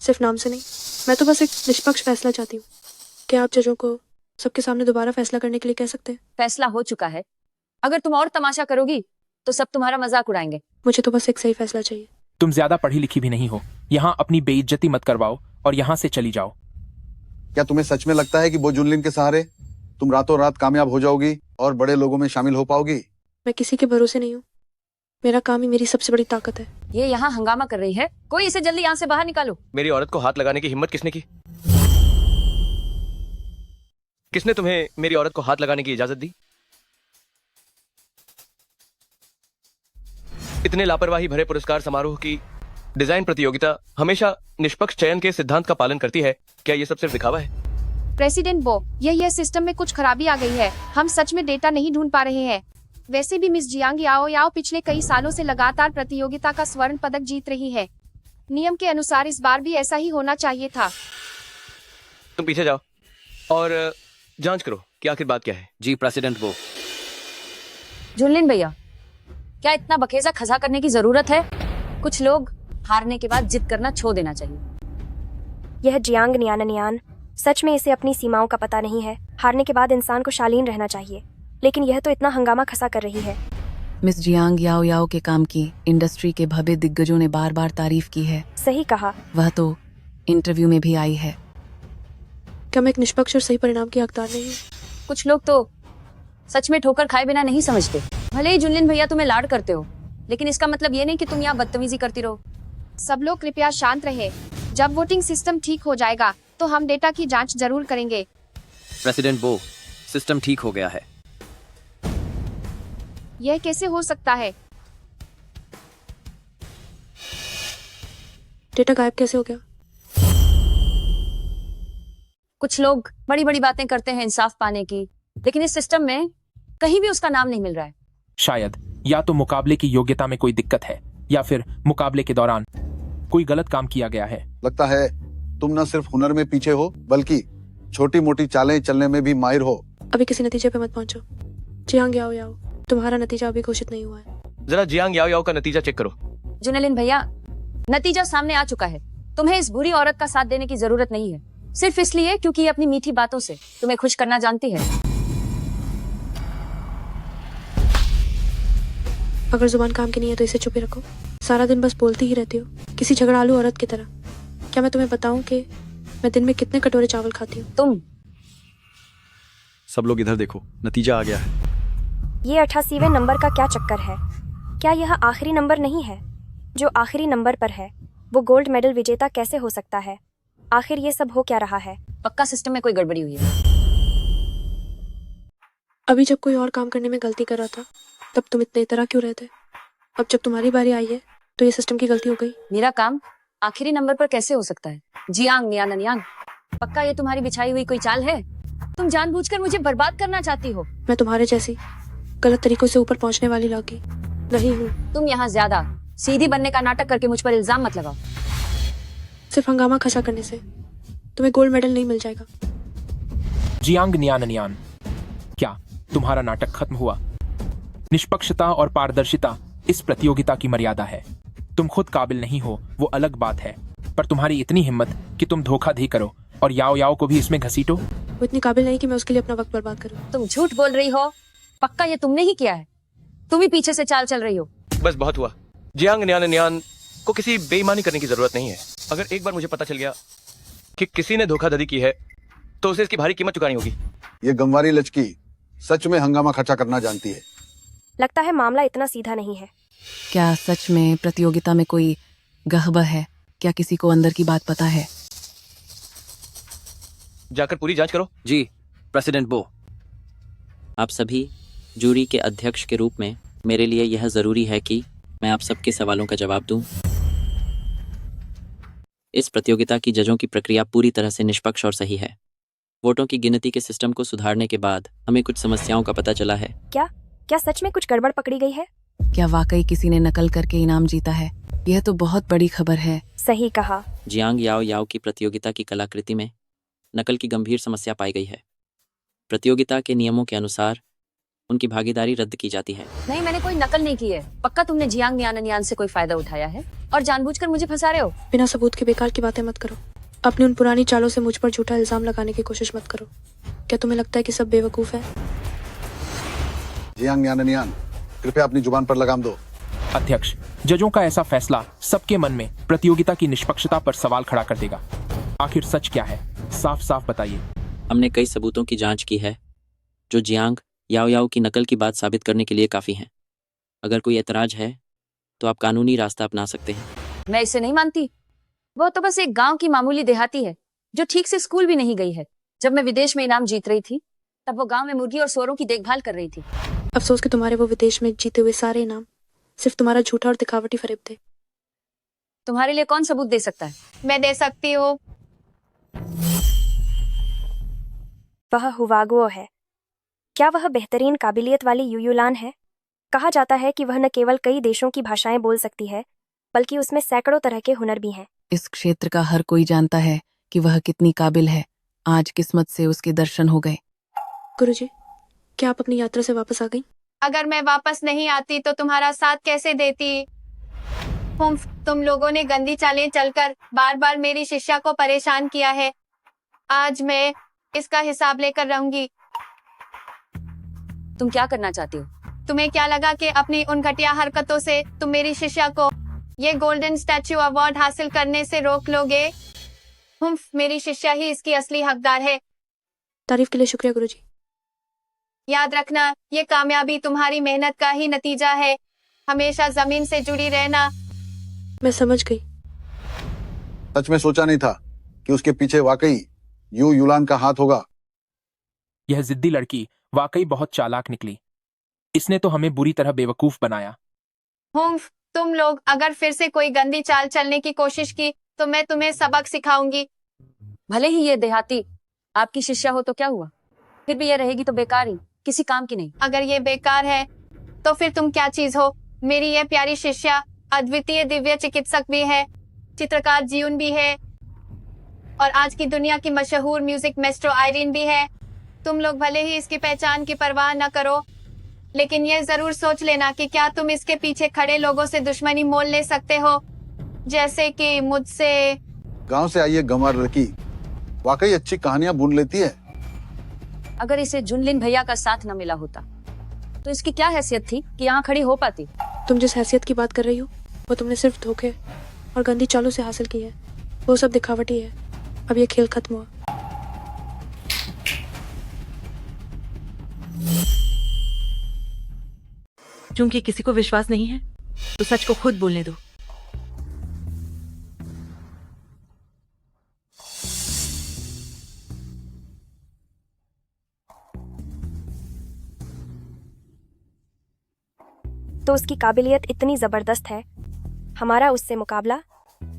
सिर्फ नाम से नहीं। मैं तो बस एक निष्पक्ष फैसला चाहती हूँ। क्या आप जजों को सबके सामने दोबारा फैसला करने के लिए कह सकते हैं? फैसला हो चुका है। अगर तुम और तमाशा करोगी तो सब तुम्हारा मजाक उड़ाएंगे। मुझे तो बस एक सही फैसला चाहिए। तुम ज्यादा पढ़ी लिखी भी नहीं हो, यहाँ अपनी बेइज्जती मत करवाओ और यहाँ से चली जाओ। क्या तुम्हें सच में लगता है कि बो जुनलिन के सहारे तुम रातों रात कामयाब हो जाओगी और बड़े लोगों में शामिल हो पाओगी? मैं किसी के भरोसे नहीं हूँ। मेरा काम ही मेरी सबसे बड़ी ताकत है। ये यहाँ हंगामा कर रही है, कोई इसे जल्दी यहाँ से बाहर निकालो। मेरी औरत को हाथ लगाने की हिम्मत किसने की? किसने तुम्हें मेरी औरत को हाथ लगाने की इजाजत दी? इतने लापरवाही भरे पुरस्कार समारोह की डिजाइन प्रतियोगिता हमेशा निष्पक्ष चयन के सिद्धांत का पालन करती है। क्या ये सब सिर्फ दिखावा है? प्रेसिडेंट बो, यह सिस्टम में कुछ खराबी आ गई है। हम सच में डेटा नहीं ढूंढ पा रहे हैं। वैसे भी मिस जियांग याओ याओ पिछले कई सालों से लगातार प्रतियोगिता का स्वर्ण पदक जीत रही है। नियम के अनुसार इस बार भी ऐसा ही होना चाहिए था। तुम पीछे जाओ और जांच करो कि आखिर बात क्या है। जी प्रेसिडेंट वो। जुनलिन भैया, क्या इतना बखेजा खजा करने की जरूरत है? कुछ लोग हारने के बाद जिद करना छोड़ देना चाहिए। यह जियांग नियान सच में इसे अपनी सीमाओं का पता नहीं है। हारने के बाद इंसान को शालीन रहना चाहिए, लेकिन यह तो इतना हंगामा खसा कर रही है। मिस जियांग याओ याओ के काम की इंडस्ट्री के भव्य दिग्गजों ने बार बार तारीफ की है। सही कहा। वह तो इंटरव्यू में भी आई है। क्या मैं एक निष्पक्ष और सही परिणाम की हकदार नहीं हूँ? कुछ लोग तो सच में ठोकर खाए बिना नहीं समझते। भले ही जुनलिन भैया तुम्हें लाड करते हो, लेकिन इसका मतलब ये नहीं कि तुम यहाँ बदतमीजी करती रहो। सब लोग कृपया शांत रहे। जब वोटिंग सिस्टम ठीक हो जाएगा तो हम डेटा की जांच जरूर करेंगे। प्रेसिडेंट बो, सिस्टम ठीक हो गया है। यह कैसे हो सकता है? डेटा गायब कैसे हो गया? कुछ लोग बड़ी बड़ी बातें करते हैं इंसाफ पाने की, लेकिन इस सिस्टम में कहीं भी उसका नाम नहीं मिल रहा है। शायद या तो मुकाबले की योग्यता में कोई दिक्कत है या फिर मुकाबले के दौरान कोई गलत काम किया गया है। लगता है तुम न सिर्फ हुनर में पीछे हो, बल्कि छोटी मोटी चालें चलने में भी माहिर हो। अभी किसी नतीजे पे मत पहुंचो। जियांग याओ याओ, तुम्हारा नतीजा अभी घोषित नहीं हुआ है। जरा जियांग याओ याओ का नतीजा चेक करो। जुनलिन भैया, नतीजा सामने आ चुका है। तुम्हें इस बुरी औरत का साथ देने की जरूरत नहीं है, सिर्फ इसलिए क्योंकि ये अपनी मीठी बातों से तुम्हें खुश करना जानती है। अगर जुबान काम की नहीं है तो इसे चुप ही रखो। सारा दिन बस बोलती ही रहती हो, किसी झगड़ालू औरत की तरह। क्या मैं तुम्हें बताऊं कि मैं दिन में कितने कटोरे चावल खाती हूँ? तुम सब लोग इधर देखो, नतीजा आ गया है। ये 88वें नंबर का क्या चक्कर है? क्या यह आखिरी नंबर नहीं है? जो आखिरी नंबर पर है वो गोल्ड मेडल विजेता कैसे हो सकता है? आखिर ये सब हो क्या रहा है? पक्का सिस्टम में कोई गड़बड़ी हुई है। अभी जब कोई और काम करने में गलती कर रहा था तब तुम इतने तरह क्यों रहते? अब जब तुम्हारी बारी आई है तो ये सिस्टम की गलती हो गई। मेरा काम आखिरी नंबर पर कैसे हो सकता है? जियांग नियान, पक्का ये तुम्हारी बिछाई हुई कोई चाल है? तुम जानबूझकर मुझे बर्बाद करना चाहती हो। मैं तुम्हारे जैसी गलत तरीकों से ऊपर पहुंचने वाली लड़की नहीं हूँ। तुम यहाँ ज्यादा सीधी बनने का नाटक करके मुझ पर इल्जाम मत लगाओ। सिर्फ हंगामा खसा करने से तुम्हें गोल्ड मेडल नहीं मिल जाएगा। जियांग नियान, क्या तुम्हारा नाटक खत्म हुआ? निष्पक्षता और पारदर्शिता इस प्रतियोगिता की मर्यादा है। तुम खुद काबिल नहीं हो वो अलग बात है, पर तुम्हारी इतनी हिम्मत कि तुम धोखाधड़ी करो और याओ याओ को भी इसमें घसीटो। वो इतनी काबिल नहीं कि मैं उसके लिए अपना वक्त बर्बाद करूं। तुम झूठ बोल रही हो। पक्का ये तुमने ही किया है। तुम ही पीछे से चाल चल रही हो। बस बहुत हुआ। जियांग न्यान को किसी बेईमानी करने की जरूरत नहीं है। अगर एक बार मुझे पता चल गया कि किसी ने धोखाधड़ी की है तो उसे इसकी भारी कीमत चुकानी होगी। ये गंवारी लचकी सच में हंगामा खर्चा करना जानती है। लगता है मामला इतना सीधा नहीं है। क्या सच में प्रतियोगिता में कोई गहबा है? क्या किसी को अंदर की बात पता है? जाकर पूरी जांच करो। जी प्रेसिडेंट बो, आप सभी जूरी के अध्यक्ष के रूप में मेरे लिए यह जरूरी है कि मैं आप सबके सवालों का जवाब दूं। इस प्रतियोगिता की जजों की प्रक्रिया पूरी तरह से निष्पक्ष और सही है। वोटों की गिनती के सिस्टम को सुधारने के बाद हमें कुछ समस्याओं का पता चला है। क्या सच में कुछ गड़बड़ पकड़ी गई है? क्या वाकई किसी ने नकल करके इनाम जीता है? यह तो बहुत बड़ी खबर है। सही कहा। जियांग याओ याओ की प्रतियोगिता की कलाकृति में नकल की गंभीर समस्या पाई गई है। प्रतियोगिता के नियमों के अनुसार उनकी भागीदारी रद्द की जाती है। नहीं, मैंने कोई नकल नहीं की है। पक्का तुमने जियांग न्यान से कोई फायदा उठाया है और जानबूझकर मुझे फंसा रहे हो। बिना सबूत के बेकार की बातें मत करो। अपनी उन पुरानी चालों से मुझ पर झूठा इल्जाम लगाने की कोशिश मत करो। क्या तुम्हें लगता है कि सब बेवकूफ है? जियांग न्यान, कृपया अपनी जुबान पर लगाम दो। अध्यक्ष, जजों का ऐसा फैसला सबके मन में प्रतियोगिता की निष्पक्षता पर सवाल खड़ा कर देगा। आखिर सच क्या है? साफ साफ बताइए। हमने कई सबूतों की जांच की है जो जियांग याओ याओ की नकल की बात साबित करने के लिए काफी हैं। अगर कोई ऐतराज है तो आप कानूनी रास्ता अपना सकते हैं। मैं इसे नहीं मानती। वो तो बस एक गांव की मामूली देहाती है जो ठीक से स्कूल भी नहीं गई है। जब मैं विदेश में इनाम जीत रही थी तब वो गांव में मुर्गी और सूअरों की देखभाल कर रही थी। अफसोस कि तुम्हारे वो विदेश में जीते हुए सारे इनाम सिर्फ तुम्हारा झूठा और दिखावटी फरेब थे। तुम्हारे लिए कौन सबूत दे सकता है? मैं दे सकती हूँ। वह हुवागुओ है। क्या वह बेहतरीन काबिलियत वाली यूयुलान है? कहा जाता है कि वह न केवल कई देशों की भाषाएं बोल सकती है बल्कि उसमें सैकड़ों तरह के हुनर भी हैं। इस क्षेत्र का हर कोई जानता है कि वह कितनी काबिल है। आज किस्मत से उसके दर्शन हो गए। गुरुजी, क्या आप अपनी यात्रा से वापस आ गई? अगर मैं वापस नहीं आती तो तुम्हारा साथ कैसे देती? तुम लोगों ने गंदी चालें चलकर बार बार मेरी शिष्या को परेशान किया है। आज मैं इसका हिसाब लेकर रहूंगी। तुम क्या करना चाहती हो? तुम्हें क्या लगा कि अपनी उन घटिया हरकतों से तुम मेरी शिष्या को ये गोल्डन स्टैच्यू अवार्ड हासिल करने से रोक लोगे? मेरी शिष्या ही इसकी असली हकदार है। तारीफ के लिए शुक्रिया गुरुजी। याद रखना, ये कामयाबी तुम्हारी मेहनत का ही नतीजा है। हमेशा जमीन से जुड़ी रहना। मैं समझ गई। सच में सोचा नहीं था कि उसके पीछे वाकई युलान का हाथ होगा। यह जिद्दी लड़की वाकई बहुत चालाक निकली। इसने तो हमें बुरी तरह बेवकूफ बनाया। तुम लोग अगर फिर से कोई गंदी चाल चलने की कोशिश की तो मैं तुम्हें सबक सिखाऊंगी। भले ही ये देहाती आपकी शिष्या हो तो क्या हुआ? फिर भी ये रहेगी तो बेकार ही, किसी काम की नहीं। अगर ये बेकार है तो फिर तुम क्या चीज हो? मेरी ये प्यारी शिष्या अद्वितीय दिव्य चिकित्सक भी है, चित्रकार जियून भी है और आज की दुनिया की मशहूर म्यूजिक मेस्ट्रो आयरीन भी है। तुम लोग भले ही इसकी पहचान की परवाह न करो, लेकिन ये जरूर सोच लेना कि क्या तुम इसके पीछे खड़े लोगों से दुश्मनी मोल ले सकते हो, जैसे कि मुझसे। गांव से आई एक गंवार लड़की वाकई अच्छी कहानियां बुन लेती है। अगर इसे जुनलिन भैया का साथ न मिला होता तो इसकी क्या हैसियत थी कि यहाँ खड़ी हो पाती? तुम जिस हैसियत की बात कर रही हो वो तुमने सिर्फ धोखे और गंदी चालों से हासिल की है। वो सब दिखावटी है। अब ये खेल खत्म हुआ। चूंकि किसी को विश्वास नहीं है तो सच को खुद बोलने दो। तो उसकी काबिलियत इतनी जबरदस्त है, हमारा उससे मुकाबला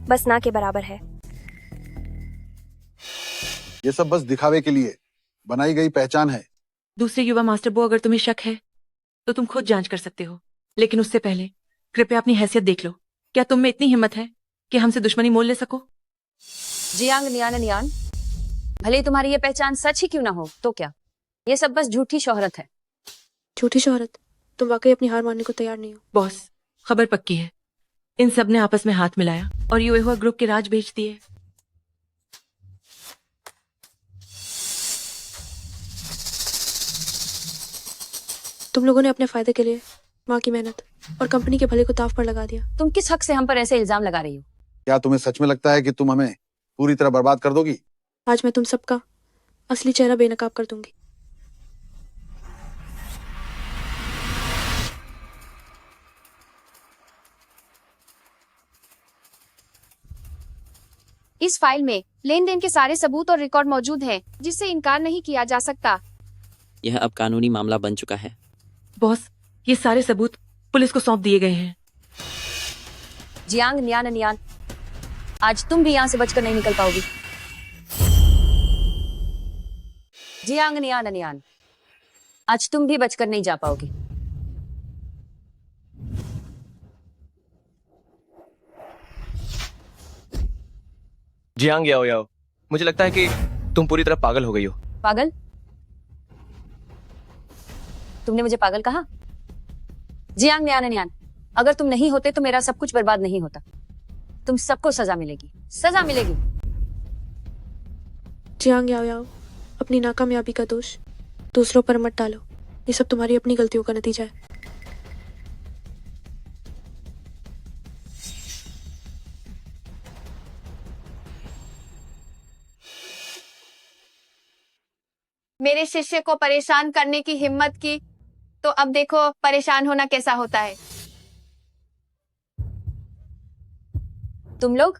बस ना के बराबर है। ये सब बस दिखावे के लिए बनाई गई पहचान है। दूसरे युवा मास्टर बो, अगर तुम्हें शक है तो तुम खुद जांच कर सकते हो, लेकिन उससे पहले कृपया अपनी हैसियत देख लो। क्या तुम में इतनी हिम्मत है कि हमसे दुश्मनी मोल ले सको? जियांग न्यान, भले तुम्हारी ये पहचान सच ही क्यों ना हो तो क्या, ये सब बस झूठी शोहरत है। झूठी शोहरत? तुम वाकई अपनी हार मानने को तैयार नहीं हो। बॉस, खबर पक्की है। इन सब ने आपस में हाथ मिलाया और यूएहुआ ग्रुप के राज बेच दिए। तुम लोगों ने अपने फायदे के लिए माँ की मेहनत और कंपनी के भले को दांव पर लगा दिया। तुम किस हक से हम पर ऐसे इल्जाम लगा रही हो? क्या तुम्हें सच में लगता है कि तुम हमें पूरी तरह बर्बाद कर दोगी? आज मैं तुम सबका असली चेहरा बेनकाब कर दूंगी। इस फाइल में लेन देन के सारे सबूत और रिकॉर्ड मौजूद हैं, जिससे इनकार नहीं किया जा सकता। यह अब कानूनी मामला बन चुका है। बॉस, ये सारे सबूत पुलिस को सौंप दिए गए हैं। जियांग नियान नियान, आज तुम भी यहाँ से बचकर नहीं निकल पाओगी। जियांग नियान नियान, आज तुम भी बचकर नहीं जा पाओगी। जियांग याओ याओ, मुझे लगता है कि तुम पूरी तरह पागल हो गई हो। पागल? तुमने मुझे पागल कहा? जियांग नियान नियान, अगर तुम नहीं होते तो मेरा सब कुछ बर्बाद नहीं होता। तुम सबको सजा मिलेगी, सजा मिलेगी। जियांग याओ याओ, अपनी नाकामयाबी का दोष दूसरों पर मत डालो। ये सब तुम्हारी अपनी गलतियों का नतीजा है। मेरे शिष्य को परेशान करने की हिम्मत की, तो अब देखो परेशान होना कैसा होता है। तुम लोग,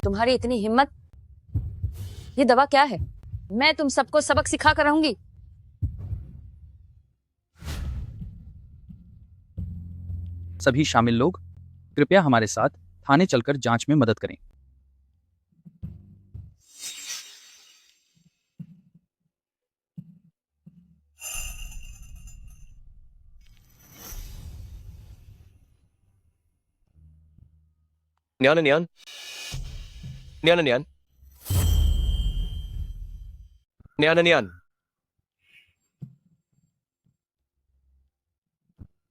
तुम्हारी इतनी हिम्मत। ये दवा क्या है? मैं तुम सबको सबक सिखा कर रहूंगी। सभी शामिल लोग कृपया हमारे साथ थाने चलकर जांच में मदद करें। न्यान न्यान, न्यान न्यान, न्यान न्यान,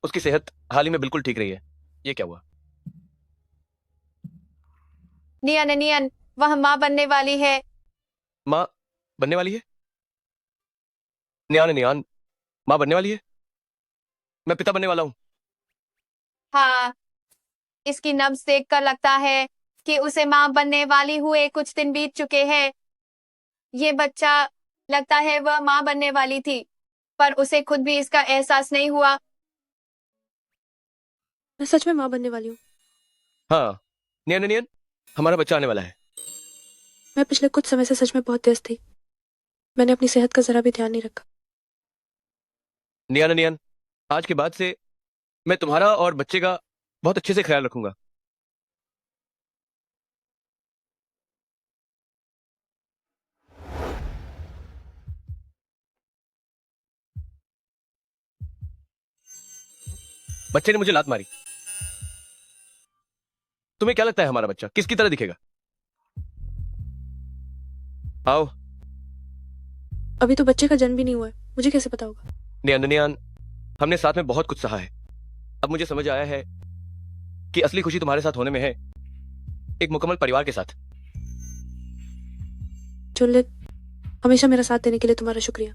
उसकी सेहत हाल ही में बिल्कुल ठीक रही है। ये क्या हुआ? नियन नियन, वह माँ बनने वाली है। माँ बनने वाली है? न्यान न्यान, माँ बनने वाली है? मैं पिता बनने वाला हूं। हाँ, इसकी नब्ज देखकर लगता है कि उसे माँ बनने वाली हुए कुछ दिन बीत चुके हैं। ये बच्चा, लगता है वह माँ बनने वाली थी, पर उसे खुद भी इसका एहसास नहीं हुआ। मैं सच में माँ बनने वाली हूँ। हाँ, न्यान न्यान, हमारा बच्चा आने वाला है। मैं पिछले कुछ समय से सच में बहुत व्यस्त थी। मैंने अपनी सेहत का जरा भी ध्यान नहीं रखा। न्यान न्यान, आज के बाद से मैं तुम्हारा और बच्चे का बहुत अच्छे से ख्याल रखूंगा। बच्चे ने मुझे लात मारी। तुम्हें क्या लगता है हमारा बच्चा किसकी तरह दिखेगा? आओ। अभी तो बच्चे का जन्म भी नहीं हुआ है, मुझे कैसे पता होगा? न्यान न्यान, हमने साथ में बहुत कुछ सहा है। अब मुझे समझ आया है कि असली खुशी तुम्हारे साथ होने में है, एक मुकम्मल परिवार के साथ। जुनलिन, हमेशा मेरा साथ देने के लिए तुम्हारा शुक्रिया।